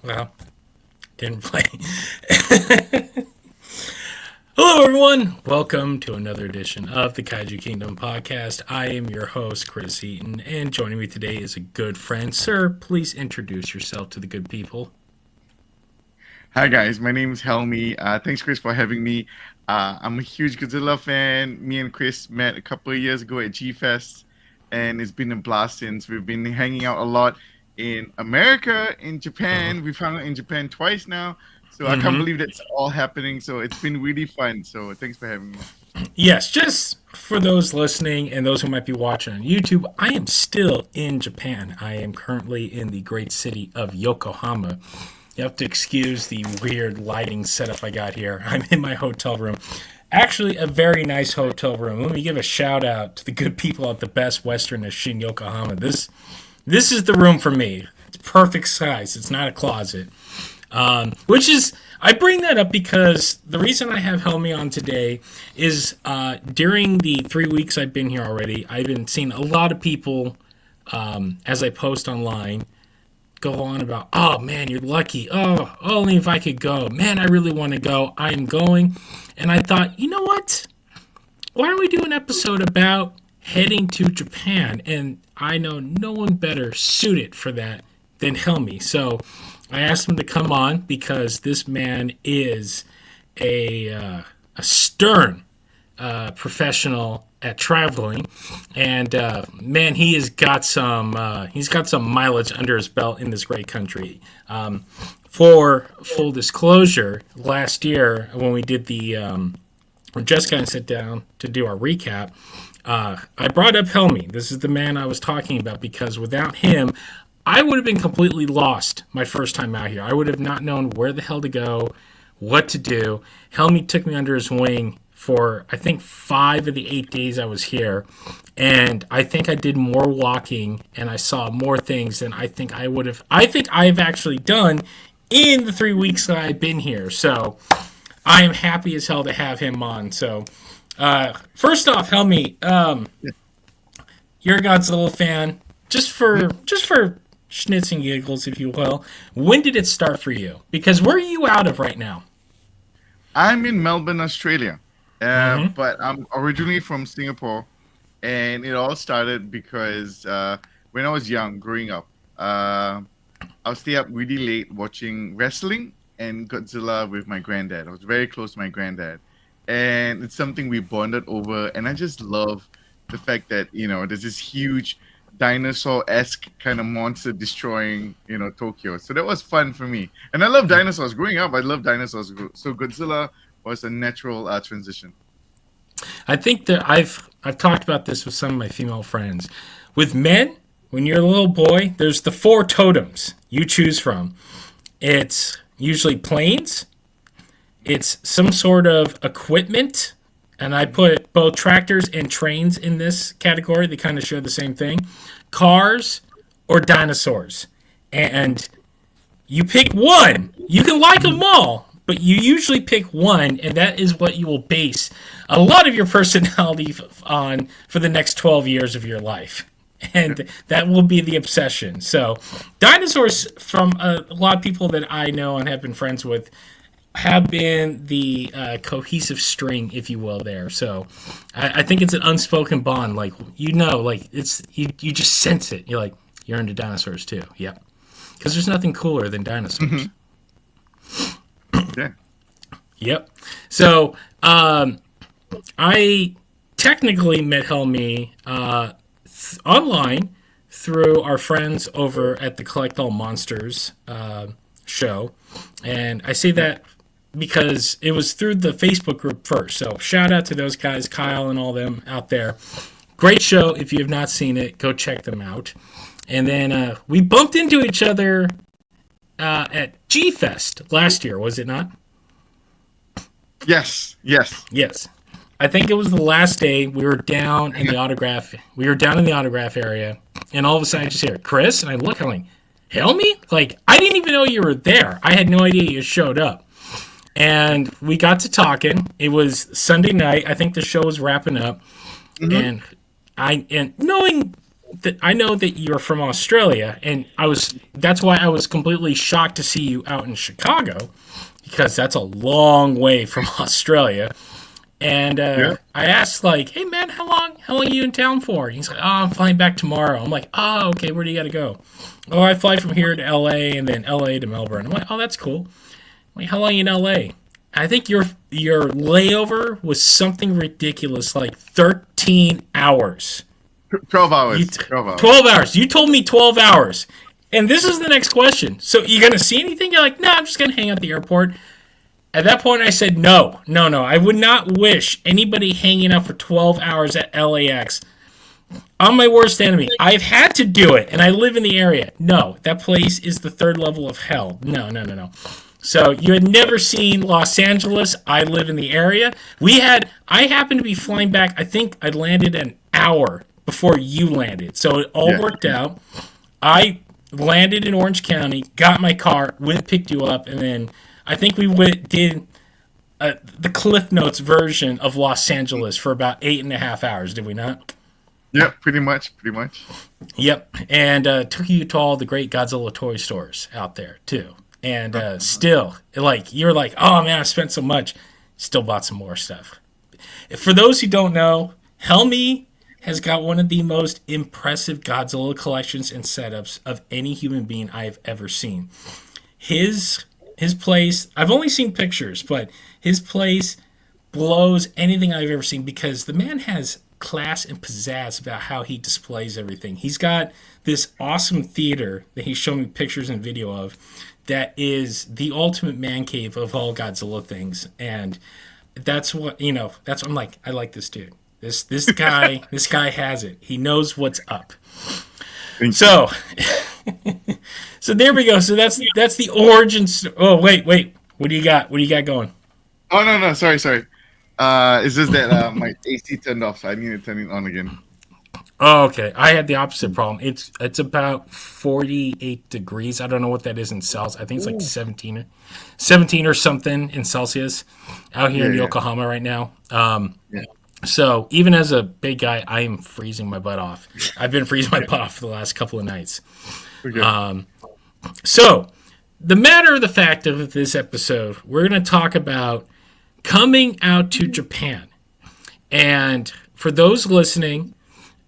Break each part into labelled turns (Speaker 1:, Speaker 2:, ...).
Speaker 1: Well, didn't play. Hello, everyone. Welcome to another edition of the Kaiju Kingdom podcast. I am your host, Chris Eaton, and joining me today is a good friend. Sir, please introduce yourself to the good people.
Speaker 2: Hi guys, my name is Helmi. Thanks Chris for having me. I'm a huge Godzilla fan. Me and Chris met a couple of years ago at G Fest, and it's been a blast since. We've been hanging out a lot in America, in
Speaker 1: Uh-huh.
Speaker 2: Japan. We've hung out in Japan twice now, so I can't
Speaker 1: Mm-hmm.
Speaker 2: believe that's all happening. So it's been really fun. So thanks for having me.
Speaker 1: Yes, just for those listening and those who might be watching on YouTube, I am still in Japan. I am currently in the great city of Yokohama. You have to excuse the weird lighting setup I got here. I'm in my hotel room. Actually, a very nice hotel room. Let me give a shout out to the good people at the Best Western in Yokohama. This is the room for me. It's perfect size. It's not a closet. Which is, I bring that up because the reason I have Helmi on today is during the 3 weeks I've been here already, I've been seeing a lot of people as I post online go on about, oh man, you're lucky. Oh, only if I could go. Man, I really want to go. I'm going. And I thought, you know what? Why don't we do an episode about heading to Japan? And I know no one better suited for that than Helmi. So I asked him to come on because this man is a stern professional at traveling, and man, he's got some mileage under his belt in this great country. For full disclosure, last year when we did when Jessica and I sit down to do our recap, I brought up Helmi. This is the man I was talking about because without him, I would have been completely lost my first time out here. I would have not known where the hell to go, what to do. Helmi took me under his wing for I think 5 of the 8 days I was here, and I think I did more walking and I saw more things than I think I would have. I think I've actually done in the 3 weeks that I've been here. So I am happy as hell to have him on. So first off, Helmi, you're a Godzilla fan. Just for schnitz and giggles, if you will. When did it start for you? Because where are you out of right now?
Speaker 2: I'm in Melbourne, Australia,
Speaker 1: Mm-hmm.
Speaker 2: but I'm originally from Singapore, and it all started because when I was young, growing up, I'll stay up really late watching wrestling and Godzilla with my granddad. I was very close to my granddad, and it's something we bonded over. And I just love the fact that there's this huge dinosaur-esque kind of monster destroying Tokyo. So that was fun for me, and I love dinosaurs. Growing up, I love dinosaurs. So Godzilla was a natural transition.
Speaker 1: I think that I've talked about this with some of my female friends. With men, when you're a little boy, there's the four totems you choose from. It's usually planes, it's some sort of equipment, and I put both tractors and trains in this category. They kind of share the same thing. Cars or dinosaurs. And you pick one. You can like them all, but you usually pick one, and that is what you will base a lot of your personality on for the next 12 years of your life. And that will be the obsession. So, dinosaurs, from a lot of people that I know and have been friends with, have been the cohesive string, if you will, there. So, I think it's an unspoken bond. Like, like you just sense it. You're like, you're into dinosaurs too. Yep. Because there's nothing cooler than dinosaurs.
Speaker 2: Mhm. Yeah.
Speaker 1: Yep. So I technically met Helmi online through our friends over at the Collect All Monsters show, and I say that because it was through the Facebook group first. So shout out to those guys, Kyle and all them out there. Great show. If you have not seen it, go check them out. And then we bumped into each other at G Fest last year, was it not?
Speaker 2: Yes. Yes.
Speaker 1: Yes. I think it was the last day we were down in the autograph. We were down in the autograph area, and all of a sudden I just hear Chris, and I look. I'm like, Helmi? Like I didn't even know you were there. I had no idea you showed up, and we got to talking. It was Sunday night. I think the show was wrapping up,
Speaker 2: Hmm.
Speaker 1: and I and knowing I know that you're from Australia, and that's why I was completely shocked to see you out in Chicago, because that's a long way from Australia. And
Speaker 2: Yeah.
Speaker 1: I asked, like, "Hey man, how long are you in town for?" He's like, "Oh, I'm flying back tomorrow." I'm like, "Oh, okay. Where do you got to go?" "Oh, I fly from here to L.A. and then L.A. to Melbourne." I'm like, "Oh, that's cool." I'm like, "How long are you in L.A.?" I think your layover was something ridiculous, like 13 hours.
Speaker 2: 12
Speaker 1: You
Speaker 2: hours. 12 hours.
Speaker 1: 12 hours. You told me 12 hours. And this is the next question. So you gonna see anything? You're like, "No, I'm just gonna hang out at the airport." At that point, I said, no. I would not wish anybody hanging out for 12 hours at LAX. I'm my worst enemy. I've had to do it, and I live in the area. No, that place is the third level of hell. No. So you had never seen Los Angeles. I live in the area. I happened to be flying back. I think I landed an hour before you landed. So it all worked out. I landed in Orange County, got my car, picked you up, and then I think we did the Cliff Notes version of Los Angeles for about 8.5 hours, did we not?
Speaker 2: Yeah, pretty much.
Speaker 1: Yep. And took you to all the great Godzilla toy stores out there, too. And still, like, you're like, "Oh, man, I spent so much." Still bought some more stuff. For those who don't know, Helmi has got one of the most impressive Godzilla collections and setups of any human being I've ever seen. His place, I've only seen pictures, but his place blows anything I've ever seen, because the man has class and pizzazz about how he displays everything. He's got this awesome theater that he's shown me pictures and video of that is the ultimate man cave of all Godzilla things. And that's what, I'm like, I like this dude. This guy, this guy has it. He knows what's up. So, so there we go. So that's the origin. Oh, wait. What do you got? What do you got going?
Speaker 2: Oh, no. Sorry. It's just that my AC turned off, so I need to turn it on again.
Speaker 1: Oh, okay. I had the opposite problem. It's about 48 degrees. I don't know what that is in Celsius. I think it's like 17 or something in Celsius out here in Yokohama right now. So even as a big guy, I am freezing my butt off. I've been freezing my butt off for the last couple of nights. Okay. So the matter of the fact of this episode, we're going to talk about coming out to Japan. And for those listening,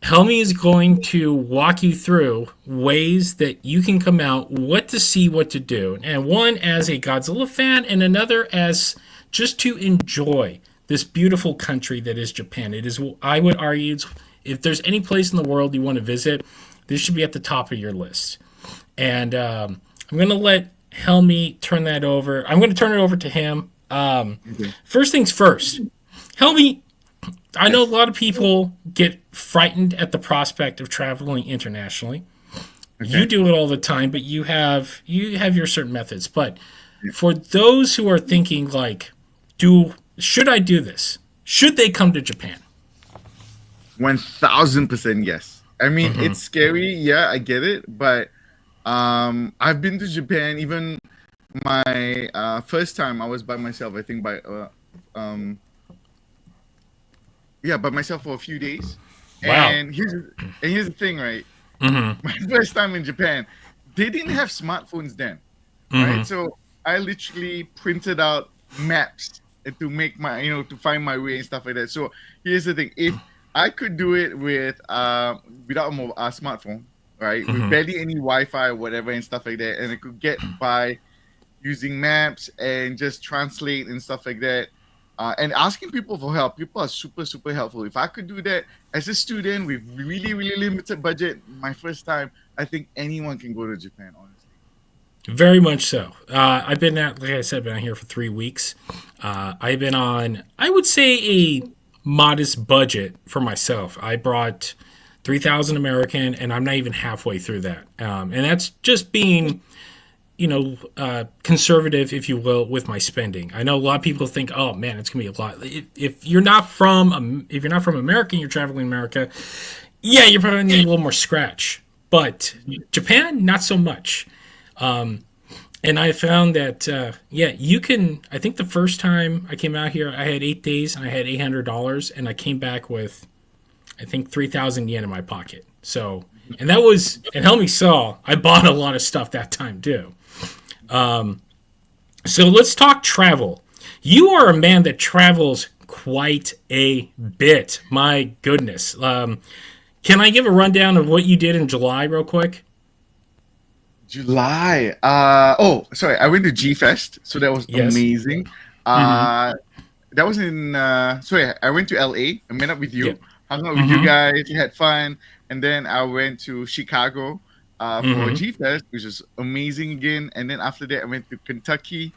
Speaker 1: Helmi is going to walk you through ways that you can come out, what to see, what to do. And one as a Godzilla fan, and another as just to enjoy this beautiful country that is Japan. It is, I would argue, if there's any place in the world you want to visit, this should be at the top of your list. And I'm going to let Helmi turn that over. I'm going to turn it over to him. First things first. Helmi, I know a lot of people get frightened at the prospect of traveling internationally. Okay. You do it all the time, but you have your certain methods. But for those who are thinking like, should I do this? Should they come to Japan?
Speaker 2: 1000% yes. I mean, it's scary. Yeah, I get it. But I've been to Japan. Even my first time, I was by myself. I think by myself for a few days.
Speaker 1: Wow.
Speaker 2: And here's the thing, right? My first time in Japan, they didn't have smartphones then, right? So I literally printed out maps to make my, to find my way and stuff like that. So here's the thing: if I could do it with without a smartphone, right, with barely any Wi-Fi or whatever and stuff like that, and I could get by using maps and just translate and stuff like that. And asking people for help. People are super, super helpful. If I could do that as a student with really, really limited budget, my first time, I think anyone can go to Japan, honestly.
Speaker 1: Very much so. I've been like I said, been out here for 3 weeks. I've been on, I would say, a modest budget for myself. I brought 3,000 American, and I'm not even halfway through that. And that's just being, conservative, if you will, with my spending. I know a lot of people think, "Oh man, it's gonna be a lot." If you're not from America and you're traveling in America, yeah, you're probably need a little more scratch. But Japan, not so much. And I found that you can. I think the first time I came out here, I had 8 days and I had $800, and I came back with, I think, 3,000 yen in my pocket. So And that was, and Helmi saw, I bought a lot of stuff that time too. So let's talk travel. You are a man that travels quite a bit. My goodness. Can I give a rundown of what you did in July real quick?
Speaker 2: July. Oh, sorry. I went to G Fest, so that was
Speaker 1: Yes.
Speaker 2: amazing.
Speaker 1: Mm-hmm.
Speaker 2: That was in. Sorry, I went to LA. I met up with
Speaker 1: Yeah.
Speaker 2: you, hung out with you
Speaker 1: Mm-hmm.
Speaker 2: guys, had fun, and then I went to Chicago for
Speaker 1: Mm-hmm.
Speaker 2: G Fest, which was amazing again. And then after that, I went to Kentucky.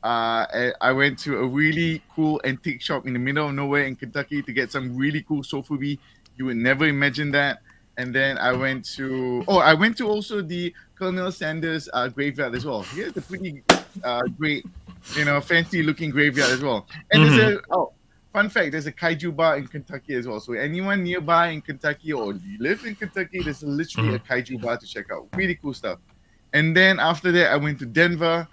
Speaker 2: I went to a really cool antique shop in the middle of nowhere in Kentucky to get some really cool sofubi. You would never imagine that. And then I went to also the Colonel Sanders graveyard as well. Here's a pretty great, fancy looking graveyard as well. And there's
Speaker 1: Mm-hmm.
Speaker 2: a fun fact, there's a Kaiju bar in Kentucky as well. So anyone nearby in Kentucky or you live in Kentucky, there's literally a Kaiju bar to check out. Really cool stuff. And then after that, I went to Denver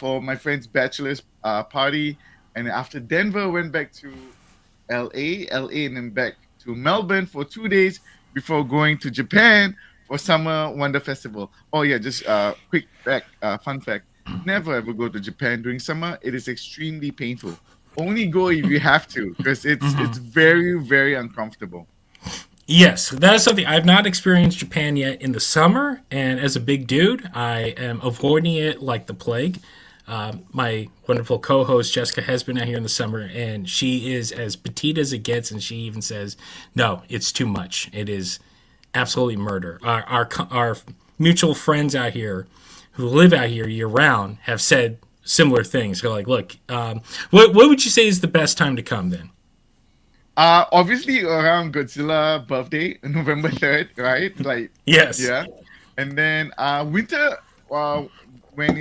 Speaker 2: for my friend's bachelor's party. And after Denver, went back to LA, and then back to Melbourne for 2 days before going to Japan for Summer Wonder Festival. Oh yeah, just quick fun fact: never ever go to Japan during summer. It is extremely painful. Only go if you have to, because it's very very uncomfortable.
Speaker 1: Yes, that is something I've not experienced Japan yet in the summer, and as a big dude, I am avoiding it like the plague. My wonderful co-host Jessica has been out here in the summer, and she is as petite as it gets, and she even says, "No, it's too much. It is absolutely murder." Our mutual friends out here who live out here year round have said similar things. They're like, "Look, what would you say is the best time to come then?"
Speaker 2: Obviously around Godzilla birthday, November 3rd, right? Like,
Speaker 1: Yes.
Speaker 2: yeah. And then winter, uh, when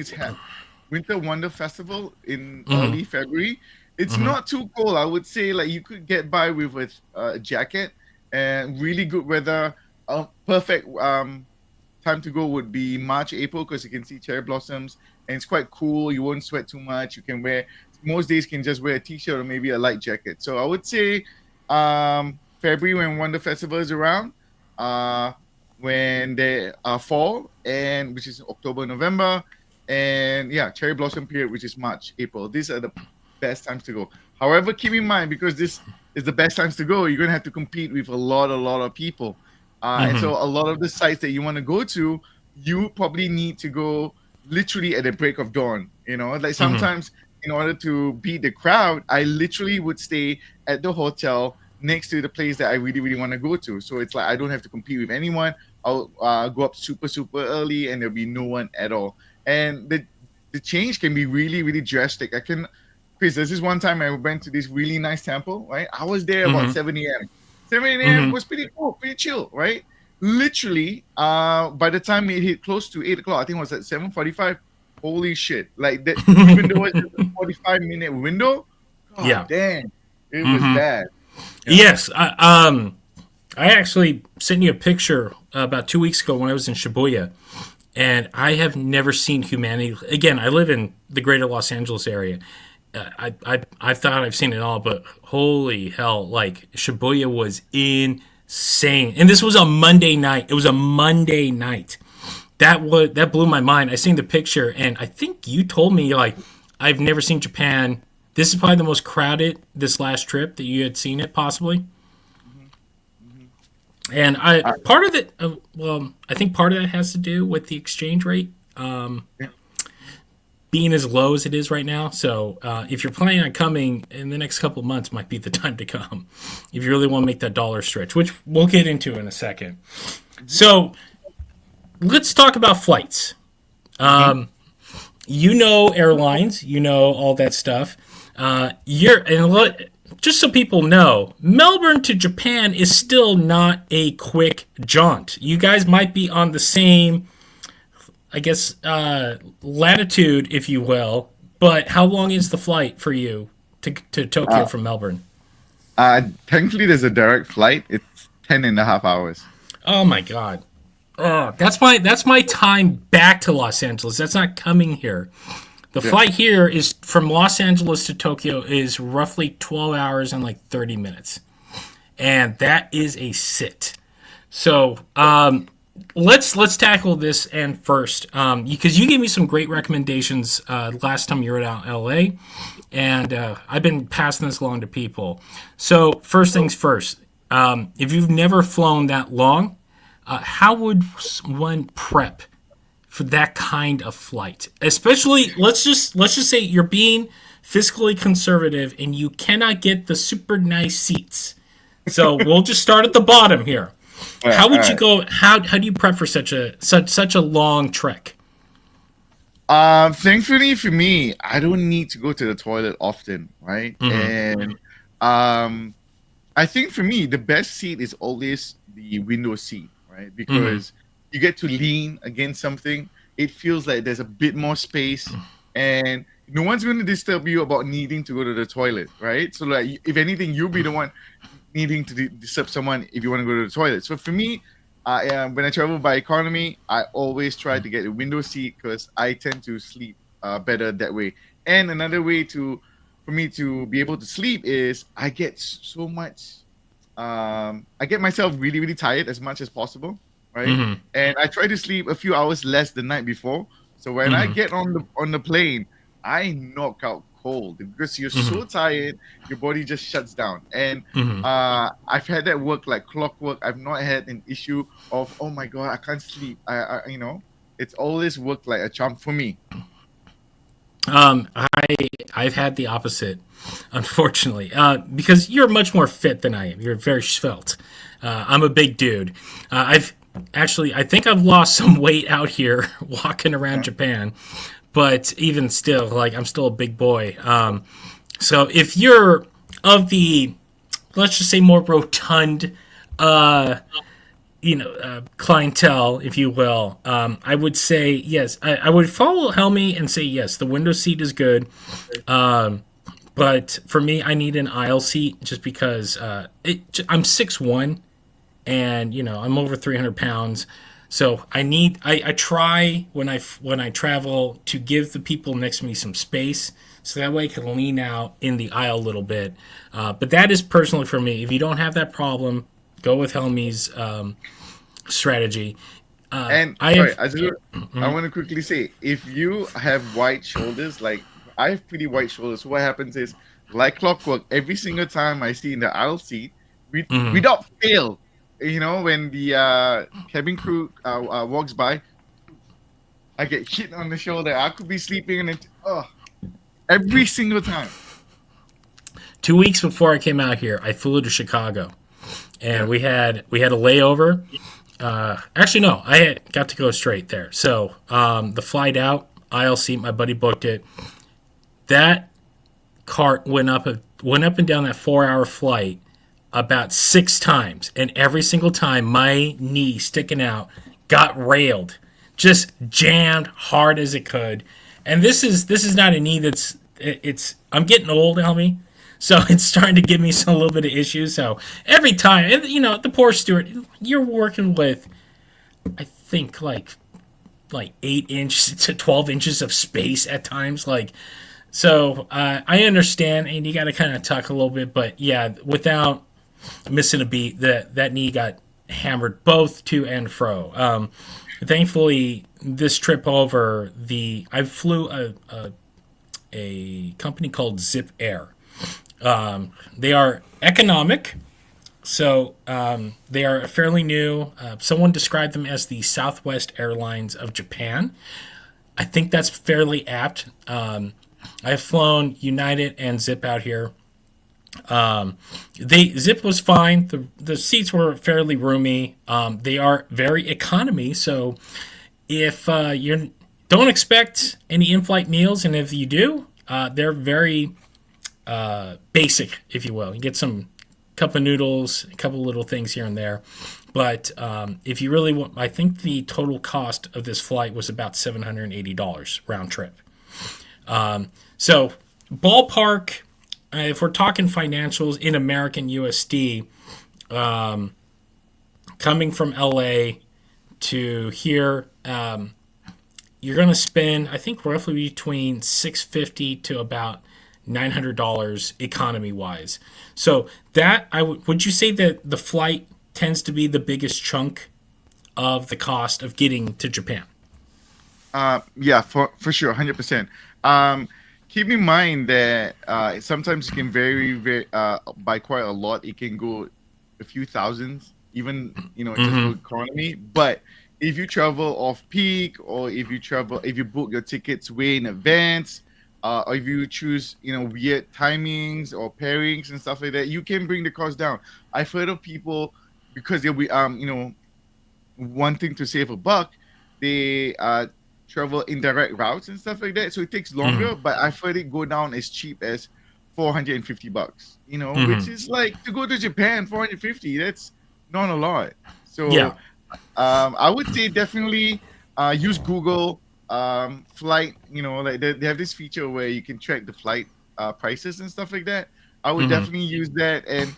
Speaker 2: Winter Wonder Festival in
Speaker 1: Mm-hmm.
Speaker 2: early February. It's
Speaker 1: Mm-hmm.
Speaker 2: not too cold. I would say like you could get by with a jacket and really good weather. Perfect time to go would be March, April because you can see cherry blossoms and it's quite cool. You won't sweat too much. You can wear most days can just wear a t-shirt or maybe a light jacket. So I would say February when Wonder Festival is around. Uh, when they are fall and which is October, November, and yeah, cherry blossom period, which is March, April. These are the best times to go. However, keep in mind because this is the best times to go, you're gonna have to compete with a lot of people, and
Speaker 1: Mm-hmm.
Speaker 2: so a lot of the sites that you want to go to, you probably need to go literally at the break of dawn. Like
Speaker 1: Mm-hmm.
Speaker 2: sometimes in order to beat the crowd, I literally would stay at the hotel next to the place that I really really want to go to. So it's like I don't have to compete with anyone. I'll go up super super early, and there'll be no one at all and the change can be really really drastic. Chris, there's this one time I went to this really nice temple, right? I was there about
Speaker 1: Mm-hmm.
Speaker 2: 7 a.m. 7 a.m.
Speaker 1: Mm-hmm.
Speaker 2: was pretty cool, pretty chill, right? Literally, by the time it hit close to 8 o'clock, I think it was at 7:45. Holy shit! Like that, even though it's just a 45-minute window, god
Speaker 1: Yeah.
Speaker 2: damn, it was
Speaker 1: Mm-hmm.
Speaker 2: bad. Yeah.
Speaker 1: Yes. I actually sent you a picture about 2 weeks ago when I was in Shibuya, and I have never seen humanity. Again, I live in the greater Los Angeles area. I thought I've seen it all, but holy hell, like Shibuya was insane. And this was a Monday night. It was a Monday night. That blew my mind. I seen the picture, and I think you told me like I've never seen Japan. This is probably the most crowded this last trip that you had seen it possibly.
Speaker 2: Mhm, mhm.
Speaker 1: And I part of it, well, I think part of that has to do with the exchange rate
Speaker 2: Yeah.
Speaker 1: being as low as it is right now. So if you're planning on coming in the next couple of months, might be the time to come if you really want to make that dollar stretch, which we'll get into in a second.
Speaker 2: Mhm,
Speaker 1: So let's talk about flights.
Speaker 2: mhm.
Speaker 1: Airlines, all that stuff. Just so people know, Melbourne to Japan is still not a quick jaunt. You guys might be on the same, I guess, latitude, if you will. But how long is the flight for you to Tokyo
Speaker 2: Uh,
Speaker 1: from Melbourne?
Speaker 2: Thankfully, there's a direct flight. It's 10 and a half hours.
Speaker 1: Oh my god. Oh, that's my time back to Los Angeles. That's not coming here. The
Speaker 2: Yeah.
Speaker 1: flight here is from Los Angeles to Tokyo is roughly 12 hours and like 30 minutes. And that is a sit. So let's tackle this and first, because you gave me some great recommendations last time you were out in LA, and I've been passing this along to people. So first things first, if you've never flown that long, how would one prep for that kind of flight? Especially, let's just say you're being fiscally conservative and you cannot get the super nice seats. So we'll just start at the bottom here. How
Speaker 2: All
Speaker 1: would you
Speaker 2: right.
Speaker 1: go? How do you prep for such a long trek?
Speaker 2: Thankfully for me, I don't need to go to the toilet often, right?
Speaker 1: Mm-hmm.
Speaker 2: And um, I think for me, the best seat is always the window seat, right?
Speaker 1: Mm-hmm.
Speaker 2: Because you get to lean against something. It feels like there's a bit more space, and no one's going to disturb you about needing to go to the toilet, right? So, like, if anything, you'll be the one needing to disturb someone if you want to go to the toilet. So, for me, when I travel by economy, I always try to get a window seat because I tend to sleep better that way. And another way to for me to be able to sleep is I get so much I get myself really, really tired as much as possible, right?
Speaker 1: Mm-hmm.
Speaker 2: And I try to sleep a few hours less the night before. So when I
Speaker 1: Mm-hmm.
Speaker 2: get on the plane, I knock out cold because you're
Speaker 1: Mm-hmm.
Speaker 2: so tired, your body just shuts down. And
Speaker 1: Mm-hmm.
Speaker 2: I've had that work like clockwork. I've not had an issue of oh my god, I can't sleep. It's always worked like a charm for me.
Speaker 1: I've had the opposite, unfortunately, because you're much more fit than I am. You're very svelte. I'm a big dude. I think I've lost some weight out here walking around
Speaker 2: Uh,
Speaker 1: Japan, but even still, like I'm still a big boy. So if you're of the, let's just say, more rotund clientele, if you will, I would say yes. I would follow Helmi and say yes. The window seat is good, but for me, I need an aisle seat just because I'm 6'1", and I'm over 300 pounds. So I try when I travel to give the people next to me some space, so that way I can lean out in the aisle a little bit. But that is personally for me. If you don't have that problem, go with Helmi's strategy.
Speaker 2: And
Speaker 1: I
Speaker 2: sorry,
Speaker 1: have.
Speaker 2: I want to quickly say if you have wide shoulders, like I have pretty wide shoulders, so what happens is like clockwork, every single time I see in the aisle seat,
Speaker 1: Mhm.
Speaker 2: without fail, when the cabin crew walks by, I get hit on the shoulder. I could be sleeping and every single time.
Speaker 1: 2 weeks before I came out here, I flew to Chicago, and
Speaker 2: Yeah.
Speaker 1: we had a layover. Actually, no, got to go straight there. So the flight out, aisle seat, my buddy booked it. That cart went up and down that 4 hour flight about 6 times, and every single time my knee sticking out got railed, just jammed hard as it could. And this is not a knee it's I'm getting old, Helmy. So it's starting to give me some a little bit of issues. So every time, and the poor steward, you're working with, I think like 8 inches to 12 inches of space at times. So I understand, and you got to kind of tuck a little bit, but yeah, without missing a beat, that knee got hammered both to and fro. Thankfully, this trip over, I flew a company called Zip Air. They are economic, so they are fairly new. Someone described them as the Southwest Airlines of Japan. I think that's fairly apt. I've flown United and Zip out here. Zip was fine. The seats were fairly roomy. They are very economy, so if you don't expect any in-flight meals, and if you do, they're very basic, if you will. You get some cup of noodles, a couple little things here and there. But if you really want, I think the total cost of this flight was about $780 round trip. So ballpark, if we're talking financials in American USD, coming from LA to here, you're going to spend, I think, roughly between $650 to about $900 economy wise. So that would you say that the flight tends to be the biggest chunk of the cost of getting to Japan?
Speaker 2: Yeah, for sure, 100%. Um, Keep in mind that sometimes it can very by quite a lot. It can go a few thousands, even just for
Speaker 1: Mm-hmm.
Speaker 2: economy. But if you travel off peak, or if you book your tickets way in advance, or if you choose weird timings or pairings and stuff like that, you can bring the cost down. I've heard of people because they'll be wanting to save a buck, they travel indirect routes and stuff like that. So it takes
Speaker 1: Mm-hmm.
Speaker 2: longer, but I've heard it go down as cheap as $450. Which
Speaker 1: Mm-hmm.
Speaker 2: is like to go to Japan, 450. That's not a lot.
Speaker 1: Yeah.
Speaker 2: So I would say definitely use Google flight. Like they have this feature where you can track the flight prices and stuff like that. I would
Speaker 1: Mm-hmm.
Speaker 2: definitely use that. And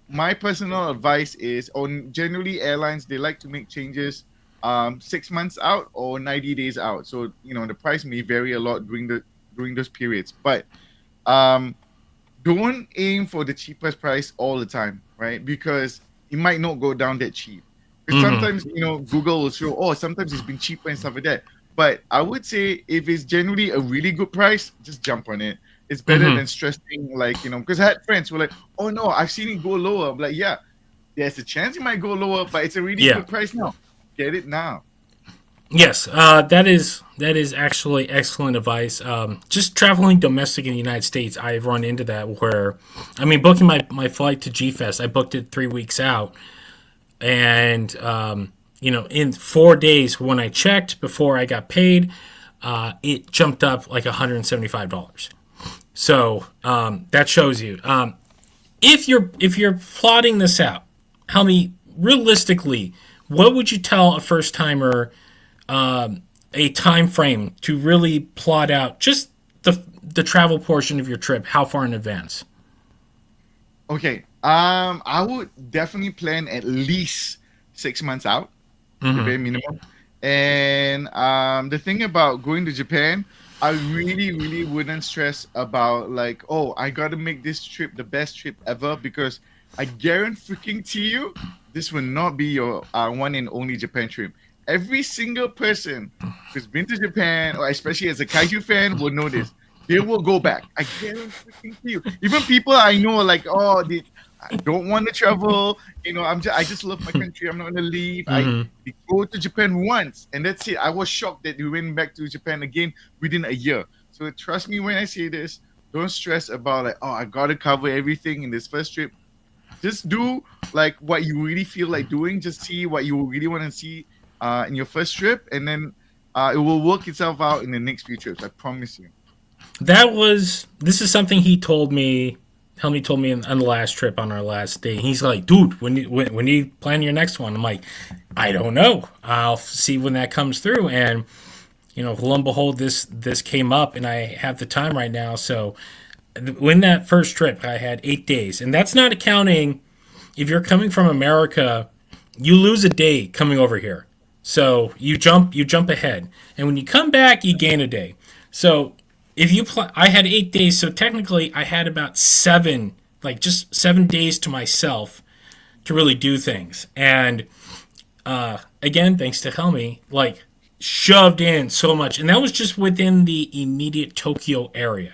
Speaker 2: my personal advice is, on generally airlines, they like to make changes 6 months out or 90 days out. So the price may vary a lot during those periods, but um, don't aim for the cheapest price all the time, right? Because it might not go down that cheap. Because
Speaker 1: Mm-hmm.
Speaker 2: sometimes, Google will show, oh, sometimes it's been cheaper and stuff like that. But I would say if it's generally a really good price, just jump on it. It's better
Speaker 1: Mm-hmm.
Speaker 2: than stressing, like, because I had friends who were like, oh no, I've seen it go lower. I'm like, yeah, there's a chance it might go lower, but it's a really
Speaker 1: Yeah.
Speaker 2: good price now. Get it now.
Speaker 1: Yes, that is actually excellent advice. Just traveling domestic in the United States, I've run into that where, I mean, booking my flight to G Fest, I booked it 3 weeks out, and in 4 days when I checked before I got paid, it jumped up like $175. So that shows you. If you're plotting this out, how many realistically, what would you tell a first timer a time frame to really plot out just the travel portion of your trip? How far in advance?
Speaker 2: Okay. I would definitely plan at least 6 months out, the
Speaker 1: Mm-hmm.
Speaker 2: bare minimum. And the thing about going to Japan, I really wouldn't stress about, like, oh, I got to make this trip the best trip ever, because I guarantee freaking to you, this will not be your one and only Japan trip. Every single person who's been to Japan, or especially as a Kaiju fan, will know this. They will go back. I guarantee freaking to you. Even people I know, like, oh, I don't want to travel. I just love my country. I'm not gonna leave.
Speaker 1: Mm-hmm.
Speaker 2: They go to Japan once, and that's it. I was shocked that we went back to Japan again within a year. So trust me when I say this. Don't stress about, like, oh, I gotta cover everything in this first trip. Just do like what you really feel like doing. Just see what you really want to see in your first trip, and then it will work itself out in the next few trips. I promise you.
Speaker 1: This is something he told me. Helmi told me on the last trip on our last day. He's like, dude, when you plan your next one? I'm like, I don't know. I'll see when that comes through. And lo and behold, this came up, and I have the time right now. So when that first trip, I had 8 days, and that's not accounting if you're coming from America, you lose a day coming over here. So you jump ahead, and when you come back, you gain a day. So if I had 8 days, so technically I had about seven, like just 7 days to myself to really do things. And again, thanks to Helmi, like shoved in so much, and that was just within the immediate Tokyo area.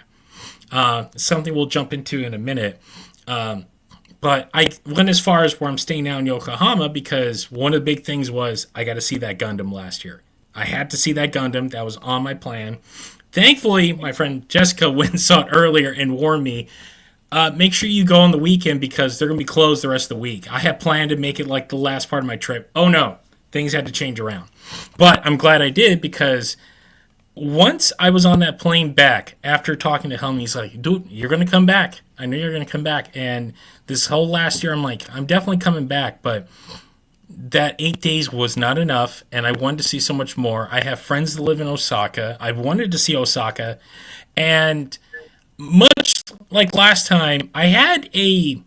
Speaker 1: Something we'll jump into in a minute. But I went as far as where I'm staying now in Yokohama because one of the big things was I got to see that Gundam last year. I had to see that Gundam. That was on my plan. Thankfully, my friend Jessica went and saw it earlier and warned me, make sure you go on the weekend because they're going to be closed the rest of the week. I had planned to make it like the last part of my trip. Oh no, things had to change around. But I'm glad I did because once I was on that plane back after talking to Helm, he's like, dude, you're going to come back. I know you're going to come back. And this whole last year, I'm like, I'm definitely coming back. But that 8 days was not enough. And I wanted to see so much more. I have friends that live in Osaka. I wanted to see Osaka. And much like last time, I had a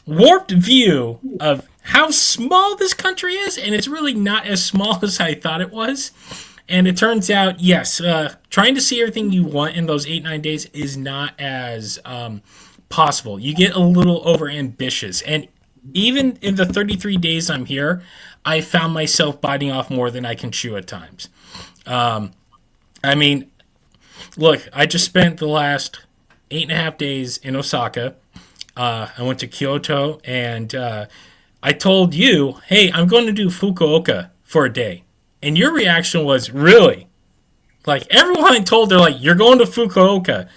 Speaker 1: warped view of how small this country is. And it's really not as small as I thought it was. And it turns out, yes, trying to see everything you want in those 8, 9 days is not as possible. You get a little over ambitious. And even in the 33 days I'm here, I found myself biting off more than I can chew at times. I mean, look, I just spent the last 8.5 days in Osaka. I went to Kyoto, and I told you, hey, I'm going to do Fukuoka for a day. And your reaction was, really? Like, everyone I told, they're like, you're going to Fukuoka.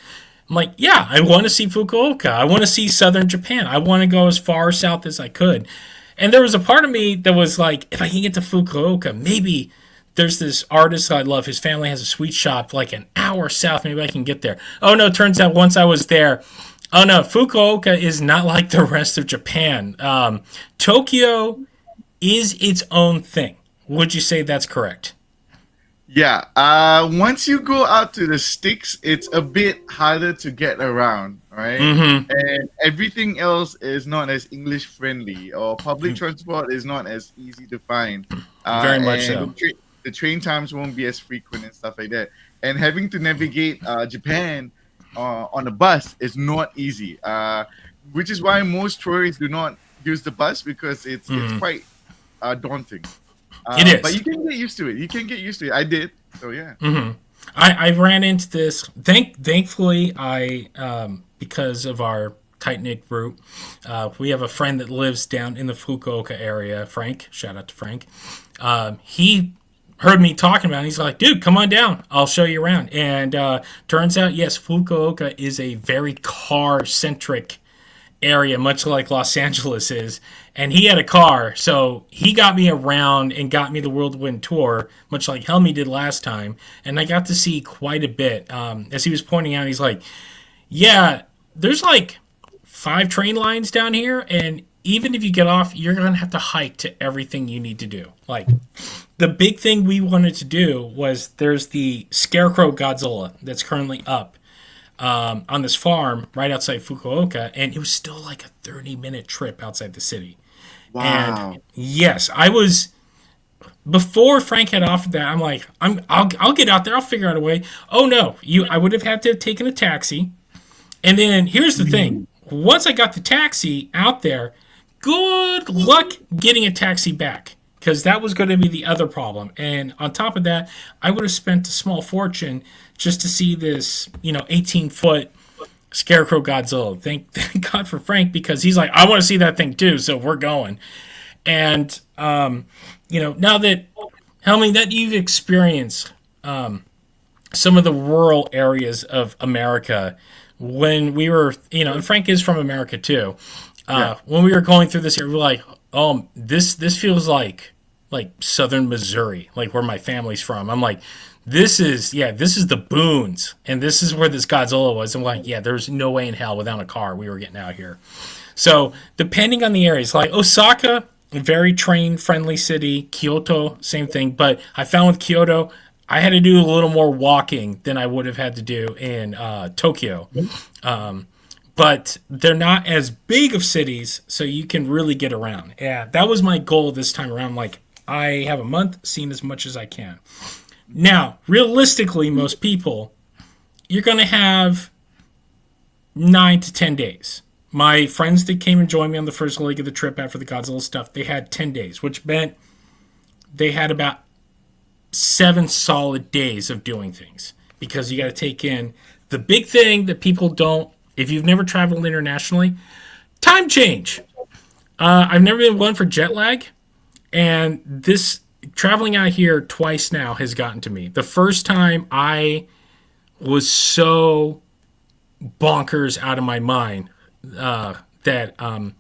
Speaker 1: I'm like, yeah, I want to see Fukuoka. I want to see southern Japan. I want to go as far south as I could. And there was a part of me that was like, if I can get to Fukuoka, maybe there's this artist I love. His family has a sweet shop like an hour south. Maybe I can get there. Oh, no, turns out once I was there, oh, no, Fukuoka is not like the rest of Japan. Tokyo is its own thing. Would you say that's correct?
Speaker 2: Yeah. Once you go out to the sticks, it's a bit harder to get around, right?
Speaker 1: Mm-hmm.
Speaker 2: And everything else is not as English friendly, or public transport is not as easy to find.
Speaker 1: Very much
Speaker 2: and
Speaker 1: so.
Speaker 2: the train times won't be as frequent and stuff like that. And having to navigate Japan on a bus is not easy, which is why most tourists do not use the bus, because it's quite daunting.
Speaker 1: It is.
Speaker 2: But you can get used to it. You can get used to it. I did. So yeah.
Speaker 1: Mm-hmm. I ran into this. Thankfully, because of our tight knit group, we have a friend that lives down in the Fukuoka area. Frank, shout out to Frank. He heard me talking about it. He's like, dude, come on down. I'll show you around. And turns out, yes, Fukuoka is a very car centric area, much like Los Angeles is. And he had a car, so he got me around and got me the whirlwind tour, much like Helmi did last time. And I got to see quite a bit. As he was pointing out, he's like, yeah, there's like 5 train lines down here, and even if you get off, you're going to have to hike to everything you need to do. Like, the big thing we wanted to do was, there's the Scarecrow Godzilla that's currently up on this farm right outside Fukuoka, and it was still like a 30-minute trip outside the city.
Speaker 2: Wow.
Speaker 1: And yes, I was, before Frank had offered that, I'm like, I'll get out there, I'll figure out a way. Oh no, I would have had to have taken a taxi. And then here's the thing: once I got the taxi out there, good luck getting a taxi back, because that was going to be the other problem. And on top of that, I would have spent a small fortune just to see this, 18-foot Scarecrow Godzilla. Thank God for Frank, because he's like, I want to see that thing too, so we're going. And now that, Helmi, that you've experienced some of the rural areas of America, when we were, and Frank is from America too. When we were going through this area, we were like, oh, this feels like southern Missouri, like where my family's from. I'm like, this is the boons, and this is where this Godzilla was. I'm like, yeah, there's no way in hell without a car we were getting out here. So depending on the areas, like Osaka, very train friendly city. Kyoto, same thing. But I found with Kyoto, I had to do a little more walking than I would have had to do in Tokyo. But they're not as big of cities, so you can really get around. Yeah, that was my goal this time around. Like, I have a month, seeing as much as I can. Now, realistically, most people, you're going to have 9 to 10 days. My friends that came and joined me on the first leg of the trip after the Godzilla stuff, they had 10 days, which meant they had about 7 solid days of doing things. Because you got to take in the big thing that people don't, if you've never traveled internationally, time change. I've never been one for jet lag, and this traveling out here twice now has gotten to me. The first time I was so bonkers out of my mind that I'm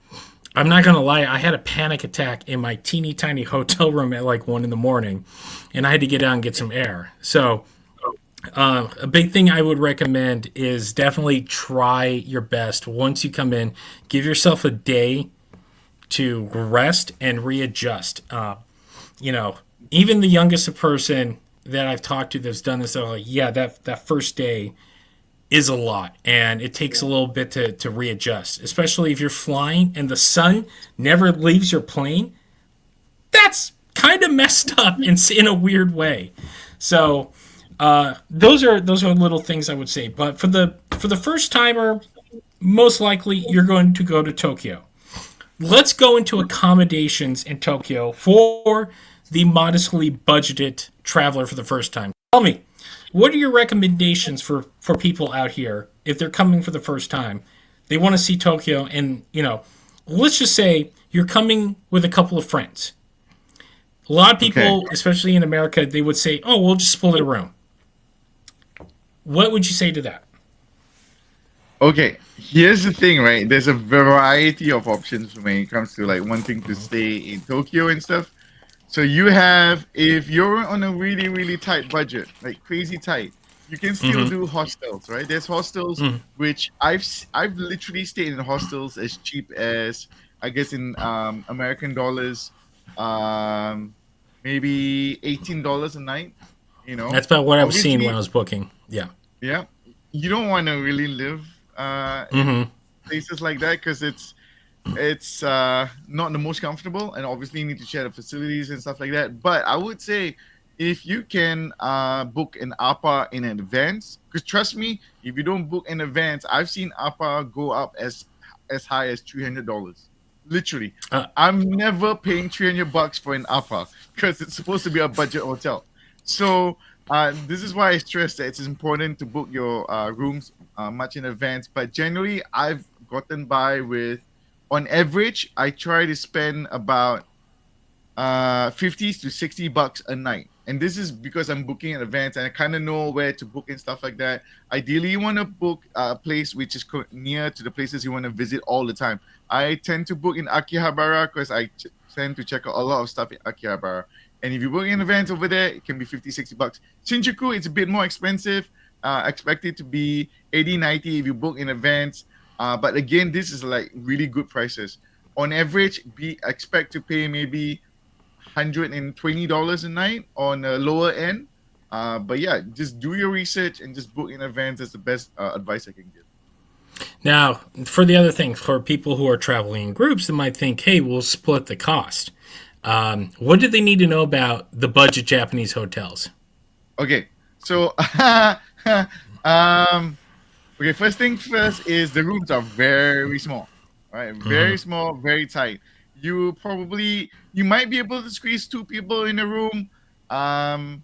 Speaker 1: not gonna lie, I had a panic attack in my teeny tiny hotel room at like 1 a.m, and I had to get out and get some air. So a big thing I would recommend is definitely try your best. Once you come in, give yourself a day to rest and readjust. Even the youngest person that I've talked to that's done this, they're like, yeah, that first day is a lot, and it takes a little bit to readjust, especially if you're flying and the sun never leaves your plane. That's kind of messed up in a weird way. So those are little things I would say. But for the first timer, most likely you're going to go to Tokyo. let's go into accommodations in Tokyo for the modestly budgeted traveler for the first time. Tell me, what are your recommendations for people out here if they're coming for the first time? They want to see Tokyo, and let's just say you're coming with a couple of friends. A lot of
Speaker 2: Okay.
Speaker 1: people, especially in America, they would say, "Oh, we'll just split a room." What would you say to that?
Speaker 2: Okay, here's the thing, right? There's a variety of options when it comes to like wanting to stay in Tokyo and stuff. So you have, if you're on a really, really tight budget, like crazy tight, you can still
Speaker 1: Mm-hmm.
Speaker 2: do hostels, right? There's hostels
Speaker 1: Mm-hmm.
Speaker 2: which I've literally stayed in hostels as cheap as, I guess, in American dollars, um maybe $18 a night. You know,
Speaker 1: That's about what I was seeing when I
Speaker 2: obviously,
Speaker 1: was booking. Yeah.
Speaker 2: yeah, you don't want to really live in
Speaker 1: Mm-hmm.
Speaker 2: places like that because it's not the most comfortable, and obviously you need to share the facilities and stuff like that. But I would say if you can book an APA in advance, because trust me, if you don't book in advance, I've seen APA go up as high as $300. Literally,
Speaker 1: Uh,
Speaker 2: I'm never paying $300 for an APA because it's supposed to be a budget hotel. So this is why I stress that it's important to book your rooms much in advance. But generally, I've gotten by with, on average, I try to spend about 50 to $60 a night. And this is because I'm booking in advance and I kind of know where to book and stuff like that. Ideally, you want to book a place which is near to the places you want to visit all the time. I tend to book in Akihabara because tend to check out a lot of stuff in Akihabara. And if you book in advance over there, it can be 50, $60. Shinjuku, it's a bit more expensive. Expected to be 80, 90 if you book in advance. But again, this is like really good prices. On average, be expect to pay maybe $120 a night on the lower end. But yeah, just do your research and just book in advance. That's the best advice I can give.
Speaker 1: Now, for the other thing, for people who are traveling in groups, they might think, "Hey, we'll split the cost." What do they need to know about the budget Japanese hotels?
Speaker 2: Okay, so okay, first thing first is the rooms are very small, right? Very
Speaker 1: Mm-hmm.
Speaker 2: small, very tight. You might be able to squeeze two people in a room. Um,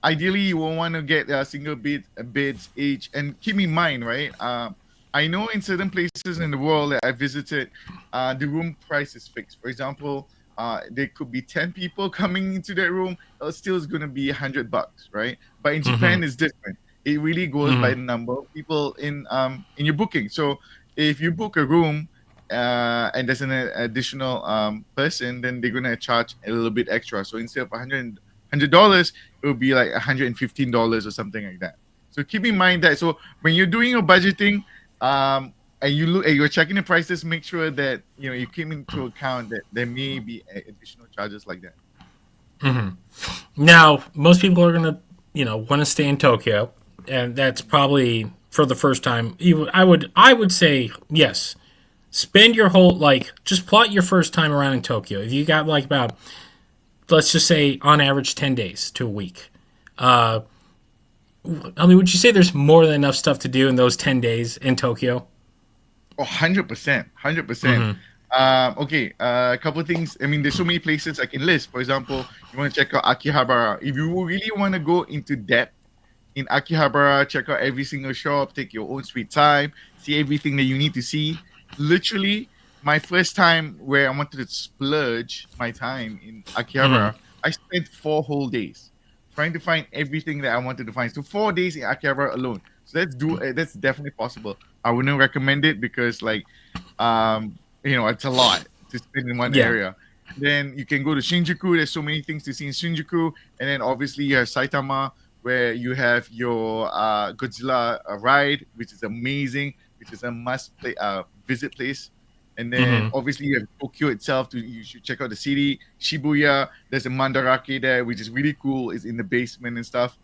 Speaker 2: Ideally you will want to get a single beds each, and keep in mind, right, I know in certain places in the world that I visited, the room price is fixed. For example, there could be 10 people coming into that room, it still is going to be $100, right? But in
Speaker 1: Mm-hmm.
Speaker 2: Japan it's different. It really goes by
Speaker 1: Mm-hmm.
Speaker 2: the number of people in your booking. So if you book a room and there's an additional person, then they're gonna charge a little bit extra. So instead of $100, it would be like $115 or something like that. So keep in mind that. So when you're doing your budgeting, and you're checking the prices, make sure that you keep into account that there may be additional charges like that.
Speaker 1: Mm-hmm. Now, most people are gonna, want to stay in Tokyo, and that's probably for the first time. I would say yes. Spend your whole just plot your first time around in Tokyo. If you got like about, let's just say on average 10 days to a week. Uh, I mean, would you say there's more than enough stuff to do in those 10 days in Tokyo?
Speaker 2: Oh, 100%, 100%.
Speaker 1: Mm-hmm.
Speaker 2: Okay, a couple of things. I mean, there's so many places I can list. For example, you want to check out Akihabara. If you really want to go into depth in Akihabara, check out every single shop, take your own sweet time, see everything that you need to see. Literally, my first time where I wanted to splurge my time in
Speaker 1: Mm-hmm.
Speaker 2: Akihabara, I spent 4 whole days trying to find everything that I wanted to find. So 4 days in Akihabara alone. So that's definitely possible. I wouldn't recommend it because it's a lot to spend in one
Speaker 1: Yeah.
Speaker 2: area. Then you can go to Shinjuku. There's so many things to see in Shinjuku, and then obviously you have Saitama, where you have your Godzilla ride, which is amazing, which is a must play visit place. And then
Speaker 1: Mm-hmm.
Speaker 2: obviously you have Tokyo itself. You should check out the city. Shibuya, there's a Mandarake there, which is really cool. It's in the basement and stuff.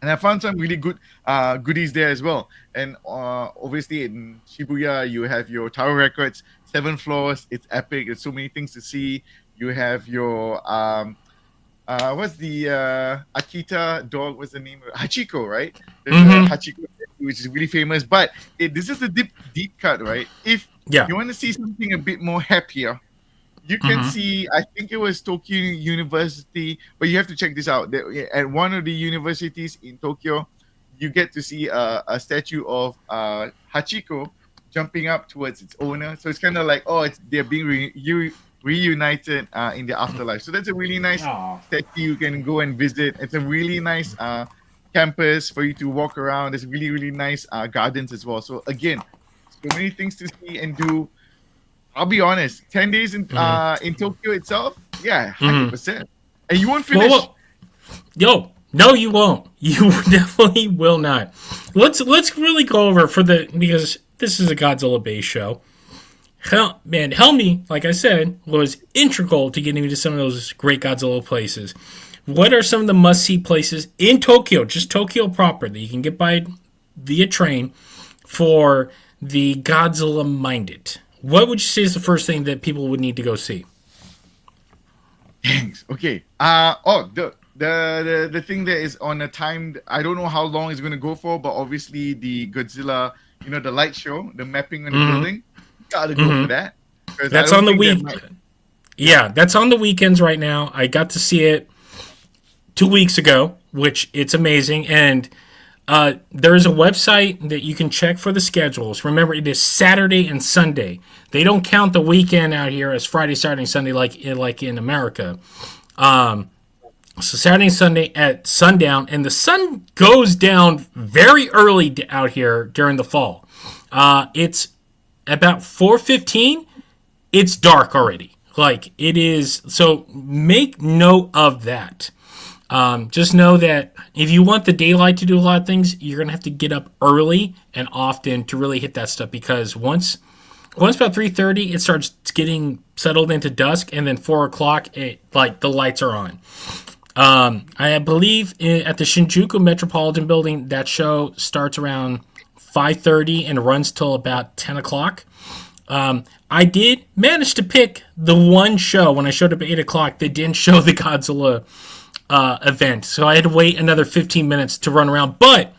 Speaker 2: And I found some really good goodies there as well. And obviously in Shibuya, you have your Tower Records, 7 floors. It's epic. There's so many things to see. You have your what's the Akita dog? What's the name? Hachiko, right? There's a
Speaker 1: Mm-hmm.
Speaker 2: Hachiko which is really famous. But this is the deep cut, right? If
Speaker 1: Yeah.
Speaker 2: You want to see something a bit more happier, you can
Speaker 1: Mm-hmm.
Speaker 2: see, I think it was Tokyo University, but you have to check this out. At one of the universities in Tokyo, you get to see a statue of Hachiko jumping up towards its owner. So it's kind of like, oh, they're being reunited in the afterlife. So that's a really nice
Speaker 1: Oh.
Speaker 2: statue you can go and visit. It's a really nice campus for you to walk around. There's really, really nice gardens as well. So again, so many things to see and do. I'll be honest, 10 days
Speaker 1: Mm-hmm.
Speaker 2: in Tokyo itself, yeah,
Speaker 1: Mm-hmm.
Speaker 2: 100%. And you won't
Speaker 1: Well,
Speaker 2: finish.
Speaker 1: well, yo, no, you won't. You definitely will not. Let's really go over because this is a Godzilla based show. Man, Helmi, like I said, was integral to getting me to some of those great Godzilla places. What are some of the must see places in Tokyo, just Tokyo proper, that you can get by via train for the Godzilla minded? What would you say is the first thing that people would need to go see?
Speaker 2: Thanks. Okay. The thing that is on a timed, I don't know how long it's going to go for, but obviously the Godzilla, the light show, the mapping on the
Speaker 1: Mm-hmm.
Speaker 2: building, gotta go for
Speaker 1: Mm-hmm.
Speaker 2: that. Because I
Speaker 1: That's
Speaker 2: don't
Speaker 1: on the
Speaker 2: think that
Speaker 1: week.
Speaker 2: might. Yeah.
Speaker 1: Yeah, that's on the weekends right now. I got to see it 2 weeks ago, which it's amazing. And there is a website that you can check for the schedules. Remember, it is Saturday and Sunday. They don't count the weekend out here as Friday, Saturday, and Sunday like in America. So Saturday and Sunday at sundown, and the sun goes down very early out here during the fall. It's about 4:15. It's dark already. Like it is. So make note of that. Just know that if you want the daylight to do a lot of things, you're gonna have to get up early and often to really hit that stuff because once about 3:30, it starts getting settled into dusk, and then 4 o'clock, the lights are on. I believe at the Shinjuku Metropolitan Building, that show starts around 5:30 and runs till about 10 o'clock. I did manage to pick the one show when I showed up at 8 o'clock that didn't show the Godzilla event, so I had to wait another 15 minutes to run around. But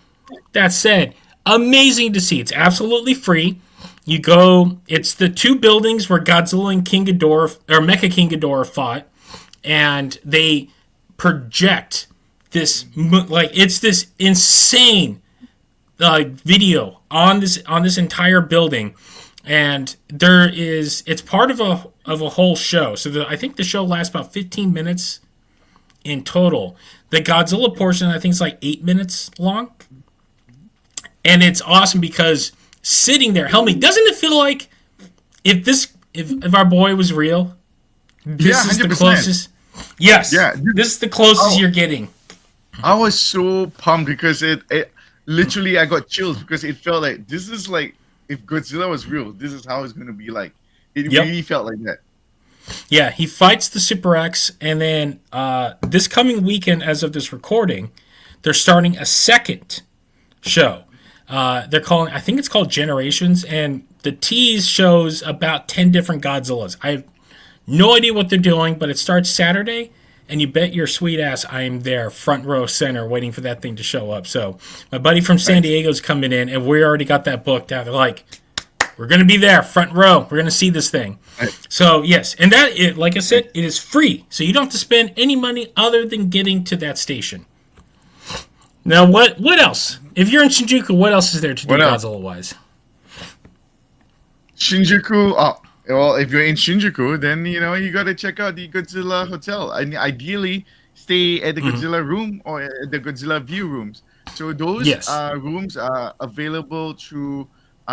Speaker 1: that said, amazing to see. It's absolutely free. You go. It's the two buildings where Godzilla and King Ghidorah or Mecha King Ghidorah fought, and they project this it's this insane video on this entire building, and it's part of a whole show. So I think the show lasts about 15 minutes in total. The Godzilla portion I think is like 8 minutes long, and it's awesome because sitting there, Helmi, doesn't it feel like if our boy was real,
Speaker 2: Yeah,
Speaker 1: this is the
Speaker 2: 100%.
Speaker 1: closest. Yes,
Speaker 2: Yeah.
Speaker 1: this is the closest
Speaker 2: Oh,
Speaker 1: you're getting.
Speaker 2: I was so pumped because it literally, I got chills because it felt like this is like if Godzilla was real, this is how it's going to be like. It
Speaker 1: Yep.
Speaker 2: really felt like that.
Speaker 1: Yeah, he fights the Super X, and then this coming weekend, as of this recording, they're starting a second show. They're calling, I think it's called Generations, and the tease shows about 10 different Godzillas. I have no idea what they're doing, but it starts Saturday, and you bet your sweet ass I am there, front row center, waiting for that thing to show up. So my buddy from San
Speaker 2: Nice.
Speaker 1: Diego's coming in, and we already got that booked out. They're like, we're going to be there, front row. We're going to see this thing.
Speaker 2: Nice.
Speaker 1: So, yes. And like I said, it is free. So you don't have to spend any money other than getting to that station. Now, what else? If you're in Shinjuku, what else is there to do
Speaker 2: What else?
Speaker 1: Godzilla-wise?
Speaker 2: Shinjuku. Oh, well, if you're in Shinjuku, then you got to check out the Godzilla Hotel, and ideally stay at the Godzilla room or at the Godzilla view rooms. So those
Speaker 1: Yes.
Speaker 2: rooms are available through.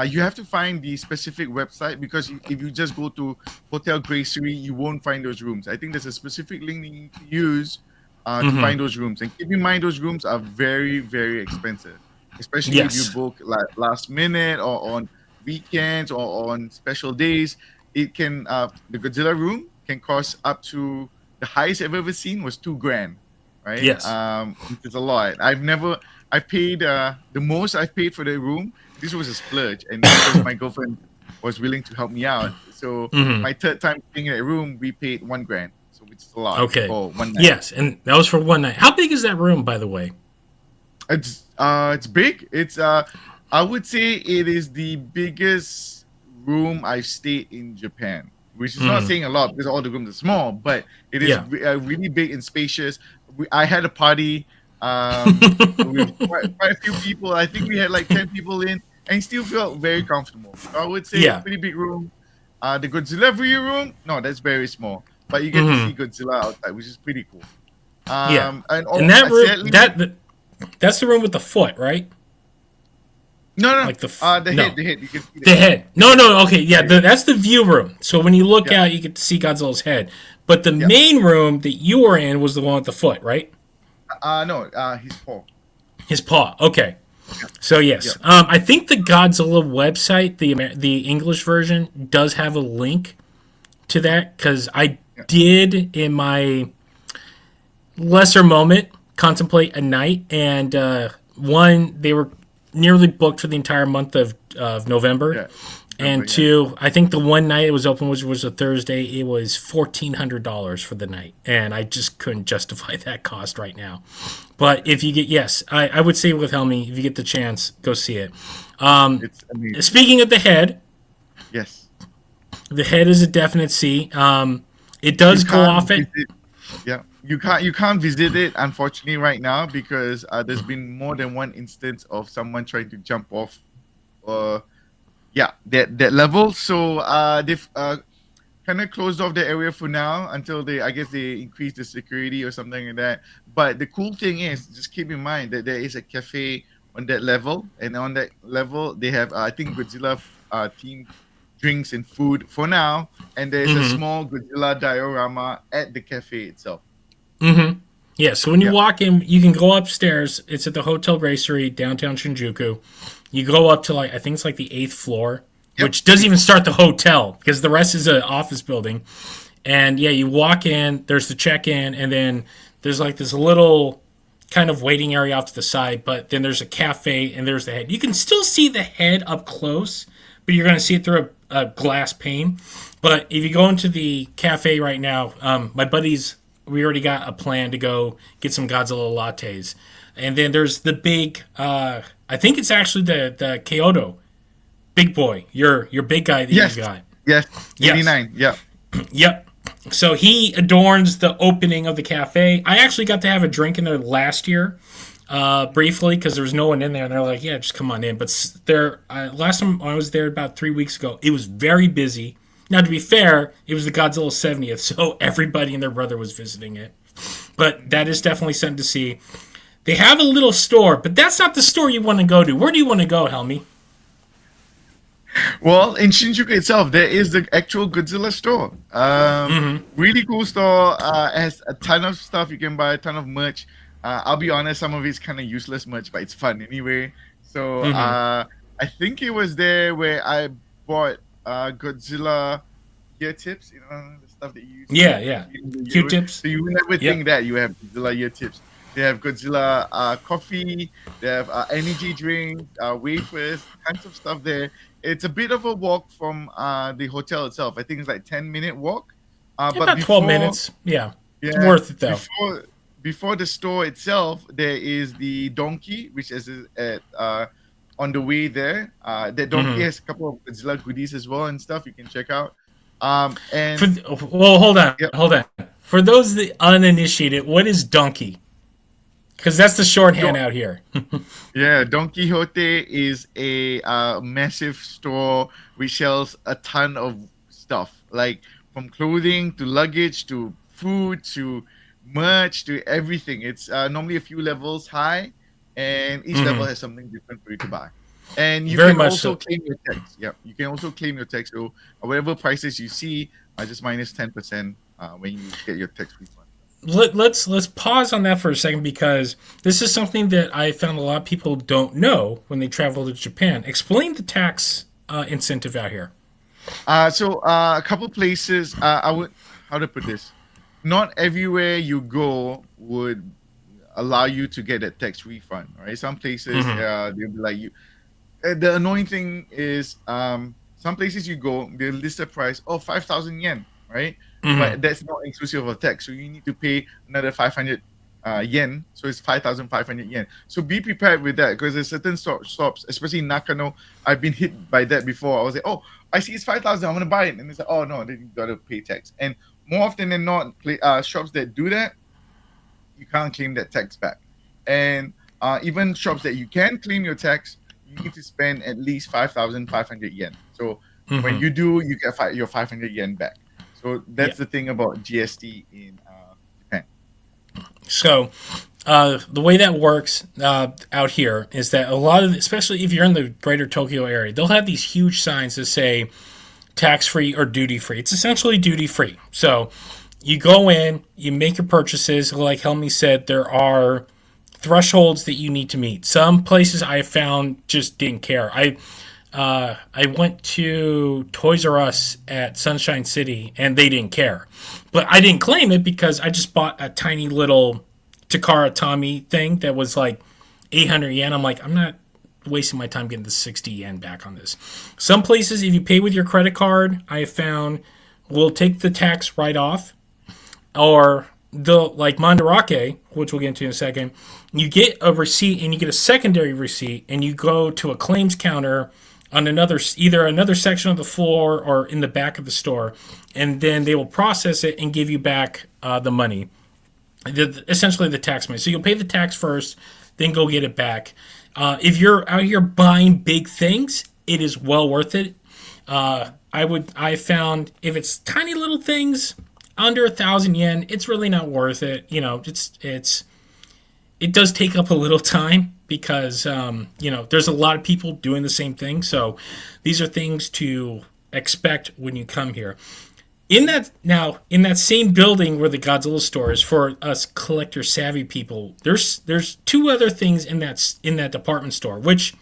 Speaker 2: You have to find the specific website because if you just go to Hotel Gracery, you won't find those rooms. I think there's a specific link you need to use to find those rooms. And keep in mind, those rooms are very, very expensive, especially if you
Speaker 1: Yes.
Speaker 2: book like last minute or on weekends or on special days. It can the Godzilla room can cost up to the highest I've ever seen was $2,000, right?
Speaker 1: Yes.
Speaker 2: Which is a lot. I paid the most I've paid for the room. This was a splurge, and because my girlfriend was willing to help me out, so my third time staying in that room, we paid $1,000, so which is a lot
Speaker 1: Okay.
Speaker 2: for one night.
Speaker 1: Yes. And that was for one night. How big is that room, by the way?
Speaker 2: It's big. It's I would say it is the biggest room I've stayed in Japan, which is not
Speaker 1: Mm.
Speaker 2: saying a lot because all the rooms are small, but it is
Speaker 1: Yeah.
Speaker 2: really big and spacious. I had a party with quite a few people. I think we had like 10 people in and still felt very comfortable. So I would say it's
Speaker 1: Yeah.
Speaker 2: pretty big room. The Godzilla view room, no, that's very small, but you get to see
Speaker 1: Hmm.
Speaker 2: Godzilla outside, which is pretty cool.
Speaker 1: Yeah.
Speaker 2: And
Speaker 1: And that room,
Speaker 2: sadly,
Speaker 1: that's the room with the foot, right?
Speaker 2: no,
Speaker 1: Like
Speaker 2: the head,
Speaker 1: no,
Speaker 2: the head, you can see the
Speaker 1: the
Speaker 2: head,
Speaker 1: head.
Speaker 2: the
Speaker 1: No,
Speaker 2: head.
Speaker 1: no. Okay, yeah, that's the view room. So when you look
Speaker 2: Yeah,
Speaker 1: out, you get to see Godzilla's head. But the
Speaker 2: yeah.
Speaker 1: main room that you were in was the one with the foot, right?
Speaker 2: No, his paw.
Speaker 1: His paw. Okay.
Speaker 2: Yeah,
Speaker 1: So
Speaker 2: yeah,
Speaker 1: yes, I think the Godzilla website, the English version, does have a link to that because I
Speaker 2: yeah.
Speaker 1: did in my lesser moment contemplate a night, and one, they were nearly booked for the entire month of November,
Speaker 2: Yeah. Remember,
Speaker 1: and
Speaker 2: yeah.
Speaker 1: two, I think the one night it was open, which was a Thursday, it was $1,400 for the night, and I just couldn't justify that cost right now. But if you get, yes, I would say with Helmi, if you get the chance, go see it.
Speaker 2: It's amazing.
Speaker 1: Speaking of
Speaker 2: Yes.
Speaker 1: the head is a definite C. It
Speaker 2: You
Speaker 1: does go
Speaker 2: can't
Speaker 1: off at.
Speaker 2: visit. Yeah, you can't visit it unfortunately right now because there's been more than one instance of someone trying to jump off. Uh, yeah, that level. So they've kind of closed off the area for now until I guess they increase the security or something like that. But the cool thing is, just keep in mind that there is a cafe on that level, and on that level they have I think Godzilla themed drinks and food for now, and there's a
Speaker 1: Mm-hmm.
Speaker 2: small Godzilla diorama at the cafe itself.
Speaker 1: Mm-hmm. Yeah, so when you
Speaker 2: Yeah.
Speaker 1: walk in, you can go upstairs. It's at the Hotel Gracery, downtown Shinjuku. You go up to like I think it's like the eighth floor,
Speaker 2: Yep.
Speaker 1: which doesn't even start the hotel because the rest is an office building. And yeah, you walk in. There's the check-in, and then there's like this little kind of waiting area off to the side. But then there's a cafe, and there's the head. You can still see the head up close, but you're going to see it through a glass pane. But if you go into the cafe right now, my buddies, we already got a plan to go get some Godzilla lattes. And then there's the big, I think it's actually the Kyoto big boy, your big guy that you
Speaker 2: Yes.
Speaker 1: got.
Speaker 2: Yes.
Speaker 1: Yes.
Speaker 2: 89. Yeah.
Speaker 1: Yep. So he adorns the opening of the cafe. I actually got to have a drink in there last year, briefly, because there was no one in there, and they're like, "Yeah, just come on in." But there, last time I was there about 3 weeks ago, it was very busy. Now, to be fair, it was the Godzilla 70th, so everybody and their brother was visiting it. But that is definitely something to see. They have a little store, but that's not the store you want to go to. Where do you want to go, Helmi?
Speaker 2: Well, in Shinjuku itself, there is the actual Godzilla store. Really cool store. Has a ton of stuff you can buy, a ton of merch. I'll be honest, some of it's kind of useless merch, but it's fun anyway. So
Speaker 1: Mm-hmm.
Speaker 2: I think it was there where I bought Godzilla ear tips. You know, the stuff that you use to
Speaker 1: Yeah, yeah.
Speaker 2: clean the ear with.
Speaker 1: Q-tips.
Speaker 2: So you would never
Speaker 1: Yep.
Speaker 2: think that you have Godzilla ear tips. They have Godzilla coffee. They have energy drinks, wafers, tons of stuff there. It's a bit of a walk from the hotel itself. I think it's like 10-minute walk. But
Speaker 1: About 12
Speaker 2: before,
Speaker 1: minutes. Yeah. It's
Speaker 2: yeah,
Speaker 1: worth it, though.
Speaker 2: before the store itself, there is the donkey, which is at on the way there. The donkey
Speaker 1: Mm-hmm.
Speaker 2: has a couple of Godzilla goodies as well and stuff you can check out.
Speaker 1: For,
Speaker 2: And
Speaker 1: well, hold on.
Speaker 2: yep,
Speaker 1: Hold on. For those that uninitiated, what is donkey? Because that's the shorthand out here.
Speaker 2: yeah, Don Quixote is a massive store which sells a ton of stuff, like from clothing to luggage to food to merch to everything. It's normally a few levels high, and each level
Speaker 1: Mm-hmm.
Speaker 2: has something different for you to buy. And you
Speaker 1: Very
Speaker 2: can
Speaker 1: much
Speaker 2: also
Speaker 1: so.
Speaker 2: claim your tax. Yeah, you can also claim your tax. So whatever prices you see, just minus 10% when you get your tax refund.
Speaker 1: Let's pause on that for a second because this is something that I found a lot of people don't know when they travel to Japan. Explain the tax incentive out here.
Speaker 2: A couple places. I would how to put this. Not everywhere you go would allow you to get a tax refund. Right? Some places
Speaker 1: Mm-hmm.
Speaker 2: they'll be like you. The annoying thing is some places you go they list the price 5,000 yen, right?
Speaker 1: Mm-hmm.
Speaker 2: But that's not inclusive of tax, so you need to pay another 500. yen, so it's 5,500 yen. So be prepared with that because there's certain shops, especially in Nakano. I've been hit by that before. I was like, oh, I see it's 5,000. I'm gonna buy it, and it's like, oh no, then you gotta pay tax. And more often than not, shops that do that, you can't claim that tax back. And even shops that you can claim your tax, you need to spend at least 5,500 yen. So when
Speaker 1: Mm-hmm.
Speaker 2: you do, you get your 500 yen back. So
Speaker 1: Yeah.
Speaker 2: that's the thing about GST in Japan.
Speaker 1: So the way that works out here is that a lot of, especially if you're in the greater Tokyo area, they'll have these huge signs that say tax free or duty free. It's essentially duty free. So you go in, you make your purchases. Like Helmi said, there are thresholds that you need to meet. Some places I found just didn't care. I went to Toys R Us at Sunshine City and they didn't care, but I didn't claim it because I just bought a tiny little Takara Tommy thing that was like 800 yen. I'm like, I'm not wasting my time getting the 60 yen back on this. Some places, if you pay with your credit card, I have found will take the tax right off, or the like Mandarake, which we'll get into in a second. You get a receipt and you get a secondary receipt, and you go to a claims counter on either another section of the floor or in the back of the store, and then they will process it and give you back the money, essentially the tax money. So you'll pay the tax first, then go get it back. If you're out here buying big things, it is well worth it. I found if it's tiny little things under 1,000 yen, it's really not worth it. It does take up a little time because there's a lot of people doing the same thing. So these are things to expect when you come here. In that same building where the Godzilla store is, for us collector savvy people, there's two other things in that department store, which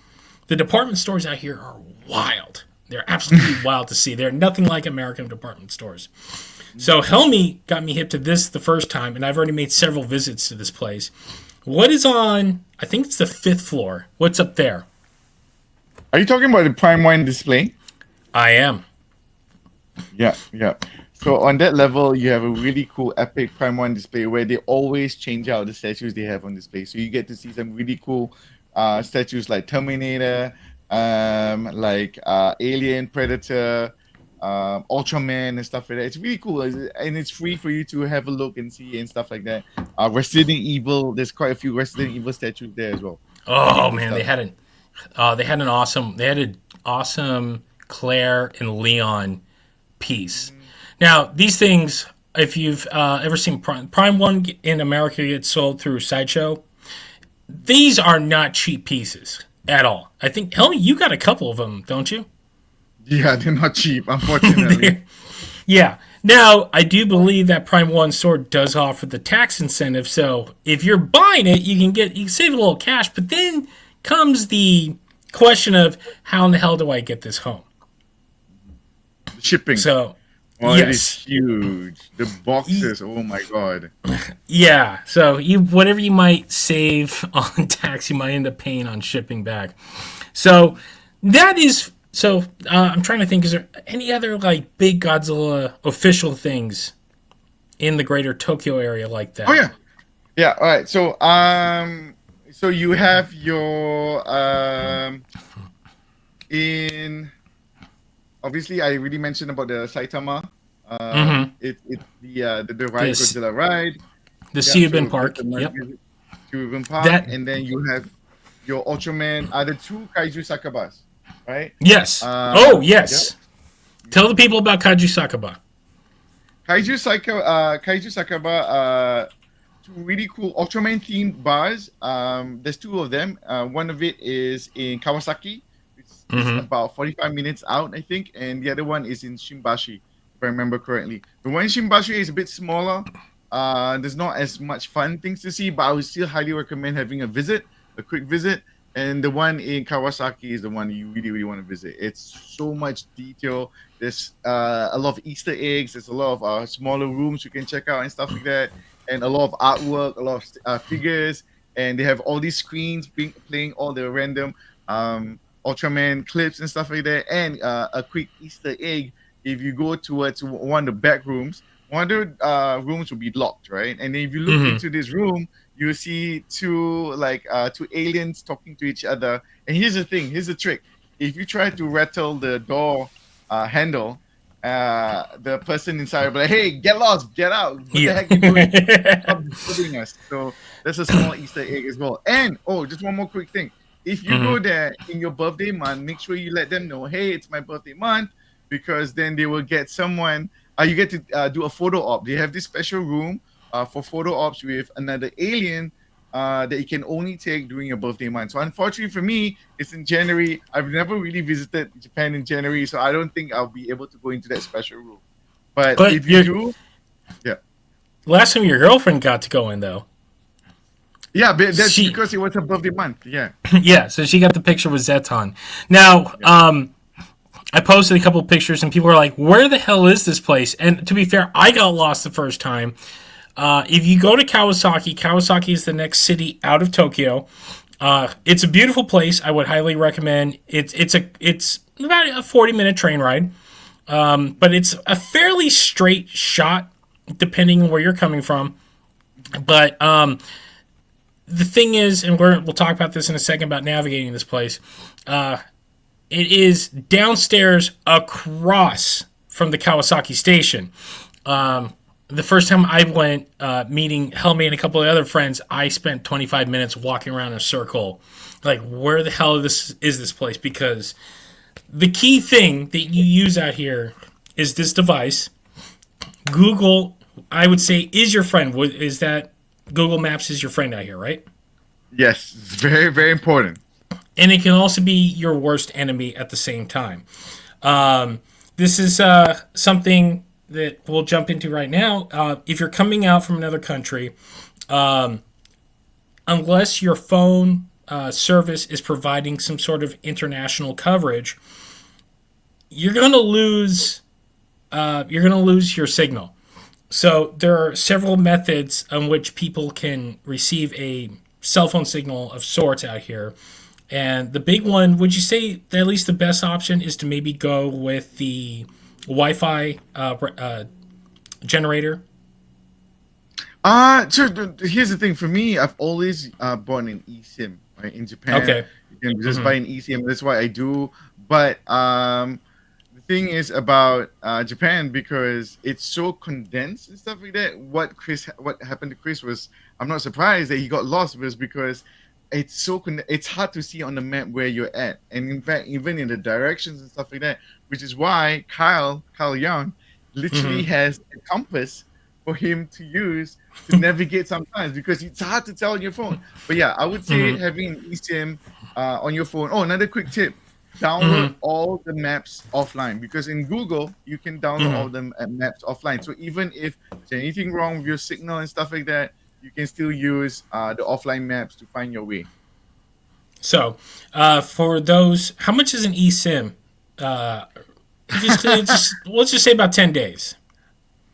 Speaker 1: the department stores out here are wild. They're absolutely wild to see. They're nothing like American department stores. So Helmi got me hip to this the first time, and I've already made several visits to this place. What is on? I think it's the 5th floor. What's up there?
Speaker 2: Are you talking about the Prime One display?
Speaker 1: I am.
Speaker 2: Yeah, yeah. So on that level, you have a really cool epic Prime One display where they always change out the statues they have on display. So you get to see some really cool statues like Terminator, like Alien, Predator, Ultraman, and stuff like that. It's really cool, and it's free for you to have a look and see and stuff like that. Resident Evil, there's quite a few Resident Evil statues there as well. Really
Speaker 1: Oh
Speaker 2: cool
Speaker 1: man,
Speaker 2: stuff.
Speaker 1: they had an awesome Claire and Leon piece.
Speaker 2: Mhm.
Speaker 1: Now these things, if you've ever seen Prime One in America gets sold through Sideshow, these are not cheap pieces at all. I think Helmy, you got a couple of them, don't you?
Speaker 2: Yeah, they're not cheap, unfortunately.
Speaker 1: Yeah. Now, I do believe that Prime One store does offer the tax incentive, so if you're buying it, you can save a little cash. But then comes the question of how in the hell do I get this home?
Speaker 2: Shipping.
Speaker 1: So,
Speaker 2: Oh, it is
Speaker 1: yes,
Speaker 2: huge. The boxes, oh my god.
Speaker 1: yeah. So whatever you might save on tax, you might end up paying on shipping back. So that is so. I'm trying to think. Is there any other like big Godzilla official things in the greater Tokyo area like
Speaker 2: Oh
Speaker 1: that?
Speaker 2: yeah. Yeah, all right. So you have your in obviously I already mentioned about the Saitama.
Speaker 1: Mm-hmm.
Speaker 2: The ride
Speaker 1: This
Speaker 2: Godzilla ride.
Speaker 1: the
Speaker 2: Yeah,
Speaker 1: Seabin
Speaker 2: so
Speaker 1: Park.
Speaker 2: there's a nice
Speaker 1: Yep.
Speaker 2: visit to Ribbon Park,
Speaker 1: That.
Speaker 2: and then you have your Ultraman, the two Kaiju Sakabas, right?
Speaker 1: Yes. Oh
Speaker 2: Um, yep.
Speaker 1: yes. Tell the people about Kaiju Sakaba.
Speaker 2: Kaiju Sakaba, two really cool Ultraman themed bars. There's two of them. One of it is in Kawasaki. It's
Speaker 1: Mm-hmm.
Speaker 2: about 45 minutes out, I think, and the other one is in Shimbashi, if I remember correctly. The one in Shimbashi is a bit smaller. There's not as much fun things to see, but I would still highly recommend having a quick visit. And the one in Kawasaki is the one you really, really want to visit. It's so much detail. There's a lot of Easter eggs. There's a lot of smaller rooms you can check out and stuff like that, and a lot of artwork, a lot of figures, and they have all these screens playing all the random Ultraman clips and stuff like that. And a quick Easter egg: if you go towards one of the back rooms, one of the rooms will be locked, right? And then if you look
Speaker 1: Hmm.
Speaker 2: into this room, you see two aliens talking to each other. And here's the thing, here's the trick. If you try to rattle the door handle, the person inside will be like, "Hey, get lost, get out! What the
Speaker 1: Yeah.
Speaker 2: heck you doing? Stop disturbing us." So that's a small Easter egg as well. And oh, just one more quick thing. If you
Speaker 1: Hmm.
Speaker 2: go there in your birthday month, make sure you let them know, "Hey, it's my birthday month," because then they will get someone. You get to do a photo op. They have this special room for photo ops with another alien that you can only take during your birthday month. So unfortunately for me, it's in January. I've never really visited Japan in January, so I don't think I'll be able to go into that special room. But
Speaker 1: But
Speaker 2: if you
Speaker 1: your
Speaker 2: do, yeah,
Speaker 1: last time your girlfriend got to go in though,
Speaker 2: yeah, but that's
Speaker 1: she
Speaker 2: because it was a birthday month. Yeah,
Speaker 1: yeah, so she got the picture with Zeton. Now,
Speaker 2: yeah.
Speaker 1: I posted a couple of pictures and people were like, "Where the hell is this place?" And to be fair, I got lost the first time. If you go to Kawasaki, Kawasaki is the next city out of Tokyo. It's a beautiful place. I would highly recommend. It's about a 40-minute train ride, but it's a fairly straight shot depending on where you're coming from. But the thing is, and we'll talk about this in a second about navigating this place. It is downstairs across from the Kawasaki station. The first time I went, meeting Helmi and a couple of other friends, I spent 25 minutes walking around in a circle. Like, where the hell is this place? Because the key thing that you use out here is this device. Google, I would say, is your friend. Is that Google Maps is your friend out here, right?
Speaker 2: Yes, it's very very important.
Speaker 1: And it can also be your worst enemy at the same time. This is something that we'll jump into right now. If you're coming out from another country, unless your phone service is providing some sort of international coverage, you're going to lose. You're going to lose your signal. So there are several methods on which people can receive a cell phone signal of sorts out here. And the big one, would you say that at least the best option is to maybe go with the Wi-Fi generator?
Speaker 2: Here's the thing. For me, I've always bought an eSIM. Right in Japan,
Speaker 1: Okay.
Speaker 2: you can just buy an eSIM. That's why I do. But the thing is about Japan because it's so condensed and stuff like that. What happened to Chris was I'm not surprised that he got lost was because it's hard to see on the map where you're at, and in fact, even in the directions and stuff like that, which is why Kyle Young literally
Speaker 1: Mm-hmm.
Speaker 2: has a compass for him to use to navigate sometimes because it's hard to tell on your phone. But yeah, I would say
Speaker 1: Mm-hmm.
Speaker 2: having an eSIM on your phone. Oh, another quick tip: download
Speaker 1: Mm-hmm.
Speaker 2: all the maps offline because in Google you can download all
Speaker 1: Mm-hmm.
Speaker 2: the maps offline. So even if there's anything wrong with your signal and stuff like that, you can still use the offline maps to find your way.
Speaker 1: So, for those, how much is an eSIM? Uh, just let's just say about 10 days.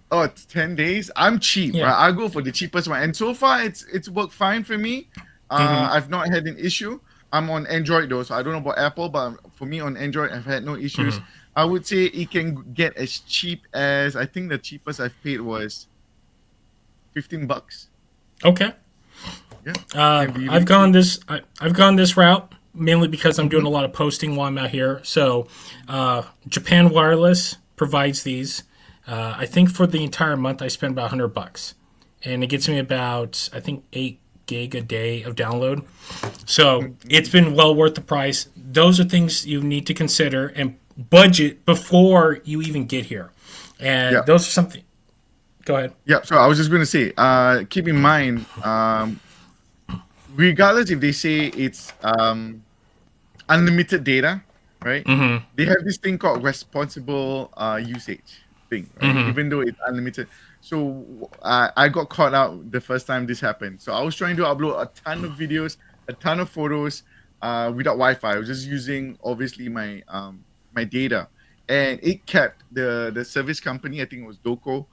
Speaker 2: Oh, it's 10 days. I'm cheap,
Speaker 1: Yeah.
Speaker 2: right? I go for the cheapest one. And so far it's worked fine for me.
Speaker 1: Mm-hmm.
Speaker 2: I've not had an issue. I'm on Android though, so I don't know about Apple, but for me on Android, I've had no issues.
Speaker 1: Mm-hmm.
Speaker 2: I would say it can get as cheap as I think the cheapest I've paid was $15.
Speaker 1: Okay.
Speaker 2: Yeah, it can be
Speaker 1: I've
Speaker 2: really cheap.
Speaker 1: I've gone this route mainly because I'm doing
Speaker 2: Mhm.
Speaker 1: a lot of posting while I'm out here. So, Japan Wireless provides these. I think for the entire month I spend about $100, and it gets me about I think 8 gig a day of download. So it's been well worth the price. Those are things you need to consider and budget before you even get here. And
Speaker 2: Yeah,
Speaker 1: those are something. Go ahead.
Speaker 2: yeah. So I was just going to say, keep in mind, regardless if they say it's unlimited data, right?
Speaker 1: Mm-hmm.
Speaker 2: They have this thing called responsible usage thing, right?
Speaker 1: Mm-hmm.
Speaker 2: Even though it's unlimited. So I got caught out the first time this happened. So I was trying to upload a ton of videos, a ton of photos without Wi-Fi. I was just using obviously my data, and it kept the service company. I think it was Doco.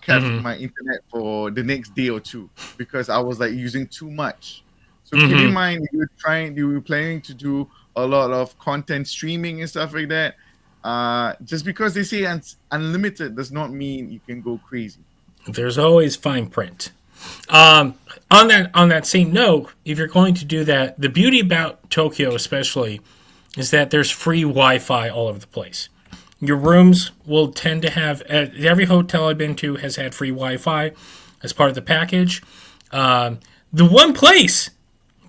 Speaker 2: Kept
Speaker 1: Mm-hmm.
Speaker 2: my internet for the next day or two because I was like using too much. So keep in
Speaker 1: Mm-hmm.
Speaker 2: mind, you were planning to do a lot of content streaming and stuff like that. just because they say unlimited does not mean you can go crazy.
Speaker 1: There's always fine print. On that same note, if you're going to do that, the beauty about Tokyo, especially, is that there's free Wi-Fi all over the place. Your rooms will tend to have every hotel I've been to has had free Wi-Fi as part of the package. The one place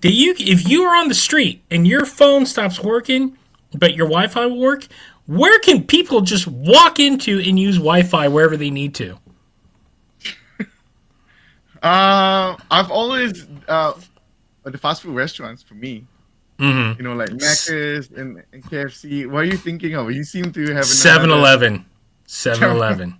Speaker 1: that if you are on the street and your phone stops working, but your Wi-Fi will work, where can people just walk into and use Wi-Fi wherever they need to?
Speaker 2: I've always the fast food restaurants for me.
Speaker 1: Mm-hmm.
Speaker 2: Like Macca's and KFC. What are you thinking of? You seem to have
Speaker 1: 7-Eleven. 7-Eleven.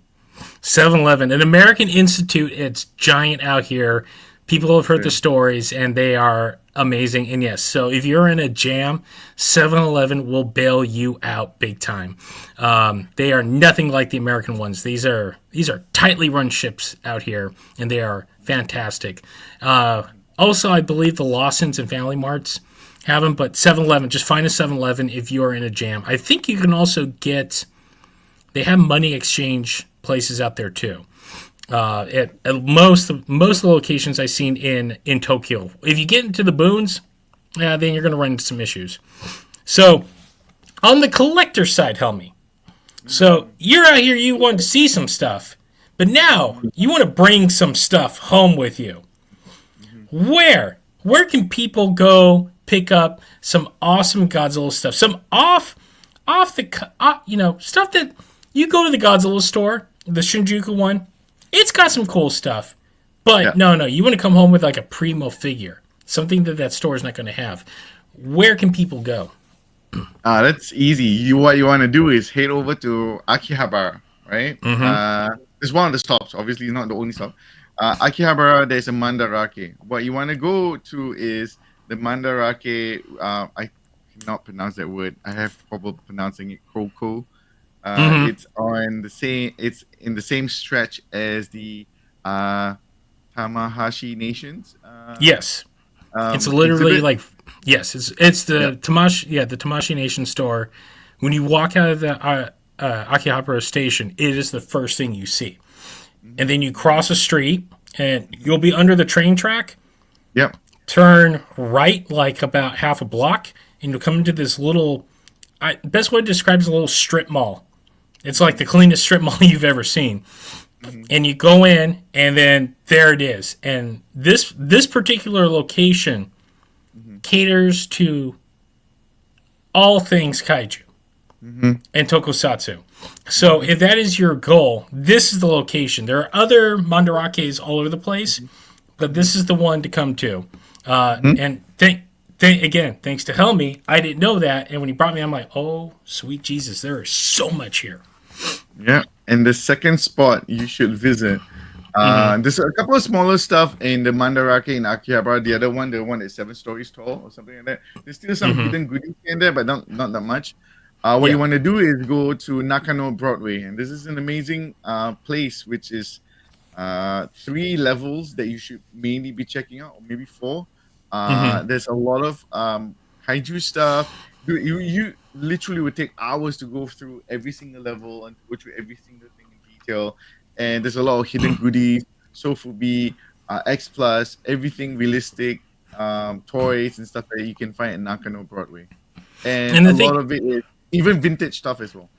Speaker 1: 7-Eleven. An American Institute. It's giant out here. People have heard the stories, and they are amazing. And yes, so if you're in a jam, 7-Eleven will bail you out big time. They are nothing like the American ones. These are tightly run ships out here, and they are fantastic. Also, I believe the Lawsons and Family Marts have them, but 7-Eleven, just find a 7-Eleven if you are in a jam. I think you can also they have money exchange places out there too. At most of the locations I've seen in Tokyo. If you get into the boons, then you're going to run into some issues. So, on the collector side, Helmi. So, you're out here, you want to see some stuff, but now you want to bring some stuff home with you. Where can people go pick up some awesome Godzilla stuff? Some off the stuff that you go to the Godzilla store, the Shinjuku one. It's got some cool stuff, but no, you want to come home with like a primo figure, something that store is not going to have. Where can people go?
Speaker 2: That's easy. What you want to do is head over to Akihabara, right?
Speaker 1: Mm-hmm.
Speaker 2: It's one of the stops. Obviously, not the only stop. Akihabara, there's a Mandarake. What you want to go to is the Mandarake. I cannot pronounce that word. I have trouble pronouncing it. Kroko. It's in the same stretch as the Tamahashi Nations.
Speaker 1: Yes, it's literally it's the Tamahashi Nation store. When you walk out of the Akihabara station, it is the first thing you see, and then you cross a street, and you'll be under the train track.
Speaker 2: Yep.
Speaker 1: Turn right like about half a block, and you'll come into this little. Best way to describe it is a little strip mall. It's like the cleanest strip mall you've ever seen. Mm-hmm. And you go in, and then there it is. And this particular location caters to all things kaiju and tokusatsu. So if that is your goal, this is the location. There are other mandarakes all over the place, but this is the one to come to. And thanks to Helmi, I didn't know that. And when he brought me, I'm like, oh, sweet Jesus, there is so much here.
Speaker 2: Yeah, and the second spot you should visit. There's a couple of smaller stuff in the Mandarake in Akihabara. The one that's 7 stories tall or something like that. There's still some hidden goodies in there, but not that much. What you want to do is go to Nakano Broadway, and this is an amazing place, which is 3 levels that you should mainly be checking out, or maybe 4. There's a lot of kaiju stuff. You literally would take hours to go through every single level and go through every single thing in detail. And there's a lot of hidden goodies, Sofubi, X Plus, everything realistic, toys and stuff that you can find at Nakano Broadway. And a lot of it is even vintage stuff as well.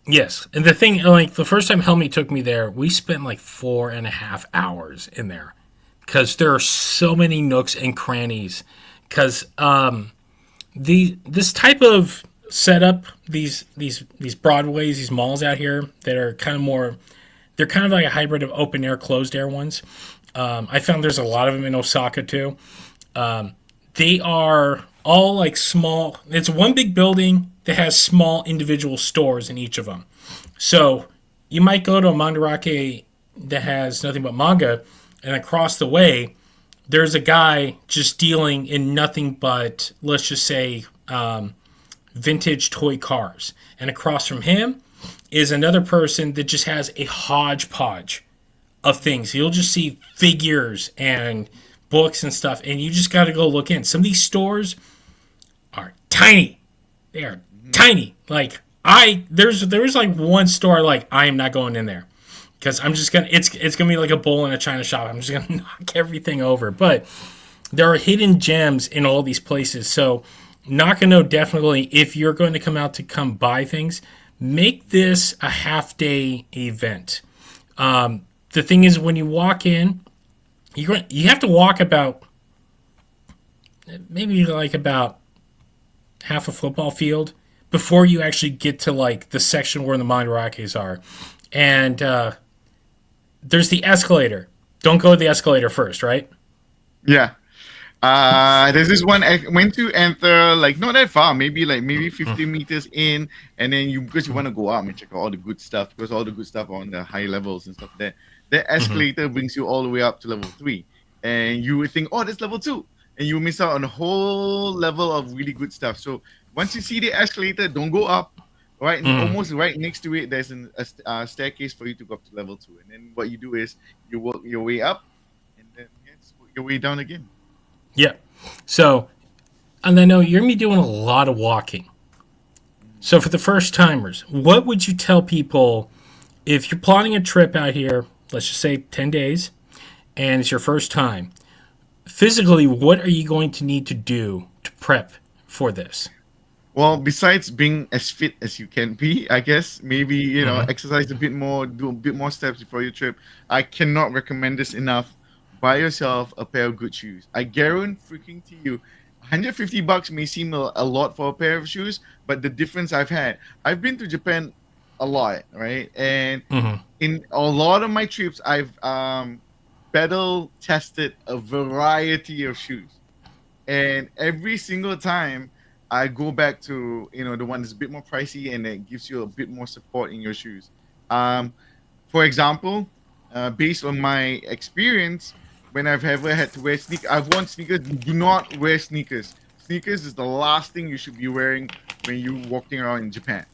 Speaker 1: Yes, and the thing, like the first time Helmi took me there, we spent like 4.5 hours in there because there are so many nooks and crannies. Because this type of setup, these Broadways, these malls out here that are kind of more, they're kind of like a hybrid of open air, closed air ones. I found there's a lot of them in Osaka too. They are all like small. It's one big building that has small individual stores in each of them. So you might go to a mandarake that has nothing but manga, and across the way, there's a guy just dealing in nothing but, let's just say, vintage toy cars. And across from him is another person that just has a hodgepodge of things. You'll just see figures and books and stuff, and you just got to go look in. Some of these stores are tiny. They are tiny, like There was like one store like I am not going in there because I'm just gonna it's gonna be like a bull in a china shop. I'm just gonna knock everything over. But there are hidden gems in all these places. So Nakano definitely, if you're going to come out to come buy things, make this a half day event. The thing is, when you walk in, you have to walk about maybe like about half a football field before you actually get to like the section where the Mandarakes are. And there's the escalator. Don't go to the escalator first, right?
Speaker 2: Yeah. There's this one I went to enter like not that far, maybe 50 meters in, and then because you want to go up and check out all the good stuff, because all the good stuff are on the high levels and stuff like that. The escalator brings you all the way up to level 3, and you would think, oh, that's level 2, and you miss out on a whole level of really good stuff. So once you see the escalator, don't go up. Right, almost right next to it, there's a staircase for you to go up to level 2, and then what you do is you work your way up, and then work your way down again.
Speaker 1: Yeah. So, and I know you're going to be doing a lot of walking. So, for the first timers, what would you tell people if you're plotting a trip out here, let's just say 10 days, and it's your first time? Physically, what are you going to need to do to prep for this?
Speaker 2: Well, besides being as fit as you can be, I guess maybe exercise a bit more, do a bit more steps before your trip. I cannot recommend this enough. Buy yourself a pair of good shoes. I guarantee freaking to you, $150 may seem a lot for a pair of shoes, but the difference I've been to Japan a lot, right? And in a lot of my trips, I've battle tested a variety of shoes, and every single time I go back to the one that's a bit more pricey and it gives you a bit more support in your shoes. For example, based on my experience, when I've ever had to wear sneakers, I've worn sneakers. Do not wear sneakers. Sneakers is the last thing you should be wearing when you're walking around in Japan.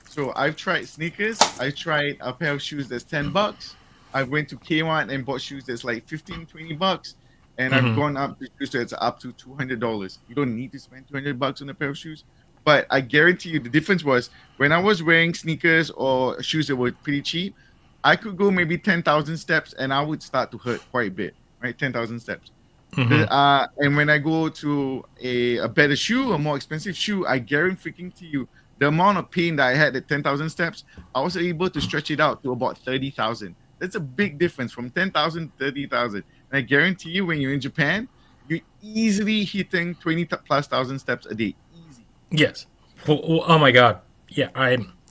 Speaker 2: So I've tried sneakers. I tried a pair of shoes that's $10. I went to Kmart and bought shoes that's like $15-20. And I've gone up to shoes that's up to $200. You don't need to spend $200 on a pair of shoes. But I guarantee you the difference was when I was wearing sneakers or shoes that were pretty cheap, I could go maybe 10,000 steps and I would start to hurt quite a bit, right? 10,000 steps. And when I go to a better shoe, a more expensive shoe, I guarantee freaking to you, the amount of pain that I had at 10,000 steps, I was able to stretch it out to about 30,000. That's a big difference from 10,000 to 30,000. And I guarantee you, when you're in Japan, you're easily hitting 20 plus thousand steps a day. Easy.
Speaker 1: Yes. Well, oh my God. Yeah.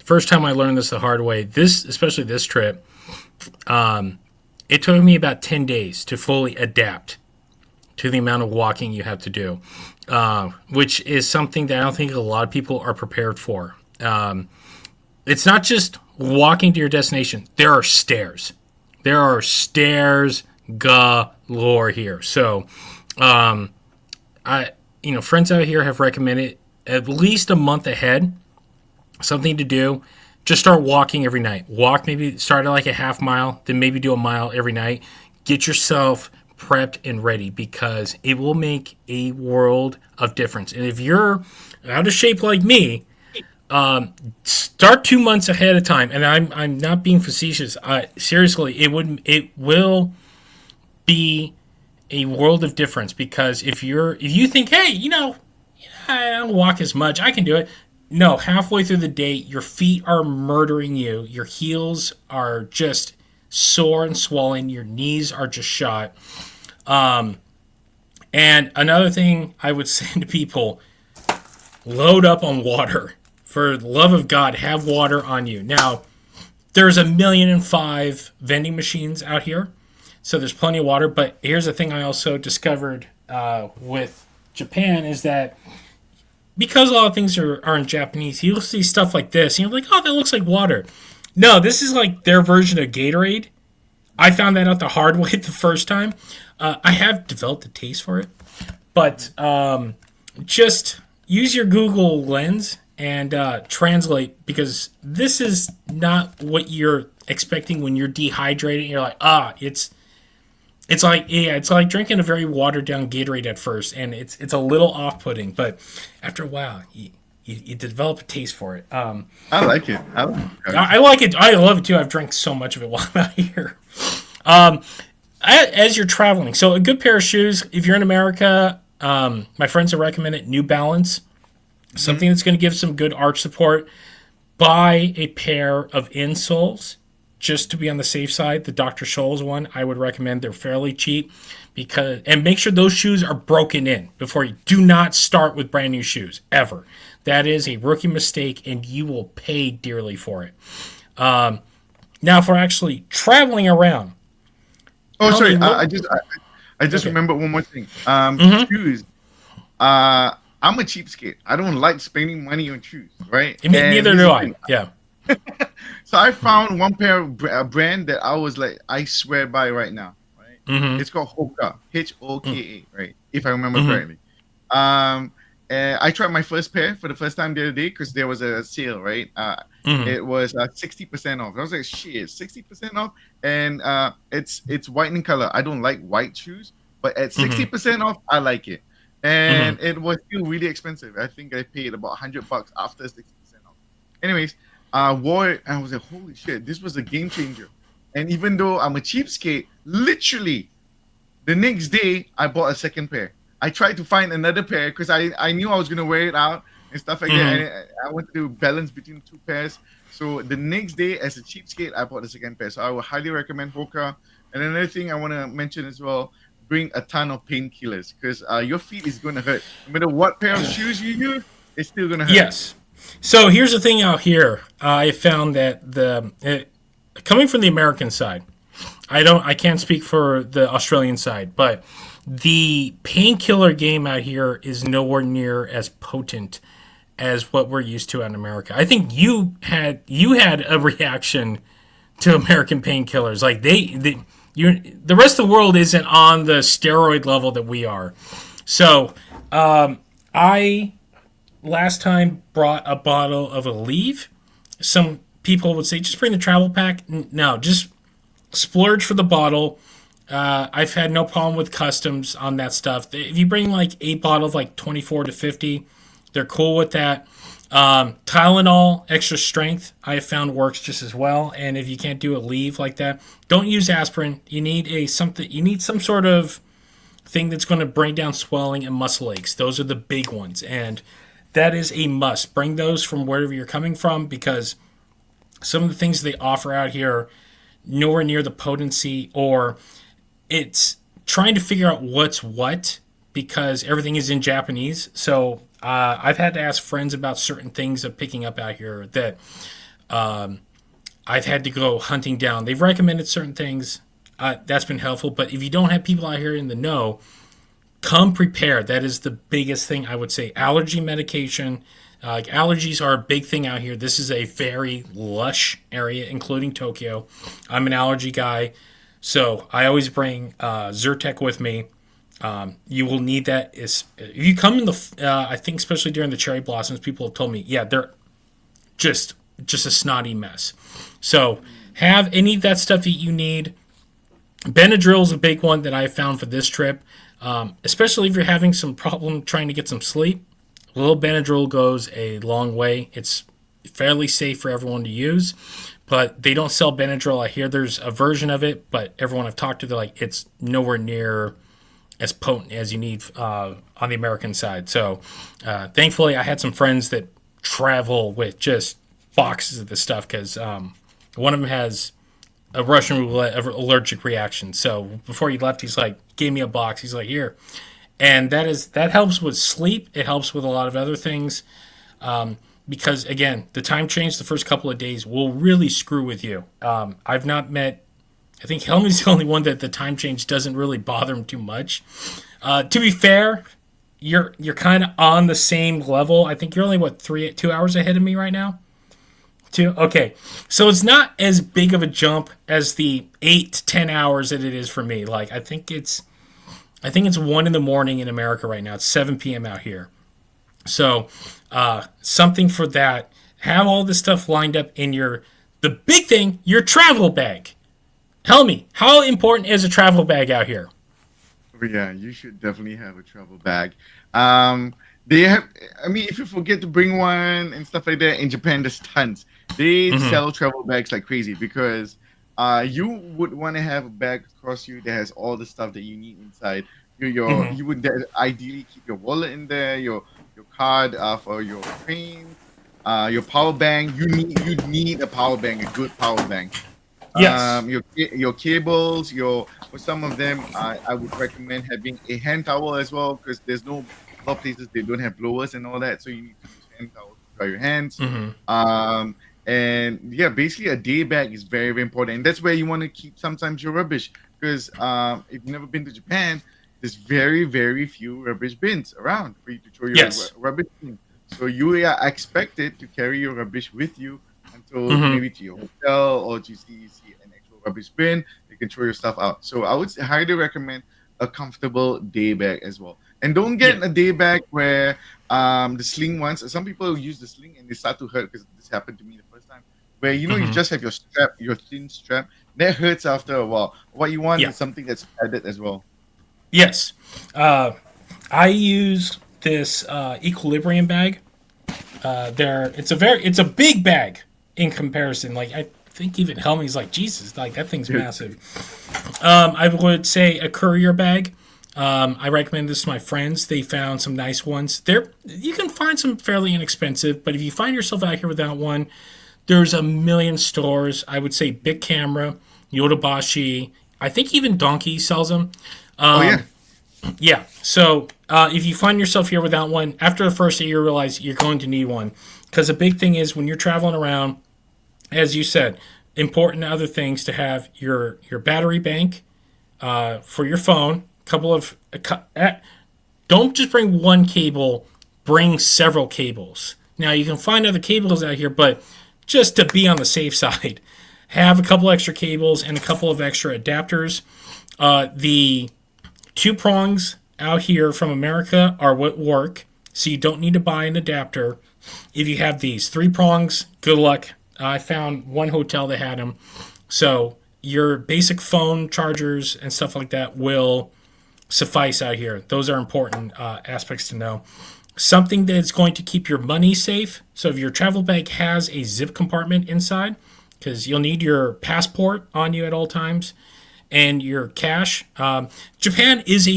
Speaker 1: First time I learned this the hard way. Especially this trip, it took me about 10 days to fully adapt to the amount of walking you have to do, which is something that I don't think a lot of people are prepared for. It's not just walking to your destination. There are stairs. There are stairs galore here. So, friends out here have recommended at least a month ahead something to do. Just start walking every night. Maybe start at like a half mile, then maybe do a mile every night. Get yourself prepped and ready because it will make a world of difference. And if you're out of shape like me, start 2 months ahead of time. And I'm not being facetious. Seriously, it will be a world of difference because if you think, hey, I don't walk as much, I can do it. No, halfway through the day, your feet are murdering you. Your heels are just sore and swollen. Your knees are just shot. And another thing I would say to people, load up on water. For the love of God, have water on you. Now, there's 1,000,005 vending machines out here, so there's plenty of water. But here's the thing I also discovered with Japan is that because a lot of things are in Japanese, you'll see stuff like this, and you're like, oh, that looks like water. No, this is like their version of Gatorade. I found that out the hard way the first time. I have developed a taste for it, but just use your Google lens and translate because this is not what you're expecting when you're dehydrated. You're like, it's like drinking a very watered down Gatorade at first, and it's a little off putting, but after a while, you develop a taste for it.
Speaker 2: I like it. I like
Speaker 1: I
Speaker 2: Kaiju.
Speaker 1: like it. I love it too. I've drank so much of it while I'm out here. As you're traveling, so a good pair of shoes. If you're in America, my friends have recommended New Balance,
Speaker 2: Hmm.
Speaker 1: something that's going to give some good arch support. Buy a pair of insoles just to be on the safe side. The Dr. Scholl's one, I would recommend. They're fairly cheap because, and make sure those shoes are broken in before you. Do not start with brand new shoes ever. That is a rookie mistake, and you will pay dearly for it. Now, if we're actually traveling around,
Speaker 2: Oh,
Speaker 1: tell me
Speaker 2: sorry.
Speaker 1: what.
Speaker 2: I just
Speaker 1: Okay.
Speaker 2: remember one more thing.
Speaker 1: Mm-hmm.
Speaker 2: Shoes. I'm a cheapskate. I don't like spending money on shoes, right? And
Speaker 1: Neither
Speaker 2: here's
Speaker 1: do
Speaker 2: the
Speaker 1: I.
Speaker 2: thing.
Speaker 1: Yeah.
Speaker 2: So I found one pair of a brand that I was like, I swear by right now, right?
Speaker 1: Mm-hmm.
Speaker 2: It's called Hoka, Hoka, right? If I remember
Speaker 1: Mm-hmm.
Speaker 2: correctly. Um, and I tried my first pair for the first time the other day because there was a sale, right?
Speaker 1: Mm-hmm.
Speaker 2: It was 60% off. I was like, shit, 60% off, and it's white in color. I don't like white shoes, but at
Speaker 1: Mm-hmm.
Speaker 2: 60% off, I like it.
Speaker 1: Mm-hmm.
Speaker 2: And it was still really expensive. I think I paid about $100 after 60% off. Anyways, I wore it and I was like, holy shit, this was a game changer. And even though I'm a cheapskate, literally the next day I bought a second pair. I tried to find another pair because I knew I was gonna wear it out and stuff like that,
Speaker 1: Mm-hmm.
Speaker 2: and I wanted to balance between two pairs. So the next day, as a cheapskate, I bought the second pair. So I would highly recommend Hoka. And another thing I want to mention as well: bring a ton of painkillers because your feet is gonna hurt. No matter what pair of shoes you use, it's still gonna hurt.
Speaker 1: Yes. So here's the thing out here. I found that coming from the American side, I can't speak for the Australian side, but the painkiller game out here is nowhere near as potent as what we're used to out in America. I think you had a reaction to American painkillers. Like the rest of the world isn't on the steroid level that we are. So I last time brought a bottle of Aleve. Some people would say just bring the travel pack. No, just splurge for the bottle. I've had no problem with customs on that stuff. If you bring like a bottle of like 24 to 50, they're cool with that. Tylenol, extra strength, I have found works just as well. And if you can't do a leave like that, don't use aspirin. You need a something. You need some sort of thing that's going to bring down swelling and muscle aches. Those are the big ones, and that is a must. Bring those from wherever you're coming from because some of the things they offer out here are nowhere near the potency, or it's trying to figure out what's what because everything is in Japanese. So I've had to ask friends about certain things of picking up out here that I've had to go hunting down. They've recommended certain things. That's been helpful. But if you don't have people out here in the know, come prepared. That is the biggest thing I would say. Allergy medication. Allergies are a big thing out here. This is a very lush area, including Tokyo. I'm an allergy guy, so I always bring Zyrtec with me. You will need that. If you come in I think especially during the cherry blossoms, people have told me, yeah, they're just just a snotty mess. So have any of that stuff that you need. Benadryl is a big one that I found for this trip, especially if you're having some problem trying to get some sleep. A little Benadryl goes a long way. It's fairly safe for everyone to use, but they don't sell Benadryl. I hear there's a version of it, but everyone I've talked to, they're like, it's nowhere near as potent as you need on the American side. So thankfully, I had some friends that travel with just boxes of this stuff because one of them has a Russian roulette allergic reaction. So before he left, he's like, gave me a box. He's like, here. And that helps with sleep. It helps with a lot of other things. Because again, the time change the first couple of days will really screw with you. I've not met. I think Helmi's the only one that the time change doesn't really bother him too much. To be fair, you're kind of on the same level. I think you're only 2 hours ahead of me right now. Two. Okay, so it's not as big of a jump as the 8 to 10 hours that it is for me. Like I think it's 1 in the morning in America right now. It's 7 p.m. out here. So something for that. Have all this stuff lined up in the big thing, your travel bag. Tell me, how important is a travel bag out here?
Speaker 2: But yeah, you should definitely have a travel bag. Um, They have, I mean, if you forget to bring one and stuff like that, in Japan, there's tons. They
Speaker 1: Mm-hmm.
Speaker 2: sell travel bags like crazy because you would want to have a bag across you that has all the stuff that you need inside.
Speaker 1: Mm-hmm.
Speaker 2: You would ideally keep your wallet in there, your card for your trains, your power bank. You need a power bank, a good power bank.
Speaker 1: Yes.
Speaker 2: Your cables, your for some of them, I would recommend having a hand towel as well because there's no a lot of places they don't have blowers and all that, so you need to use hand towels to dry your hands.
Speaker 1: Mm-hmm.
Speaker 2: Um, and yeah, basically a day bag is very very important, and that's where you want to keep sometimes your rubbish because if you've never been to Japan, there's very very few rubbish bins around for you to throw your
Speaker 1: Yes.
Speaker 2: rubbish in. So you are expected to carry your rubbish with you until
Speaker 1: Mm-hmm.
Speaker 2: maybe to your hotel or to see an actual rubbish bin. You can throw your stuff out. So I would highly recommend a comfortable day bag as well. And don't
Speaker 1: Yeah.
Speaker 2: get a day bag where the sling ones. Some people use the sling and they start to hurt because this happened to me the first time. Where you
Speaker 1: Mm-hmm.
Speaker 2: just have your strap, your thin strap, that hurts after a while. What you want
Speaker 1: Yeah.
Speaker 2: is something that's padded as well.
Speaker 1: Yes. Uh, I use this equilibrium bag. It's a big bag in comparison. Like I think even Helmi's like Jesus, like that thing's massive. I would say a courier bag. I recommend this to my friends. They found some nice ones. You can find some fairly inexpensive, but if you find yourself out here without one, there's a million stores. I would say Big Camera, Yodobashi. I think even Donkey sells them.
Speaker 2: Oh yeah.
Speaker 1: Yeah. So if you find yourself here without one, after the first day, you realize you're going to need one. Because the big thing is when you're traveling around, as you said, important other things to have your battery bank for your phone. Couple of don't just bring one cable. Bring several cables. Now you can find other cables out here, but just to be on the safe side, have a couple extra cables and a couple of extra adapters. The two prongs out here from America are what work, so you don't need to buy an adapter. If you have these three prongs, good luck. I found one hotel that had them. So your basic phone chargers and stuff like that will suffice out here. Those are important aspects to know. Something that's going to keep your money safe. So if your travel bag has a zip compartment inside, because you'll need your passport on you at all times and your cash. Japan is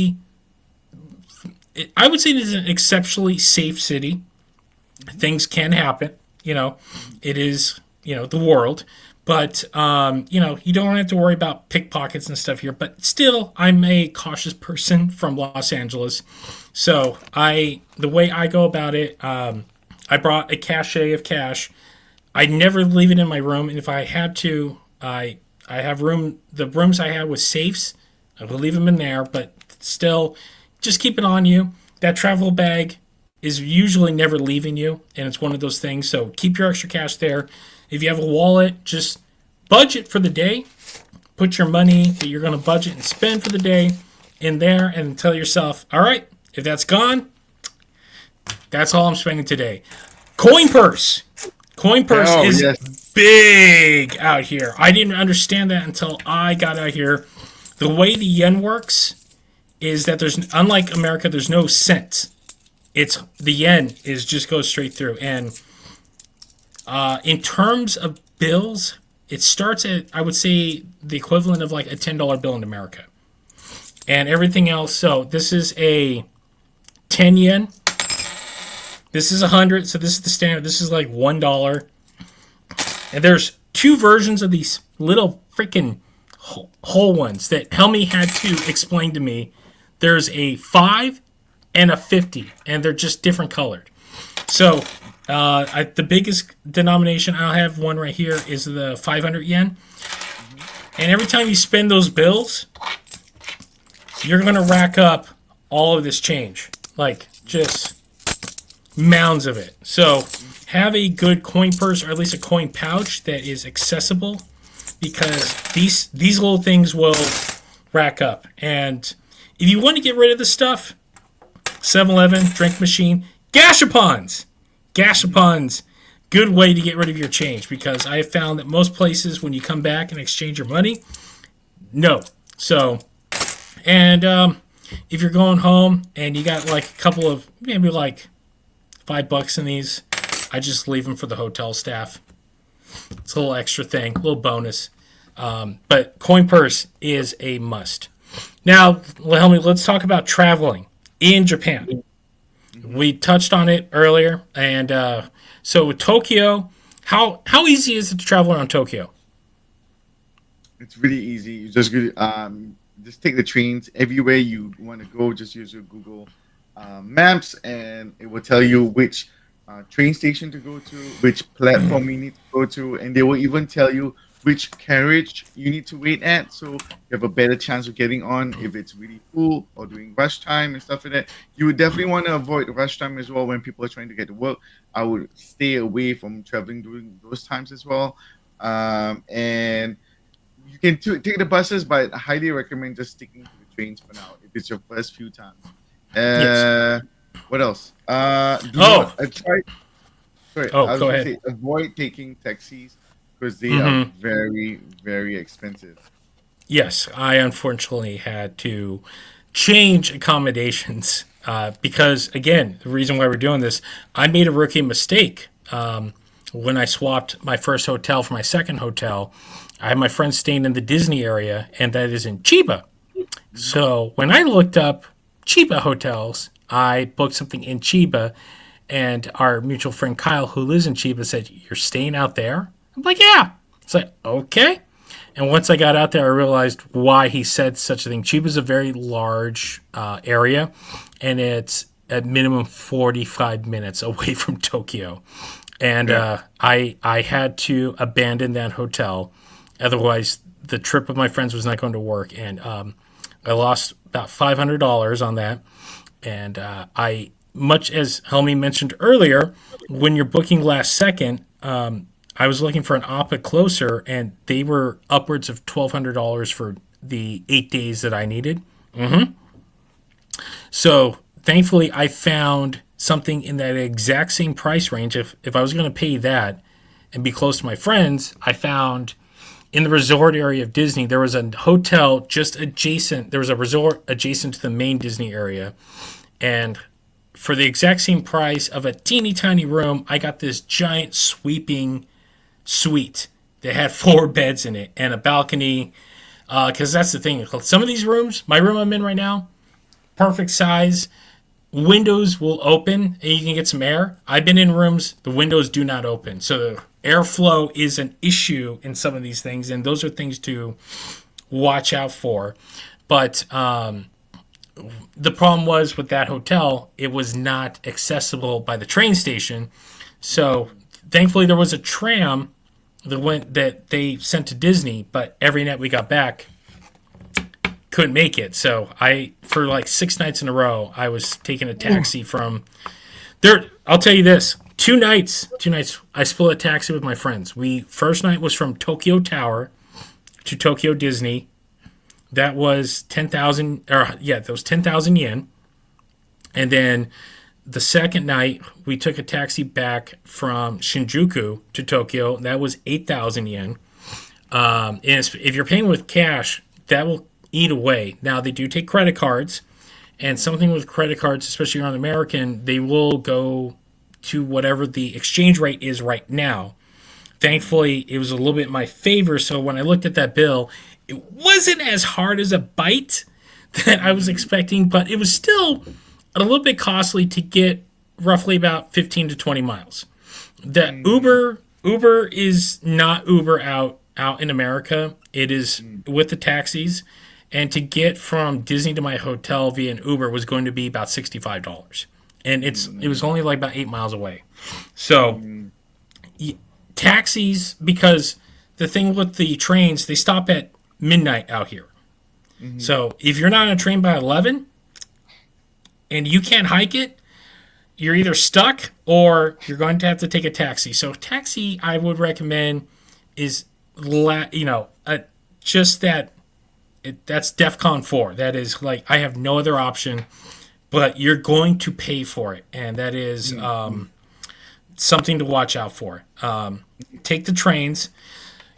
Speaker 1: I would say it is an exceptionally safe city. Things can happen. It is, the world. But, you don't have to worry about pickpockets and stuff here. But still, I'm a cautious person from Los Angeles. So the way I go about it, I brought a cachet of cash. I never leave it in my room. And if I had to, I have the rooms I had with safes. I will leave them in there, but still, just keep it on you. That travel bag is usually never leaving you, and it's one of those things. So keep your extra cash there. If you have a wallet, just budget for the day. Put your money that you're going to budget and spend for the day in there, and tell yourself, all right, if that's gone, that's all I'm spending today. Coin purse. Coin purse
Speaker 2: Oh
Speaker 1: is
Speaker 2: yes.
Speaker 1: big out here. I didn't understand that until I got out here. The way the yen works is that unlike America, there's no cents. It's the yen just goes straight through. And in terms of bills, it starts at, I would say, the equivalent of like a $10 bill in America. And everything else. So this is a 10 yen. This is 100. So this is the standard. This is like $1. And there's two versions of these little freaking whole ones that Helmi had to explain to me. There's a 5 and a 50, and they're just different colored. So the biggest denomination, I'll have one right here, is the 500 yen. And every time you spend those bills, you're going to rack up all of this change. Like, just mounds of it. So have a good coin purse, or at least a coin pouch that is accessible, because these little things will rack up. And if you want to get rid of the stuff, 7-Eleven, drink machine, gashapons. Gashapons, good way to get rid of your change, because I have found that most places, when you come back and exchange your money, no. So, and if you're going home and you got like a couple of, maybe like $5 in these. I just leave them for the hotel staff. It's a little extra thing, a little bonus. But coin purse is a must. Now, Helmi, let's talk about traveling in Japan. We touched on it earlier, and so Tokyo, how easy is it to travel around Tokyo?
Speaker 2: It's really easy. You just take the trains everywhere you want to go. Just use your Google Maps, and it will tell you which train station to go to, which platform you need to go to, and they will even tell you which carriage you need to wait at, so you have a better chance of getting on if it's really full or during rush time and stuff like that. You would definitely want to avoid rush time as well when people are trying to get to work. I would stay away from traveling during those times as well. And you can take the buses, but I highly recommend just sticking to the trains for now if it's your first few times.
Speaker 1: Yes.
Speaker 2: What else?
Speaker 1: Go ahead.
Speaker 2: Avoid taking taxis because they are very, very expensive.
Speaker 1: Yes, I unfortunately had to change accommodations because, again, the reason why we're doing this, I made a rookie mistake when I swapped my first hotel for my second hotel. I had my friends staying in the Disney area, and that is in Chiba. So when I looked up Chiba hotels, I booked something in Chiba, and our mutual friend Kyle, who lives in Chiba, said, "You're staying out there?" I'm like, "Yeah." It's like, okay. And once I got out there, I realized why he said such a thing. Chiba's a very large area, and it's at minimum 45 minutes away from Tokyo. And I had to abandon that hotel. Otherwise, the trip with my friends was not going to work. And I lost about $500 on that. And much as Helmi mentioned earlier, when you're booking last second, I was looking for an Oppa closer, and they were upwards of $1,200 for the 8 days that I needed. So thankfully, I found something in that exact same price range. If I was going to pay that and be close to my friends, I found in the resort area of Disney, there was a hotel just adjacent. There was a resort adjacent to the main Disney area. And for the exact same price of a teeny tiny room, I got this giant sweeping suite that had 4 beds in it and a balcony. Because that's the thing. Some of these rooms, my room I'm in right now, perfect size. Windows will open and you can get some air. I've been in rooms, the windows do not open. So the airflow is an issue in some of these things. And those are things to watch out for. But the problem was with that hotel, it was not accessible by the train station. So thankfully there was a tram that they sent to Disney, but every night we got back, couldn't make it. So for like 6 nights in a row, I was taking a taxi from there. I'll tell you this, 2 nights, I split a taxi with my friends. First night was from Tokyo Tower to Tokyo Disney. That was 10,000, that was 10,000 yen. And then the second night, we took a taxi back from Shinjuku to Tokyo. That was 8,000 yen. And if you're paying with cash, that will eat away. Now, they do take credit cards. And something with credit cards, especially on American, they will go to whatever the exchange rate is right now. Thankfully, it was a little bit in my favor. So when I looked at that bill, it wasn't as hard as a bite that I was expecting, but it was still a little bit costly to get roughly about 15 to 20 miles. The Uber is not Uber out in America. It is with the taxis. And to get from Disney to my hotel via an Uber was going to be about $65. And it was only like about 8 miles away. So taxis, because the thing with the trains, they stop at midnight out here. So if you're not on a train by 11 and you can't hike it, you're either stuck or you're going to have to take a taxi. So taxi, I would recommend is just that. That's DEFCON 4. That is like, I have no other option, but you're going to pay for it. And that is something to watch out for. Take the trains.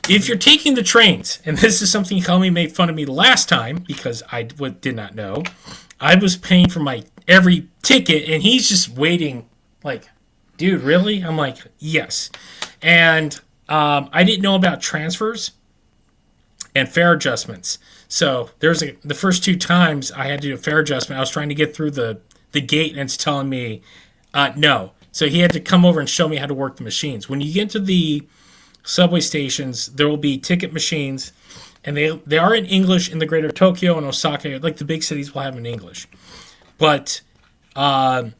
Speaker 1: If you're taking the trains, and this is something Helmi made fun of me last time because I did not know, I was paying for my every ticket, and he's just waiting like dude, really? I'm like, yes. And I didn't know about transfers and fare adjustments. So the first two times I had to do a fare adjustment. I was trying to get through the gate, and it's telling me no. So he had to come over and show me how to work the machines. When you get to the subway stations, there will be ticket machines, and they are in English in the greater Tokyo and Osaka. Like the big cities will have in English. But tell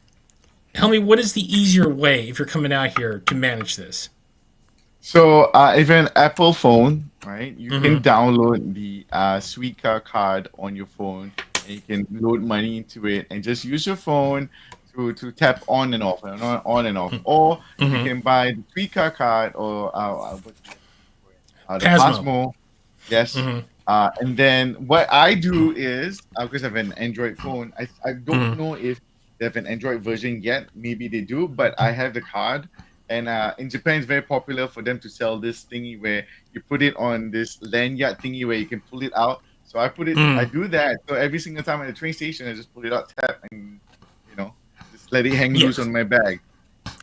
Speaker 1: me, what is the easier way if you're coming out here to manage this?
Speaker 2: So, if you're an Apple phone, right, you can
Speaker 1: Mm-hmm.
Speaker 2: download the Suica card on your phone, and you can load money into it, and just use your phone to tap on and off, and on and off. Or you
Speaker 1: Mm-hmm.
Speaker 2: can buy the Suica card or what's the
Speaker 1: Pasmo.
Speaker 2: Pasmo. Yes.
Speaker 1: Mm-hmm.
Speaker 2: And then what I do is, because I have an Android phone, I don't
Speaker 1: Mm-hmm.
Speaker 2: know if they have an Android version yet. Maybe they do, but I have the card. And in Japan, it's very popular for them to sell this thingy where you put it on this lanyard thingy where you can pull it out. So I
Speaker 1: Mm.
Speaker 2: do that. So every single time at the train station, I just pull it out, tap, and you know, just let it hang loose
Speaker 1: Yes.
Speaker 2: on my bag.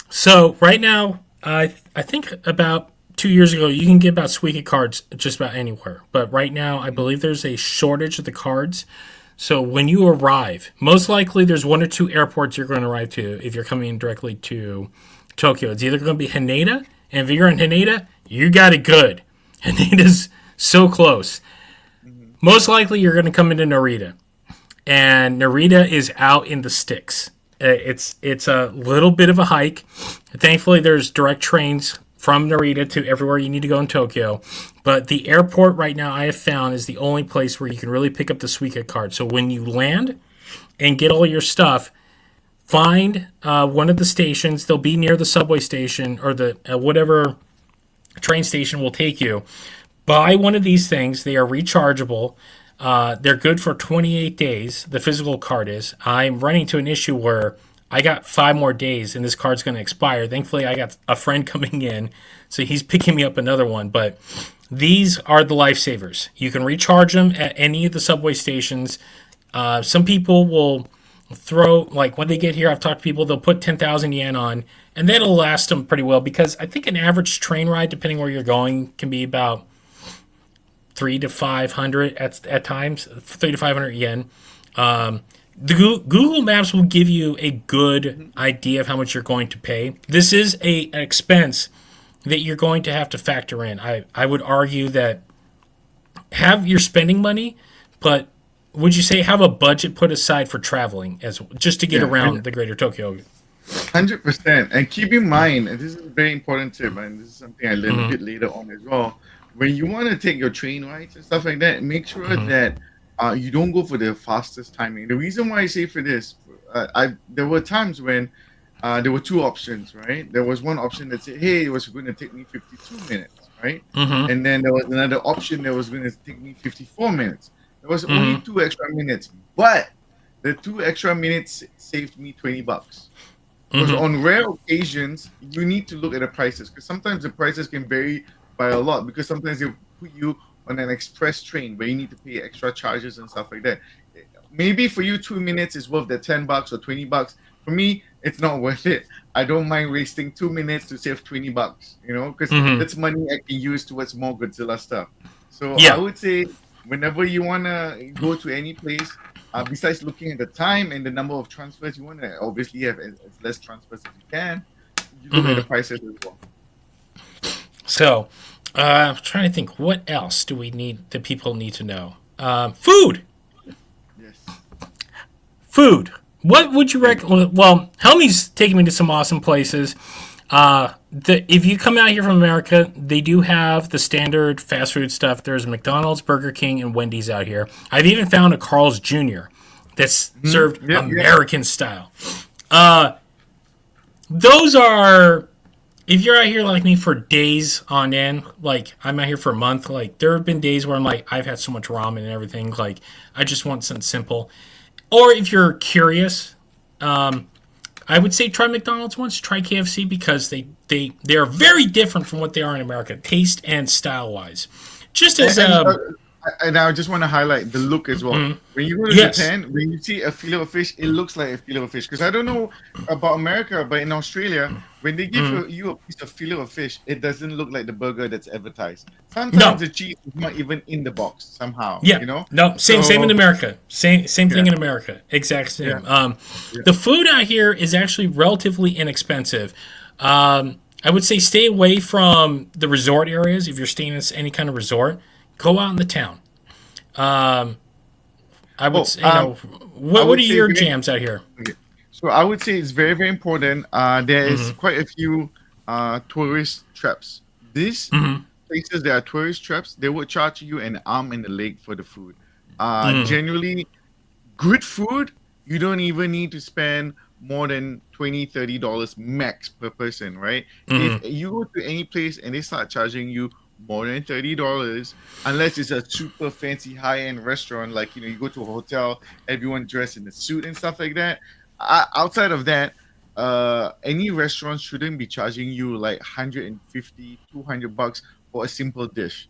Speaker 1: So right now, I think about 2 years ago, you can get about Suica cards just about anywhere. But right now, I believe there's a shortage of the cards. So when you arrive, most likely there's one or two airports you're going to arrive to if you're coming directly to Tokyo. It's either going to be Haneda, and if you're in Haneda, you got it good. Haneda's so close.
Speaker 2: Hmm.
Speaker 1: Most likely you're going to come into Narita, and Narita is out in the sticks. It's a little bit of a hike. Thankfully, there's direct trains from Narita to everywhere you need to go in Tokyo. But the airport right now I have found is the only place where you can really pick up the Suica card. So when you land and get all your stuff, find one of the stations. They'll be near the subway station or the whatever train station will take you. Buy one of these things. They are rechargeable. They're good for 28 days. The physical card is. I'm running into an issue where I got 5 more days and this card's going to expire. Thankfully, I got a friend coming in, so he's picking me up another one. But these are the lifesavers. You can recharge them at any of the subway stations. Some people will throw, like when they get here, I've talked to people, they'll put 10,000 yen on, and that'll last them pretty well because I think an average train ride, depending where you're going, can be about 3 to 500 at times, 3 to 500 yen. The Google Maps will give you a good
Speaker 2: Hmm.
Speaker 1: idea of how much you're going to pay. This is an expense that you're going to have to factor in. I would argue that have your spending money, but would you say have a budget put aside for traveling as just to get
Speaker 2: Yeah,
Speaker 1: around the greater Tokyo?
Speaker 2: 100%. And keep in mind, and this is a very important tip, and this is something I learned a
Speaker 1: Mm-hmm.
Speaker 2: bit later on as well. When you want to take your train rides and stuff like that, make sure
Speaker 1: Mm-hmm.
Speaker 2: that you don't go for the fastest timing. The reason why I say for this, I there were times when there were two options, right? There was one option that said, "Hey, it was going to take me 52 minutes," right?
Speaker 1: Mm-hmm.
Speaker 2: And then there was another option that was going to take me 54 minutes. There was only
Speaker 1: Mm-hmm.
Speaker 2: 2 extra minutes, but the 2 extra minutes saved me $20. Because
Speaker 1: Mm-hmm.
Speaker 2: on rare occasions, you need to look at the prices because sometimes the prices can vary by a lot because sometimes they put you on an express train where you need to pay extra charges and stuff like that. Maybe for you, 2 minutes is worth the $10 or $20. For me, it's not worth it. I don't mind wasting 2 minutes to save $20, because
Speaker 1: Mm-hmm.
Speaker 2: that's money I can use towards more Godzilla stuff. So I
Speaker 1: Yeah.
Speaker 2: would say whenever you wanna go to any place, besides looking at the time and the number of transfers, you want to obviously have as less transfers as you can. You look at the
Speaker 1: Mm-hmm.
Speaker 2: prices as well.
Speaker 1: So, I'm trying to think. What else do we need that people need to know? Food.
Speaker 2: Yes.
Speaker 1: Food. What would you
Speaker 2: Yeah.
Speaker 1: recommend? Well, Helmi's taking me to some awesome places. If you come out here from America, they do have the standard fast food stuff. There's McDonald's, Burger King, and Wendy's out here. I've even found a Carl's Jr. that's served
Speaker 2: Mm-hmm. Yep. Yep.
Speaker 1: American style. Those are, if you're out here like me for days on end, like I'm out here for a month, like there have been days where I'm like, I've had so much ramen and everything, like I just want something simple. Or if you're curious, I would say try McDonald's once, try KFC because they are very different from what they are in America, taste and style wise. Just as
Speaker 2: And
Speaker 1: a
Speaker 2: And I just want to highlight the look as well.
Speaker 1: Mhm.
Speaker 2: When you go to
Speaker 1: Yes.
Speaker 2: Japan, when you see a fillet of fish, it looks like a fillet of fish. Because I don't know about America, but in Australia, when they give
Speaker 1: Mhm.
Speaker 2: you a piece of fillet of fish, it doesn't look like the burger that's advertised. Sometimes
Speaker 1: No.
Speaker 2: the cheese is not even in the box somehow,
Speaker 1: Yeah.
Speaker 2: you know?
Speaker 1: No. Same in
Speaker 2: So,
Speaker 1: America. Same
Speaker 2: yeah,
Speaker 1: thing in America. Exact
Speaker 2: yeah,
Speaker 1: same.
Speaker 2: yeah.
Speaker 1: The food out here is actually relatively inexpensive. I would say stay away from the resort areas if you're staying at any kind of resort. Go out in the town. I would
Speaker 2: Oh,
Speaker 1: say,
Speaker 2: I
Speaker 1: what
Speaker 2: would
Speaker 1: are
Speaker 2: say
Speaker 1: your
Speaker 2: very,
Speaker 1: jams out here?
Speaker 2: okay. So I would say it's very, very important. There is
Speaker 1: Hmm.
Speaker 2: quite a few tourist traps. These
Speaker 1: Hmm.
Speaker 2: places that are tourist traps, they will charge you an arm and a leg for the food.
Speaker 1: Mm.
Speaker 2: Generally, good food, you don't even need to spend more than $20-$30 max per person, right? If
Speaker 1: Hmm.
Speaker 2: you go to any place and they start charging you more than $30, unless it's a super fancy high-end restaurant, like you go to a hotel, everyone dressed in a suit and stuff like that. Outside of that, any restaurant shouldn't be charging you like 150, $200 for a simple dish.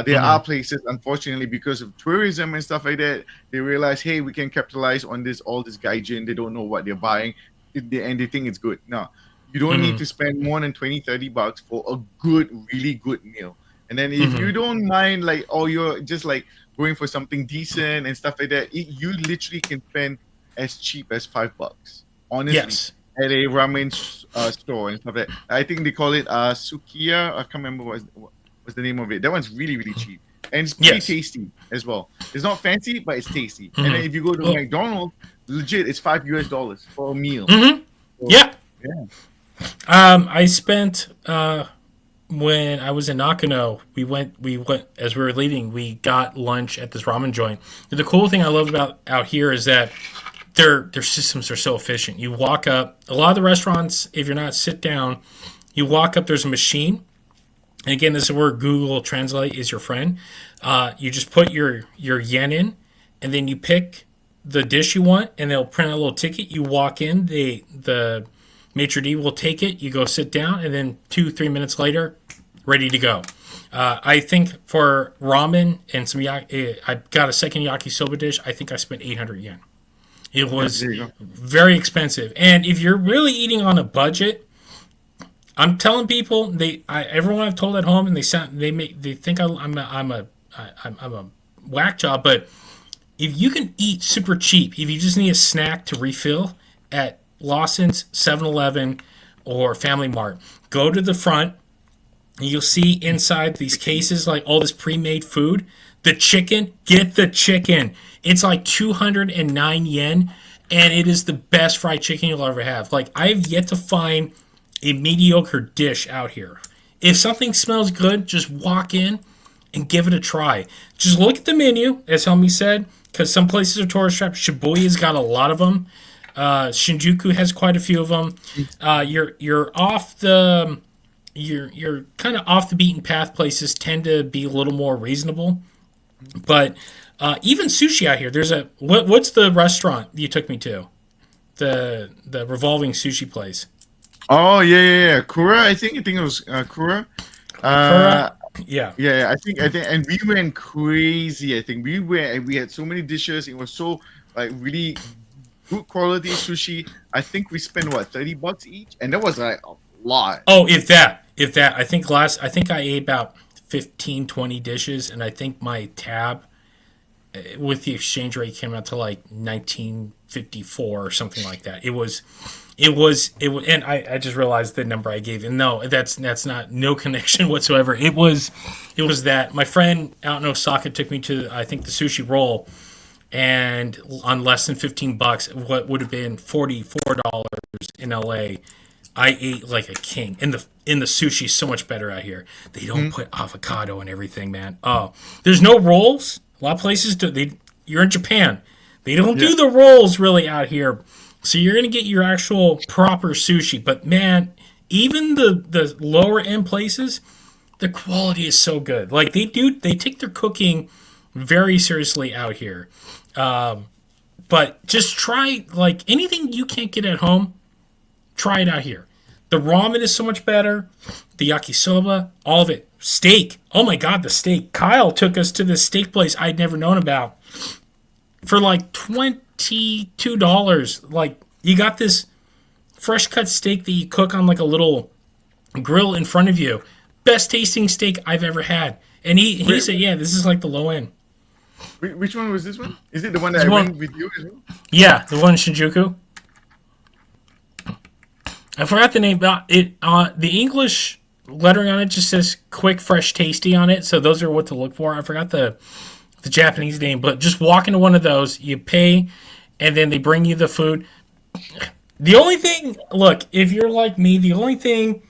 Speaker 2: There
Speaker 1: Hmm.
Speaker 2: are places, unfortunately, because of tourism and stuff like that, they realize, hey, we can capitalize on this, all this gaijin. They don't know what they're buying, and they think it's good. No, you don't need
Speaker 1: Hmm.
Speaker 2: to spend more than 20-30 bucks for a good, really good meal. And then if
Speaker 1: Hmm.
Speaker 2: you don't mind, like, oh, you're just like going for something decent and stuff like that, you literally can spend as cheap as $5, honestly,
Speaker 1: Yes.
Speaker 2: at a ramen store and stuff like that. I think they call it Sukiya. I can't remember what's the name of it. That one's really, really cheap. And it's pretty
Speaker 1: Yes.
Speaker 2: tasty as well. It's not fancy, but it's tasty. And
Speaker 1: Hmm.
Speaker 2: then if you go to
Speaker 1: Well,
Speaker 2: McDonald's, legit, it's $5 for a meal.
Speaker 1: hmm.
Speaker 2: So
Speaker 1: Yeah.
Speaker 2: yeah.
Speaker 1: I spent when I was in Nakano. We went as we were leaving. We got lunch at this ramen joint. The cool thing I love about out here is that their systems are so efficient. You walk up. A lot of the restaurants, if you're not sit down, you walk up. There's a machine. And again, this is where Google Translate is your friend. You just put your yen in, and then you pick the dish you want, and they'll print a little ticket. You walk in, the maitre d will take it. You go sit down, and then 2-3 minutes later, ready to go. I think for ramen and I got a second yakisoba dish. I think I spent 800 yen. It
Speaker 2: Yeah,
Speaker 1: was
Speaker 2: there you go.
Speaker 1: very expensive, and if you're really eating on a budget, I'm telling people everyone I've told at home, and they think I'm a whack job, but if you can eat super cheap, if you just need a snack to refill at Lawson's, 7-Eleven, or Family Mart, go to the front and you'll see inside these cases like all this pre-made food. The chicken, get the chicken. It's like 209 yen, and it is the best fried chicken you'll ever have. Like I've yet to find a mediocre dish out here. If something smells good, just walk in and give it a try. Just look at the menu, as Helmi said, because some places are tourist traps. Shibuya's got a lot of them. Shinjuku has quite a few of them. You're off the you're kind of off the beaten path. Places tend to be a little more reasonable, but even sushi out here. There's what's the restaurant you took me to? The revolving sushi place.
Speaker 2: Oh yeah. Kura, I think it was Kura. Uh,
Speaker 1: Kura. Yeah.
Speaker 2: yeah, I think, and we went crazy. I think we had so many dishes. It was so like really good quality sushi. I think we spent what $30 each, and that was like a lot.
Speaker 1: Oh, if that, I think I ate about 15-20 dishes, and I think my tab with the exchange rate came out to like 1954 or something like that. It was, and I just realized the number I gave, and no, that's not no connection whatsoever. It was that my friend out in Osaka took me to I think the sushi roll, and on less than $15, what would have been $44 in LA, I ate like a king. And the sushi is so much better out here. They don't
Speaker 2: Mhm.
Speaker 1: put avocado and everything, man. Oh, there's no rolls. A lot of places do. You're in Japan. They don't
Speaker 2: Yeah,
Speaker 1: do the rolls really out here. So you're gonna get your actual proper sushi. But man, even the lower end places, the quality is so good. Like they take their cooking very seriously out here. But just try like anything you can't get at home. Try it out here. The ramen is so much better. The yakisoba, all of it, steak. Oh my god, the steak. Kyle took us to this steak place I'd never known about for like $22. Like, you got this fresh cut steak that you cook on like a little grill in front of you. Best tasting steak I've ever had. And he said, yeah, this is like the low end.
Speaker 2: Which one was this one? Is it the one that
Speaker 1: This
Speaker 2: I
Speaker 1: one-
Speaker 2: went with you as well?
Speaker 1: Yeah, the one in Shinjuku. I forgot the name. The English lettering on it just says "quick, fresh, tasty" on it. So those are what to look for. I forgot the Japanese name, but just walk into one of those, you pay, and then they bring you the food. The only thing, look, if you're like me, the only thing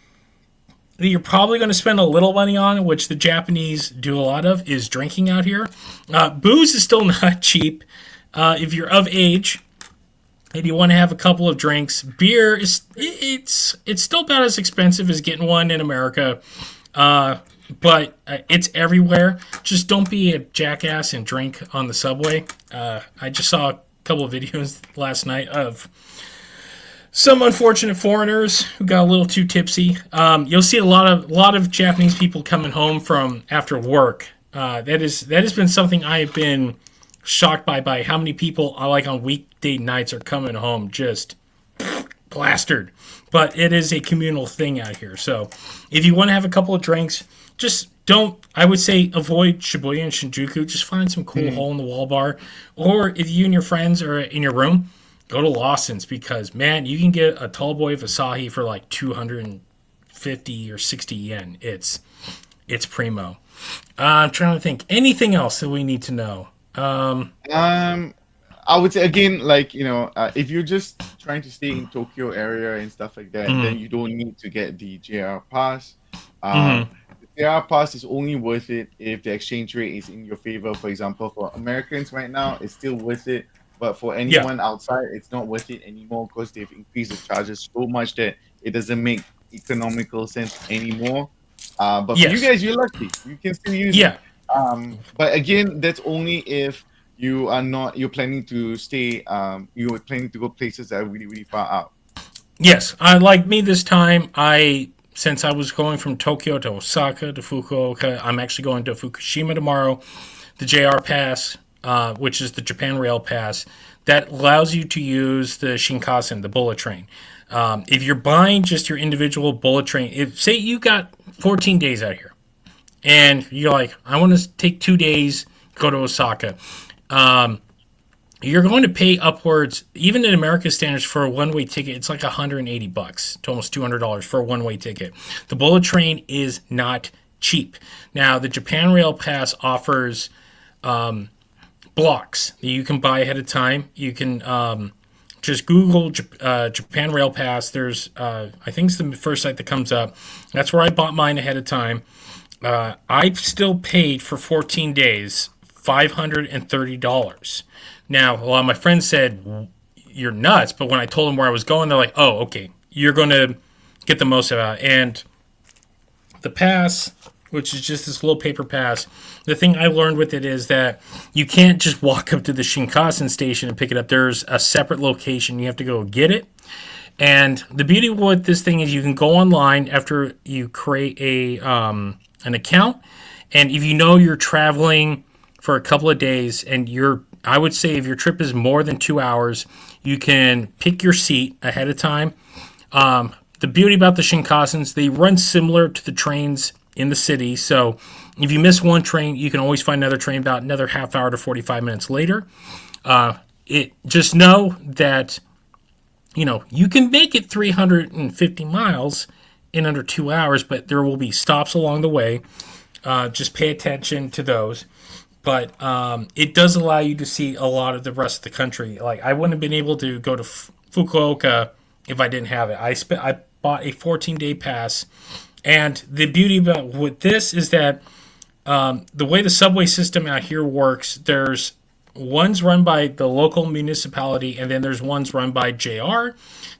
Speaker 1: that you're probably going to spend a little money on, which the Japanese do a lot of, is drinking out here. Booze is still not cheap. If you're of age and you want to have a couple of drinks, beer is it's still about as expensive as getting one in America, but it's everywhere. Just don't be a jackass and drink on the subway. I just saw a couple of videos last night of some unfortunate foreigners who got a little too tipsy. You'll see a lot of Japanese people coming home from after work. That has been something I have been shocked by how many people like on weekday nights are coming home just plastered. But it is a communal thing out here. So if you want to have a couple of drinks, just don't. I would say avoid Shibuya and Shinjuku. Just find some cool hole in the wall bar, or if you and your friends are in your room, go to Lawson's, because, man, you can get a tall boy of Asahi for like 250 or 60 yen. It's primo. I'm trying to think. Anything else that we need to know?
Speaker 2: I would say again, like, if you're just trying to stay in Tokyo area and stuff like that, then you don't need to get the JR pass. The JR pass is only worth it if the exchange rate is in your favor. For example, for Americans right now, it's still worth it. But for anyone outside, it's not worth it anymore because they've increased the charges so much that it doesn't make economical sense anymore. But for you guys, you're lucky. You can still use it. But again, that's only if you're planning to stay, you're planning to go places that are really, really far out.
Speaker 1: Yes. Like me this time, since I was going from Tokyo to Osaka to Fukuoka, I'm actually going to Fukushima tomorrow. The JR Pass, which is the Japan Rail Pass, that allows you to use the Shinkansen, the bullet train. If you're buying just your individual bullet train, say you got 14 days out here, and you're like, I want to take 2 days, go to Osaka, you're going to pay upwards, even in American standards, for a one-way ticket. It's like $180 to almost $200 for a one-way ticket. The bullet train is not cheap. Now, the Japan Rail Pass offers blocks that you can buy ahead of time. You can just Google Japan Rail Pass. There's, I think it's the first site that comes up. That's where I bought mine ahead of time. I still paid for 14 days, $530. Now, a lot of my friends said, you're nuts. But when I told them where I was going, they're like, oh, okay, you're going to get the most out of it. And the pass, which is just this little paper pass, the thing I learned with it is that you can't just walk up to the Shinkansen station and pick it up. There's a separate location. You have to go get it. And the beauty with this thing is you can go online after you create an account. And if you know you're traveling for a couple of days and I would say if your trip is more than 2 hours, you can pick your seat ahead of time. The beauty about the Shinkansens, they run similar to the trains in the city. So if you miss one train, you can always find another train about another half hour to 45 minutes later. Just know that, you can make it 350 miles in under 2 hours, but there will be stops along the way. Just pay attention to those. But it does allow you to see a lot of the rest of the country. Like, I wouldn't have been able to go to Fukuoka if I didn't have it. I bought a 14-day pass. And the beauty about with this is that the way the subway system out here works, there's ones run by the local municipality, and then there's ones run by JR.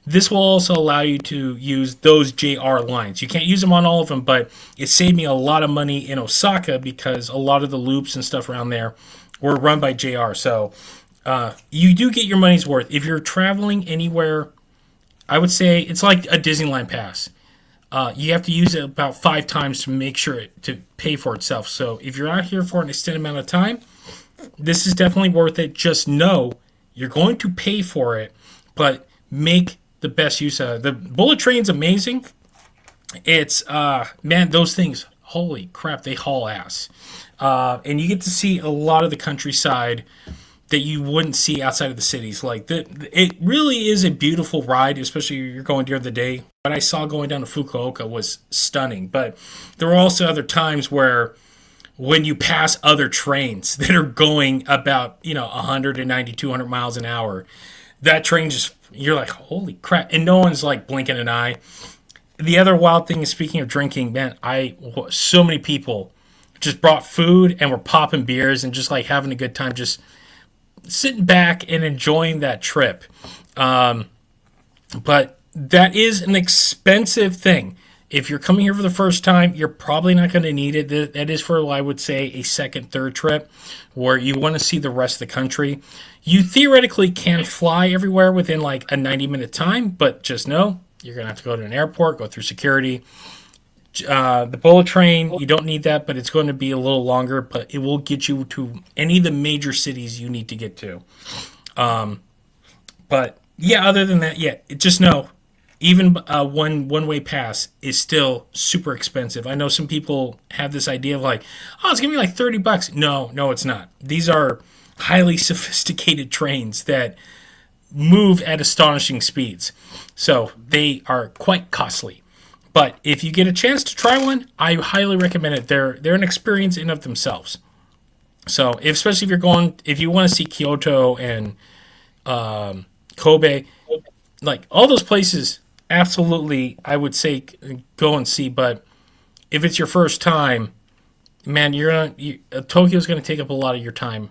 Speaker 1: This will also allow you to use those JR lines. You can't use them on all of them, but it saved me a lot of money in Osaka because a lot of the loops and stuff around there were run by JR. So you do get your money's worth. If you're traveling anywhere, I would say it's like a Disneyland pass. you have to use it about 5 times to make sure to pay for itself. So if you're out here for an extended amount of time, this is definitely worth it. Just know you're going to pay for it, but make the best use of it. The bullet train's amazing. It's man, those things, holy crap, they haul ass. And you get to see a lot of the countryside that you wouldn't see outside of the cities. Like it really is a beautiful ride, especially if you're going during the day. What I saw going down to Fukuoka was stunning, but there were also other times where when you pass other trains that are going about 190, 200 miles an hour, that train just, you're like, holy crap, and no one's like blinking an eye. The other wild thing is, speaking of drinking, man, so many people just brought food and were popping beers and just like having a good time, just sitting back and enjoying that trip. But that is an expensive thing. If you're coming here for the first time, you're probably not going to need it. That is for, I would say, a second, third trip where you want to see the rest of the country. You theoretically can fly everywhere within like a 90-minute time, but just know you're going to have to go to an airport, go through security. The bullet train, you don't need that, but it's going to be a little longer, but it will get you to any of the major cities you need to get to. But yeah, other than that, yeah, just know, even one-way pass is still super expensive. I know some people have this idea of like, oh, it's going to be like $30. No, it's not. These are highly sophisticated trains that move at astonishing speeds. So they are quite costly. But if you get a chance to try one, I highly recommend it. They're an experience in of themselves. So especially if you want to see Kyoto and Kobe, like all those places, absolutely, I would say go and see. But if it's your first time, man, Tokyo's going to take up a lot of your time.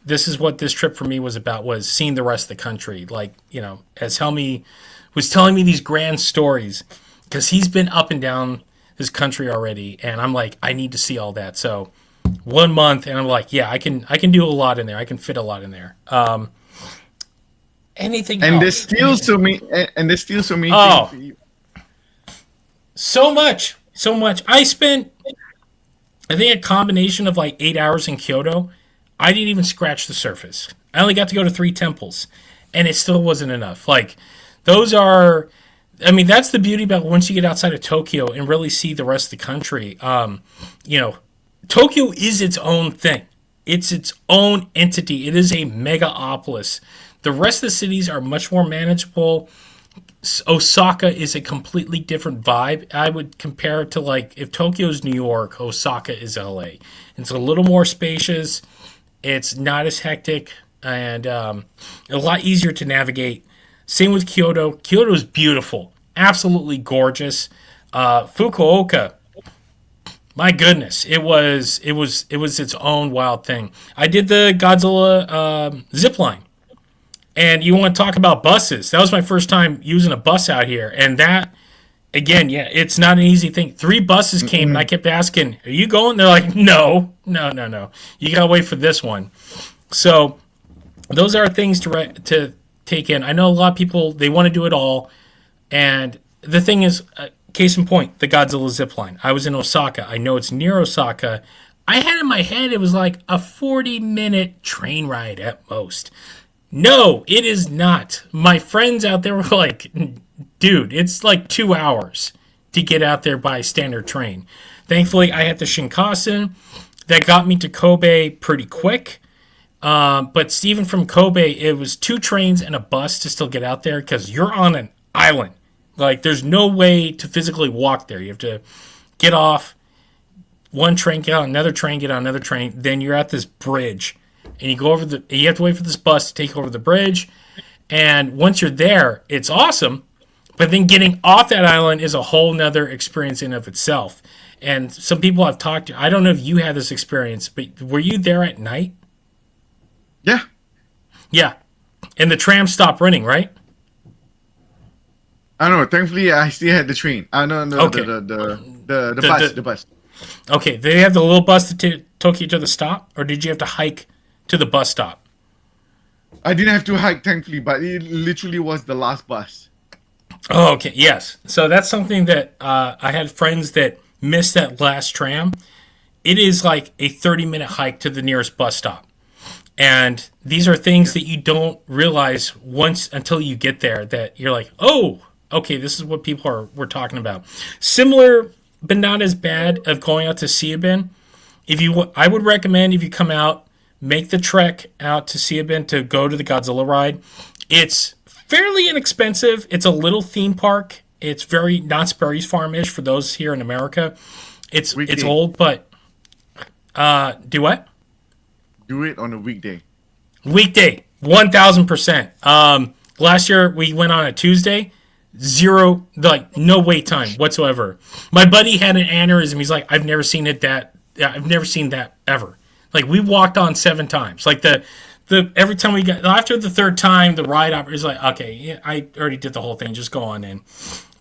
Speaker 1: This is what this trip for me was about, was seeing the rest of the country. Like, as Helmi was telling me these grand stories, because he's been up and down this country already, and I'm like, I need to see all that. So 1 month, and I'm like, yeah, I can do a lot in there. I can fit a lot in there. Anything
Speaker 2: and
Speaker 1: else?
Speaker 2: there's still so many
Speaker 1: Oh,
Speaker 2: things for you.
Speaker 1: so much. I spent, I think, a combination of like 8 hours in Kyoto. I didn't even scratch the surface. I only got to go to 3 temples, and it still wasn't enough. Like, those are, that's the beauty about once you get outside of Tokyo and really see the rest of the country. Tokyo is its own thing. It's its own entity. It is a megapolis. The rest of the cities are much more manageable. Osaka is a completely different vibe. I would compare it to, like, if Tokyo's New York, Osaka is LA. It's a little more spacious. It's not as hectic, and a lot easier to navigate. Same with Kyoto. Kyoto is beautiful, absolutely gorgeous. Fukuoka, my goodness, it was its own wild thing. I did the Godzilla zip line, and you want to talk about buses? That was my first time using a bus out here, and that, again, yeah, it's not an easy thing. 3 buses came, and I kept asking, "Are you going?" They're like, "No. You gotta wait for this one." So those are things to take in. I know a lot of people, they want to do it all, and the thing is, case in point, the Godzilla zipline. I was in Osaka. I know it's near Osaka. I had in my head it was like a 40-minute train ride at most. No, it is not. My friends out there were like, dude, it's like 2 hours to get out there by standard train. Thankfully, I had the Shinkansen. That got me to Kobe pretty quick. But even from Kobe, it was 2 trains and a bus to still get out there, because you're on an island. Like, there's no way to physically walk there. You have to get off one train, get on another train, get on another train. Then you're at this bridge, and you have to wait for this bus to take over the bridge. And once you're there, it's awesome. But then getting off that island is a whole nother experience in of itself. And some people I've talked to, I don't know if you had this experience, but were you there at night?
Speaker 2: Yeah.
Speaker 1: Yeah. And the tram stopped running, right?
Speaker 2: I don't know. Thankfully, I still had the train. No,
Speaker 1: Okay.
Speaker 2: The bus.
Speaker 1: Okay. Did they have the little bus that took you to the stop, or did you have to hike to the bus stop?
Speaker 2: I didn't have to hike, thankfully, but it literally was the last bus.
Speaker 1: Oh, okay. Yes. So that's something that I had friends that missed that last tram. It is like a 30-minute hike to the nearest bus stop. And these are things that you don't realize once until you get there that you're like, oh, okay, this is what people are we're talking about. Similar, but not as bad of going out to Siabin. I would recommend if you come out, make the trek out to Siabin to go to the Godzilla ride. It's fairly inexpensive. It's a little theme park. It's very Knott's Berry's Farm-ish for those here in America. It's
Speaker 2: Weekday.
Speaker 1: old, but do what?
Speaker 2: Do it on a weekday.
Speaker 1: Weekday, 1,000%. Last year we went on a Tuesday, zero, like no wait time whatsoever. My buddy had an aneurysm. He's like, I've never seen that ever. Like we walked on 7 times. Like the every time we got after the third time, the ride operator is like, okay, yeah, I already did the whole thing. Just go on in.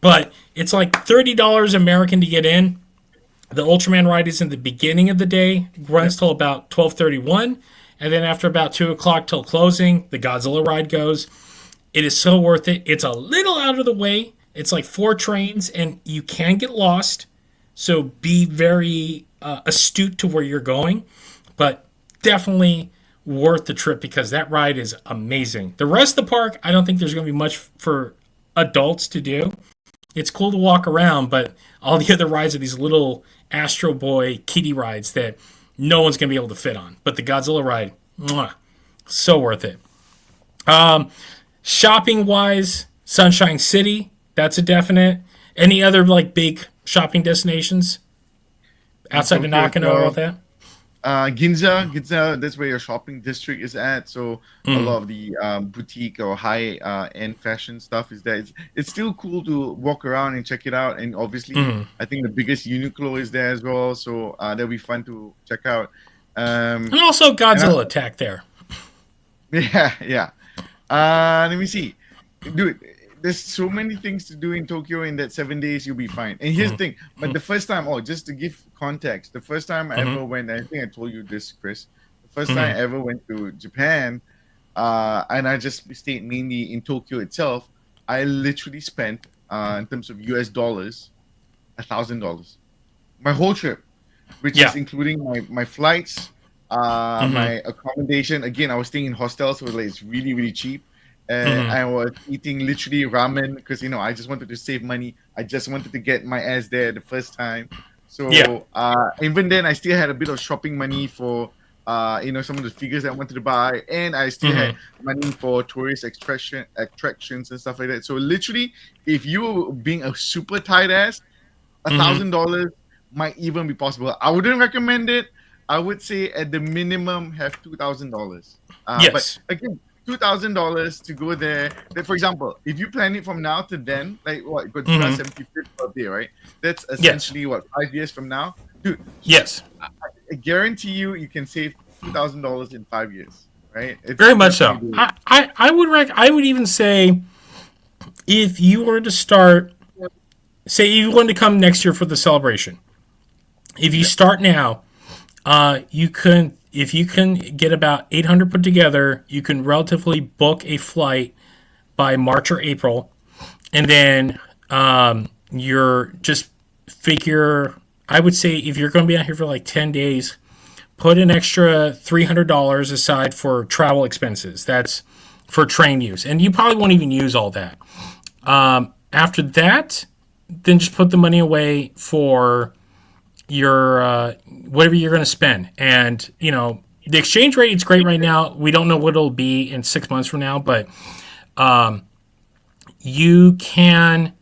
Speaker 1: But it's like $30 American to get in. The Ultraman ride is in the beginning of the day, runs till about 12:31, and then after about 2 o'clock till closing, the Godzilla ride goes. It is so worth it. It's a little out of the way. It's like 4 trains, and you can get lost. So be very astute to where you're going, but definitely worth the trip because that ride is amazing. The rest of the park, I don't think there's going to be much for adults to do. It's cool to walk around, but all the other rides are these little Astro Boy kiddie rides that no one's going to be able to fit on. But the Godzilla ride, mwah, so worth it. Shopping wise, Sunshine City, that's a definite. Any other like big shopping destinations outside of
Speaker 2: Tokyo as
Speaker 1: Nakano or all
Speaker 2: well.
Speaker 1: that?
Speaker 2: Ginza, that's where your shopping district is at. So a
Speaker 1: Mm,
Speaker 2: lot of the boutique or high end fashion stuff is there. It's still cool to walk around and check it out. And obviously,
Speaker 1: mm.
Speaker 2: I think the biggest Uniqlo is there as well. So that'll be fun to check out.
Speaker 1: And also
Speaker 2: And I,
Speaker 1: Godzilla Attack there.
Speaker 2: yeah, yeah. Let me see, dude. There's so many things to do in Tokyo in that 7 days. You'll be fine. And here's the
Speaker 1: Mm,
Speaker 2: thing. But the first time, oh, just to give context, the first time I
Speaker 1: mm,
Speaker 2: ever went, I think I told you this, Chris. The first time
Speaker 1: mm.
Speaker 2: I ever went to Japan, and I just stayed mainly in Tokyo itself. I literally spent, in terms of US dollars, $1,000. My whole trip, which is
Speaker 1: Yeah.
Speaker 2: including my flights,
Speaker 1: Mm-hmm.
Speaker 2: my accommodation. Again, I was staying in hostels, so like it's really really cheap.
Speaker 1: Mm-hmm.
Speaker 2: I was eating literally ramen because I just wanted to save money. I just wanted to get my ass there the first time.
Speaker 1: Yeah.
Speaker 2: So even then, I still had a bit of shopping money for some of the figures I wanted to buy, and I still had
Speaker 1: Mm-hmm.
Speaker 2: money for tourist attractions and stuff like that. So literally, if you were being a super tight ass, a
Speaker 1: Mm-hmm.
Speaker 2: thousand dollars might even be possible. I wouldn't recommend it. I would say at the minimum have $2,000. But
Speaker 1: Yes.
Speaker 2: again, $2,000 to go there. Like, for example, if you plan it from now to then, like what Godzilla
Speaker 1: Mm-hmm.
Speaker 2: 75th birthday, right? That's
Speaker 1: Yes.
Speaker 2: essentially what 5 years from now, dude.
Speaker 1: Yes.
Speaker 2: I guarantee you can save $2,000 in 5 years, right?
Speaker 1: Very much
Speaker 2: That's how you
Speaker 1: so.
Speaker 2: do
Speaker 1: I would even say if you were to start, say you wanted to come next year for the celebration, if you
Speaker 2: it.
Speaker 1: start now, you can if you can get about 800 put together, you can relatively book a flight by March or April, and then you're just figure. I would say if you're going to be out here for like 10 days, put an extra $300 aside for travel expenses. That's for train use, and you probably won't even use all that. After that, then just put the money away for your whatever you're going to spend. And the exchange rate is great right now. We don't know what it'll be in 6 months from now, but you can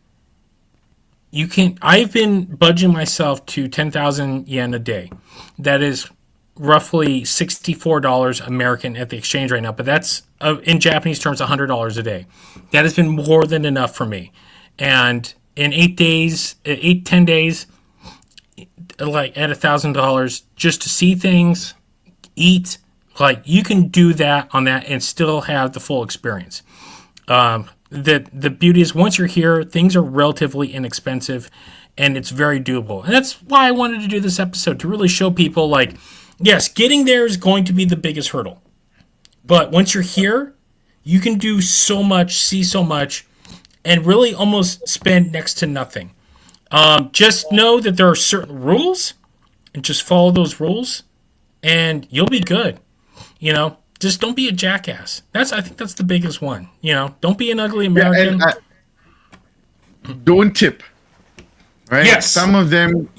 Speaker 1: I've been budging myself to 10,000 yen a day. That is roughly $64 American at the exchange right now, but that's in Japanese terms $100 a day. That has been more than enough for me. And in 8 days, 10 days, like at $1,000 just to see things, eat, like you can do that on that and still have the full experience. The beauty is once you're here, things are relatively inexpensive and it's very doable. And that's why I wanted to do this episode to really show people like, yes, getting there is going to be the biggest hurdle. But once you're here, you can do so much, see so much, and really almost spend next to nothing. Just know that there are certain rules, and just follow those rules, and you'll be good. Just don't be a jackass. I think that's the biggest one. Don't be an ugly
Speaker 2: Yeah, and
Speaker 1: American.
Speaker 2: don't tip. Right?
Speaker 1: Yes.
Speaker 2: Some of them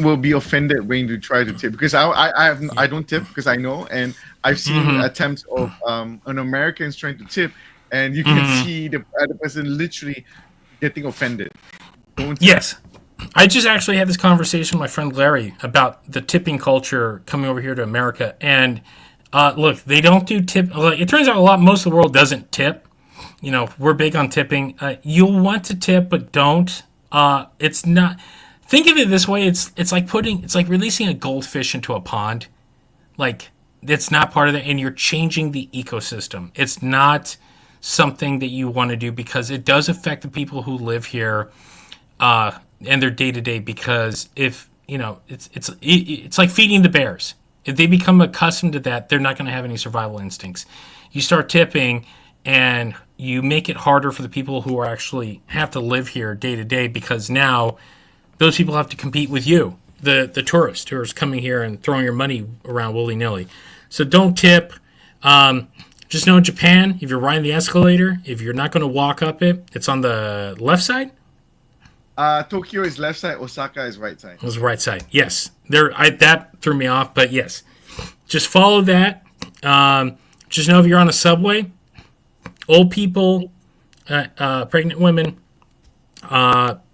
Speaker 2: will be offended when you try to tip because I don't tip because I know, and I've seen attempts of an Americans trying to tip, and you can see the other person literally getting offended. Don't tip.
Speaker 1: Yes. I just actually had this conversation with my friend Larry about the tipping culture coming over here to America. And look, they don't do tip. Like, it turns out most of the world doesn't tip. We're big on tipping. You'll want to tip, but don't. It's not. Think of it this way. It's like releasing a goldfish into a pond. Like, it's not part of it, and you're changing the ecosystem. It's not something that you want to do because it does affect the people who live here. And their day to day, because if it's like feeding the bears. If they become accustomed to that, they're not going to have any survival instincts. You start tipping, and you make it harder for the people who are actually have to live here day to day, because now those people have to compete with you, the tourist who is coming here and throwing your money around willy nilly. So don't tip. Just know in Japan, if you're riding the escalator, if you're not going to walk up it, it's on the left side.
Speaker 2: Tokyo is left side, Osaka is right side.
Speaker 1: It was right side. Yes. That threw me off, but yes. Just follow that. Just know if you're on a subway, old people, pregnant women,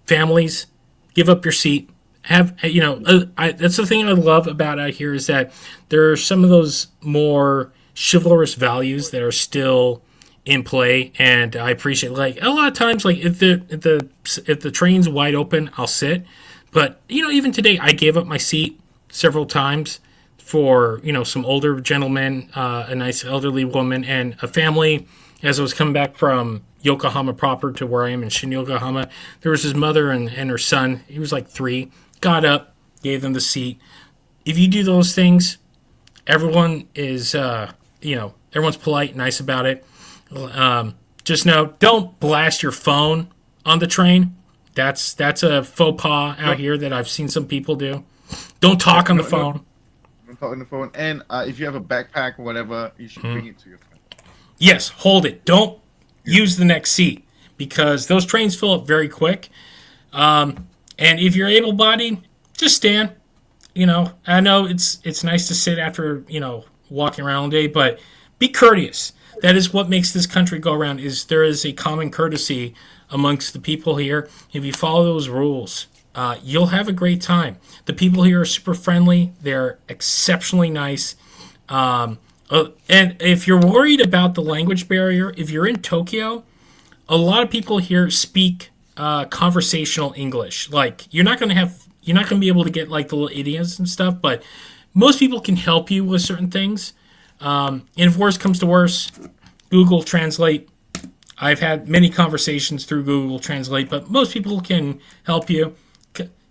Speaker 1: families, give up your seat. That's the thing I love about out here is that there are some of those more chivalrous values that are still in play, and I appreciate, like, a lot of times, like, if the train's wide open, I'll sit. But even today, I gave up my seat several times for some older gentlemen, a nice elderly woman, and a family. As I was coming back from Yokohama proper to where I am in Shin Yokohama, there was his mother and her son. He was like 3. Got up, gave them the seat. If you do those things, everyone is everyone's polite, nice about it. Just know, don't blast your phone on the train. That's a faux pas out here that I've seen some people do. Don't talk on the phone.
Speaker 2: Don't talk on the phone. And if you have a backpack or whatever, you should bring it to your friend.
Speaker 1: Yes, hold it. Don't use the next seat, because those trains fill up very quick. And if you're able-bodied, just stand. I know it's nice to sit after walking around all day, but be courteous. That is what makes this country go around. Is there is a common courtesy amongst the people here. If you follow those rules, you'll have a great time. The people here are super friendly. They're exceptionally nice. And if you're worried about the language barrier, if you're in Tokyo, a lot of people here speak conversational English. Like, you're not going to be able to get like the little idioms and stuff, but most people can help you with certain things. And if worse comes to worse, Google Translate. I've had many conversations through Google Translate, but most people can help you.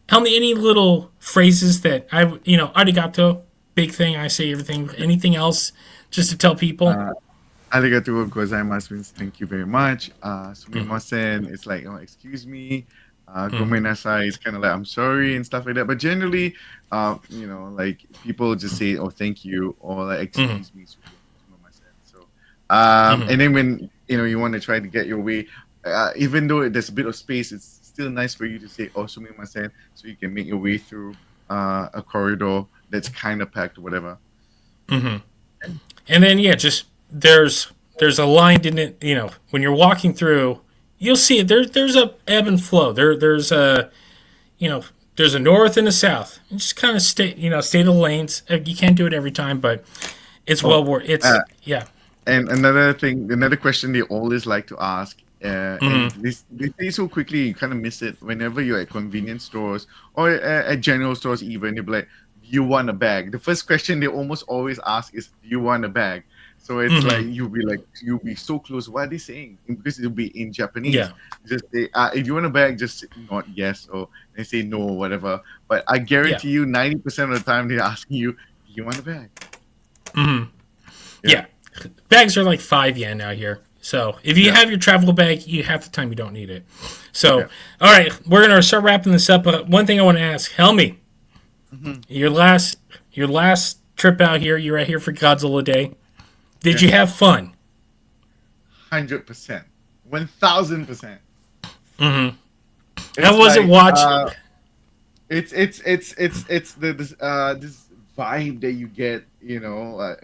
Speaker 1: Tell me any little phrases that arigato, big thing. I say everything. Anything else, just to tell people?
Speaker 2: Arigato gozaimasu means thank you very much. Sumimasen, it's like, excuse me. Gomenasai is kind of like I'm sorry and stuff like that. But generally, like, people just say, oh, thank you, or like, excuse me. So, and then when you want to try to get your way, even though there's a bit of space, it's still nice for you to say, oh, sumimasen, so you can make your way through a corridor that's kind of packed or whatever.
Speaker 1: And then just there's a line in it. When you're walking through, you'll see it. There's a ebb and flow. There's a north and a south. You just kind of stay the lanes. You can't do it every time, but it's well worth. Yeah.
Speaker 2: And another question they always like to ask, and they say so quickly you kind of miss it whenever you're at convenience stores or at general stores. Even you're like, do you want a bag? The first question they almost always ask is, do you want a bag? So it's like you'll be so close. What are they saying? Because it'll be in Japanese.
Speaker 1: Yeah.
Speaker 2: Just say, if you want a bag, just not yes, or they say no or whatever. But I guarantee you, 90% of the time they're asking you, do you want a bag?
Speaker 1: Yeah. Bags are like 5 yen out here. So if you
Speaker 2: Yeah.
Speaker 1: have your travel bag, you half the time you don't need it. So,
Speaker 2: Yeah.
Speaker 1: all right, we're gonna start wrapping this up. But one thing I want to ask, Helmi,
Speaker 2: Mm-hmm.
Speaker 1: your last trip out here, you're out here for Godzilla Day. Did
Speaker 2: Yeah.
Speaker 1: you have fun?
Speaker 2: 100%. 1000%.
Speaker 1: Mm-hmm. How
Speaker 2: It's
Speaker 1: was it
Speaker 2: like
Speaker 1: watching?
Speaker 2: it's the this vibe that you get,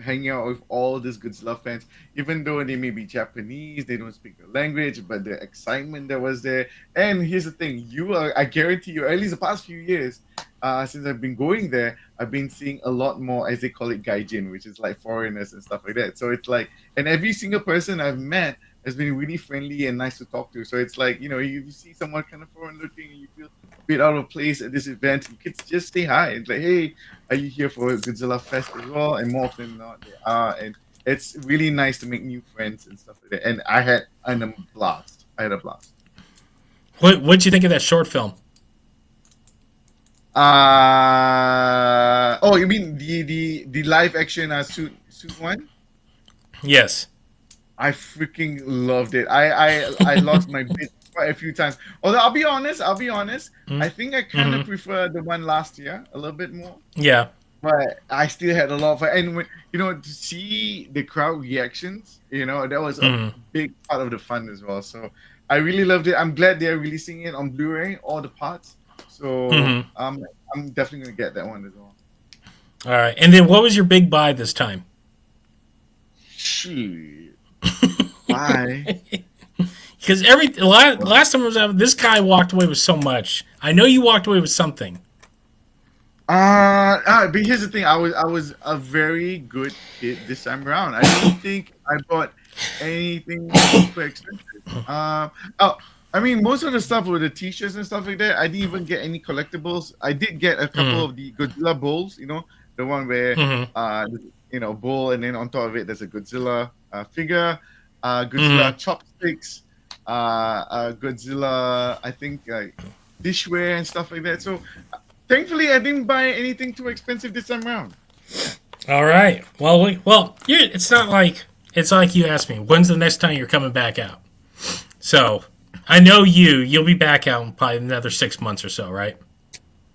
Speaker 2: hanging out with all these Godzilla fans, even though they may be Japanese, they don't speak the language, but the excitement that was there. And here's the thing, I guarantee you, at least the past few years, since I've been going there, I've been seeing a lot more, as they call it, gaijin, which is like foreigners and stuff like that. So it's like, and every single person I've met has been really friendly and nice to talk to. So it's like, you see someone kind of foreign looking and you feel a bit out of place at this event, you could just say hi. It's like, hey, are you here for Godzilla Fest as well? And more often than not, they are. And it's really nice to make new friends and stuff like that. And I had a blast. I had a blast.
Speaker 1: What'd you think of that short film?
Speaker 2: You mean the live action suit one?
Speaker 1: Yes.
Speaker 2: I freaking loved it. I lost my bit quite a few times. Although I'll be honest, I think I kind of prefer the one last year a little bit more.
Speaker 1: Yeah.
Speaker 2: But I still had a lot of fun. And when, to see the crowd reactions, that was a big part of the fun as well. So I really loved it. I'm glad they're releasing it on Blu-ray, all the parts. So I'm definitely gonna get that one as well.
Speaker 1: All right. And then what was your big buy this time?
Speaker 2: Shoot. Bye.
Speaker 1: Because last time I was out, this guy walked away with so much. I know you walked away with something.
Speaker 2: But here's the thing. I was a very good kid this time around. I don't think I bought anything super expensive. I mean, most of the stuff with the t-shirts and stuff like that, I didn't even get any collectibles. I did get a couple of the Godzilla bowls, the one where, bowl, and then on top of it, there's a Godzilla figure, Godzilla chopsticks, Godzilla, I think, dishware and stuff like that. So, thankfully, I didn't buy anything too expensive this time around.
Speaker 1: All right. It's not like you asked me, when's the next time you're coming back out? So, I know you'll be back out in probably another 6 months or so, right?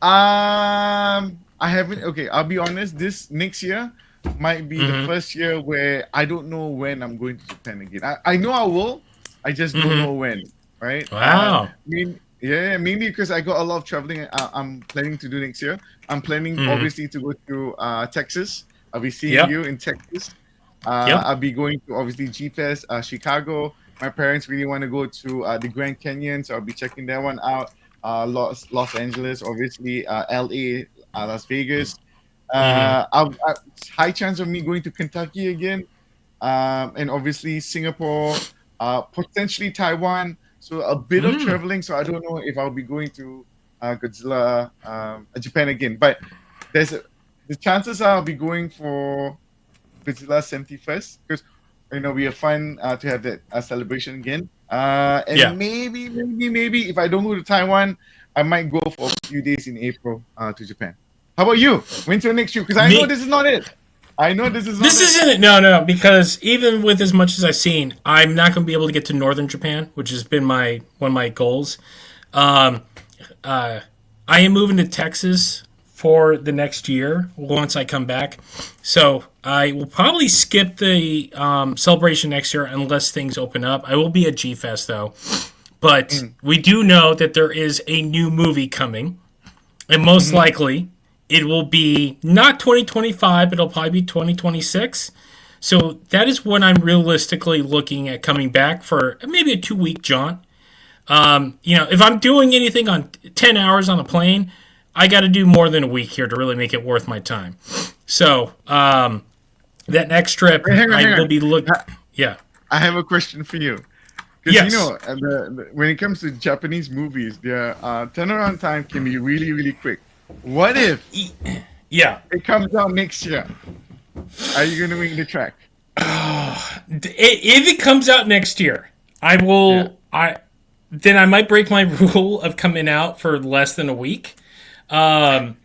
Speaker 2: I haven't. Okay, I'll be honest. This next year might be the first year where I don't know when I'm going to Japan again. I know I will. I just don't know when. Right?
Speaker 1: Wow.
Speaker 2: Mainly because I got a lot of traveling I'm planning to do next year. I'm planning obviously to go to Texas. I'll be seeing you in Texas. I'll be going to obviously G-Fest, Chicago. My parents really want to go to the Grand Canyon, so I'll be checking that one out. Los Angeles, obviously, LA, Las Vegas. High chance of me going to Kentucky again, and obviously Singapore, potentially Taiwan. So a bit of traveling. So I don't know if I'll be going to Godzilla, Japan again. But the chances are I'll be going for Godzilla 71st because we have fun to have that celebration again. And maybe if I don't go to Taiwan, I might go for a few days in April to Japan. How about you? When's your next trip? Because I know this is not it.
Speaker 1: This isn't it. No, because even with as much as I've seen, I'm not going to be able to get to northern Japan, which has been one of my goals. I am moving to Texas for the next year once I come back. So I will probably skip the celebration next year unless things open up. I will be at G-Fest, though. But we do know that there is a new movie coming. And most likely, it will be not 2025, but it'll probably be 2026. So that is when I'm realistically looking at coming back for maybe a 2-week jaunt. If I'm doing anything on 10 hours on a plane, I got to do more than a week here to really make it worth my time. So that next trip, I will be looking. Yeah,
Speaker 2: I have a question for you. Because
Speaker 1: yes.
Speaker 2: When it comes to Japanese movies, their turnaround time can be really, really quick. What if it comes out next year? Are you going to make the track?
Speaker 1: If it comes out next year, I will. Then I might break my rule of coming out for less than a week. But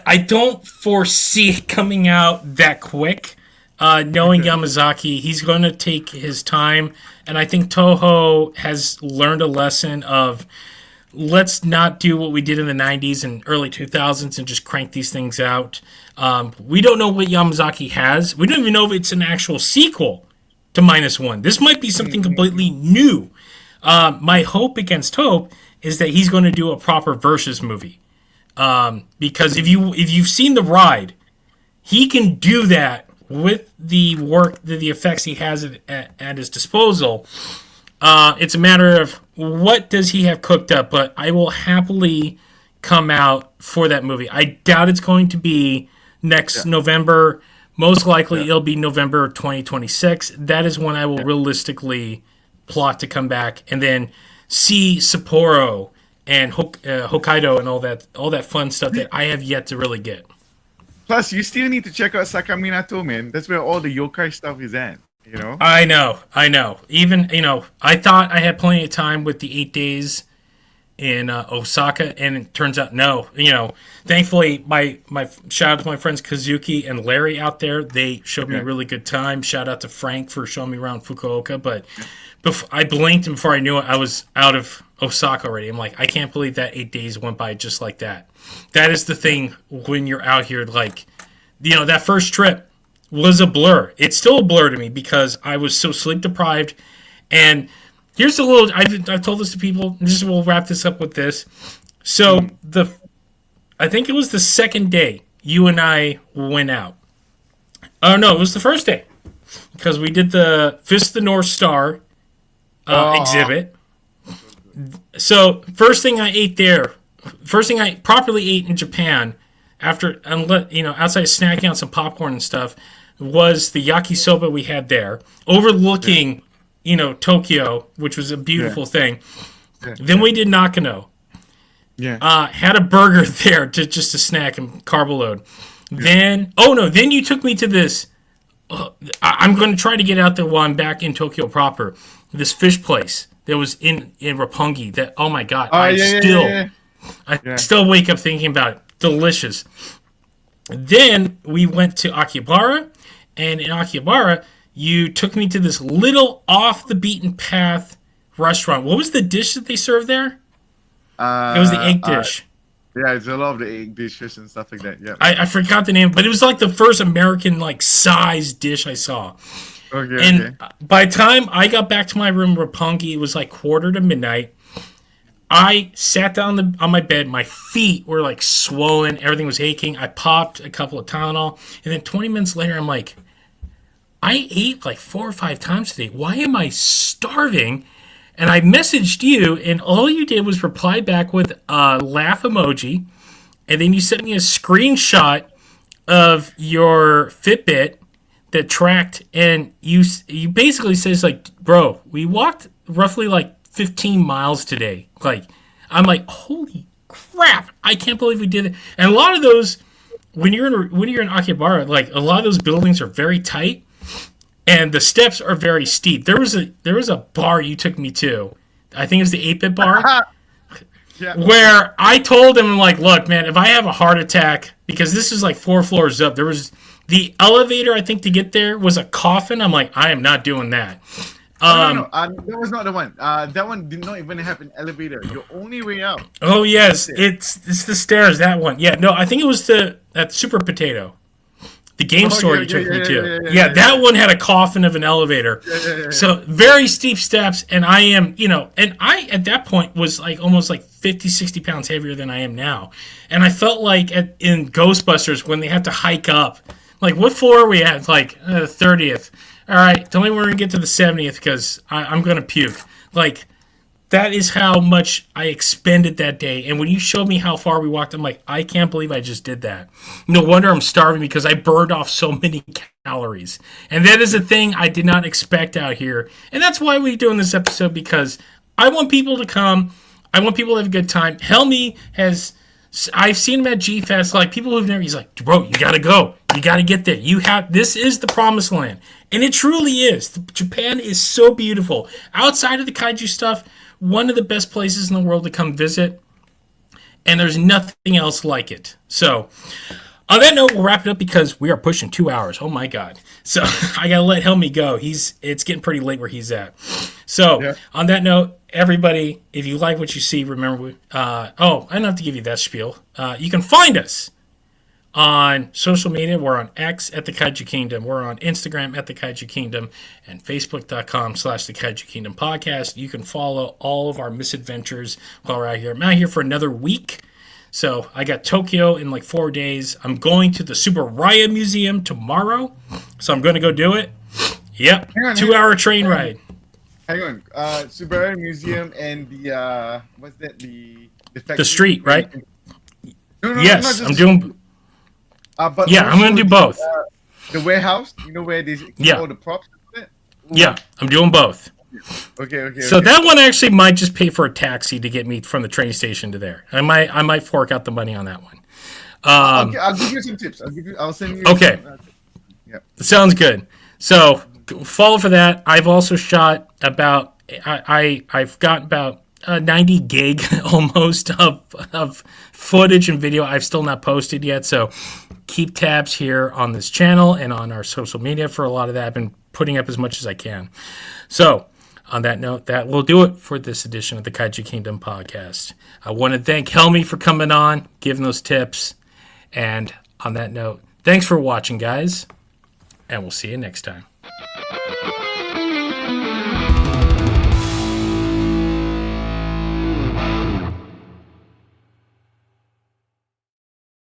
Speaker 1: I don't foresee it coming out that quick Knowing
Speaker 2: Okay.
Speaker 1: Yamazaki, he's going to take his time, and I think Toho has learned a lesson of let's not do what we did in the 90s and early 2000s and just crank these things out. We don't know what Yamazaki has. We don't even know if it's an actual sequel to Minus One. This might be something completely new. My hope against hope is that he's going to do a proper versus movie. Because if you've seen the ride, he can do that with the work, the effects he has at his disposal. It's a matter of what does he have cooked up, but I will happily come out for that movie. I doubt it's going to be next November. Most likely it'll be November 2026. That is when I will realistically plot to come back and then see Sapporo and Hokkaido and all that fun stuff that I have yet to really get.
Speaker 2: Plus, you still need to check out Sakaminato, man. That's where all the yokai stuff is at. You know?
Speaker 1: I know. Even, I thought I had plenty of time with the 8 days in Osaka, and it turns out no. Thankfully, my shout out to my friends Kazuki and Larry out there. They showed me a really good time. Shout out to Frank for showing me around Fukuoka. But I blinked, and before I knew it, I was out of Osaka already. I'm like, I can't believe that 8 days went by just like that. That is the thing when you're out here, like, that first trip was a blur. It's still a blur to me because I was so sleep deprived. And here's a little. I've told this to people. We'll wrap this up with this. So I think it was the second day you and I went out. Oh no, it was the first day because we did the Fist of the North Star exhibit. So first thing I properly ate in Japan after outside of snacking on some popcorn and stuff was the yakisoba we had there, overlooking, Tokyo, which was a beautiful thing. Then we did Nakano. Had a burger there just to snack and carb load. Then you took me to this. I'm going to try to get out there while I'm back in Tokyo proper. This fish place that was in Roppongi. That my god, I still wake up thinking about it. Delicious. Then we went to Akihabara, and in Akihabara, you took me to this little off the beaten path restaurant. What was the dish that they served there? It was the egg dish.
Speaker 2: Yeah, it's a lot of the egg dishes and stuff like that. Yeah,
Speaker 1: I forgot the name, but it was like the first American size dish I saw.
Speaker 2: Okay.
Speaker 1: By the time I got back to my room in Roppongi, it was like 1:45. I sat down on my bed. My feet were swollen. Everything was aching. I popped a couple of Tylenol. And then 20 minutes later, I'm like, I ate 4 or 5 times today. Why am I starving? And I messaged you, and all you did was reply back with a laugh emoji. And then you sent me a screenshot of your Fitbit that tracked. And you basically says, bro, we walked roughly 15 miles today. I'm like, holy crap! I can't believe we did it. And a lot of those, when you're in Akihabara, a lot of those buildings are very tight, and the steps are very steep. There was a bar you took me to. I think it was the 8-Bit bar. Where I told him, look, man, if I have a heart attack, because this is 4 floors up, there was the elevator. I think to get there was a coffin. I'm like, I am not doing that.
Speaker 2: No. That was not the one. That one did not even have an elevator. Your only way out.
Speaker 1: Oh yes, it's the stairs. That one. Yeah, no, I think it was at Super Potato, the game store you took me to. Yeah, that one had a coffin of an elevator. So very steep steps, and I am, and I at that point was almost 50, 60 pounds heavier than I am now, and I felt in Ghostbusters when they have to hike up. What floor are we at? 30th. All right, tell me when we're going to get to the 70th because I'm going to puke. That is how much I expended that day. And when you showed me how far we walked, I'm like, I can't believe I just did that. No wonder I'm starving because I burned off so many calories. And that is a thing I did not expect out here. And that's why we're doing this episode, because I want people to come. I want people to have a good time. Helmi has... I've seen him at G-Fest, people who've never... He's like, bro, you got to go. You got to get there. This is the promised land. And it truly is. Japan is so beautiful. Outside of the kaiju stuff, one of the best places in the world to come visit. And there's nothing else like it. So, On that note, we'll wrap it up because we are pushing 2 hours. Oh my god! So I gotta let Helmi go. It's getting pretty late where he's at. So
Speaker 2: Yeah.
Speaker 1: on that note, everybody, if you like what you see, remember. I don't have to give you that spiel. You can find us on social media. We're on X at the Kaiju Kingdom. We're on Instagram at the Kaiju Kingdom and Facebook.com/the Kaiju Kingdom podcast. You can follow all of our misadventures while we're out here. I'm out here for another week. So I got Tokyo in like 4 days. I'm going to the Super Raya Museum tomorrow. So I'm going to go do it. Yep.
Speaker 2: Hang on,
Speaker 1: 2-hour train ride.
Speaker 2: Hang on. Subaru Museum and the what's that? The
Speaker 1: The street, right?
Speaker 2: No,
Speaker 1: Yes, I'm doing.
Speaker 2: But
Speaker 1: Yeah, I'm going to do both.
Speaker 2: The warehouse, you know where they keep all the props.
Speaker 1: Yeah, I'm doing both.
Speaker 2: Okay.
Speaker 1: So that one actually might just pay for a taxi to get me from the train station to there. I might fork out the money on that one.
Speaker 2: I'll give you some tips. I'll send you.
Speaker 1: Okay.
Speaker 2: Yeah.
Speaker 1: Sounds good. So follow for that. I've also shot about I've got about 90 gig almost of footage and video I've still not posted yet. So keep tabs here on this channel and on our social media for a lot of that. I've been putting up as much as I can. So on that note, that will do it for this edition of the Kaiju Kingdom podcast. I want to thank Helmi for coming on, giving those tips. And on that note, thanks for watching, guys. And we'll see you next time.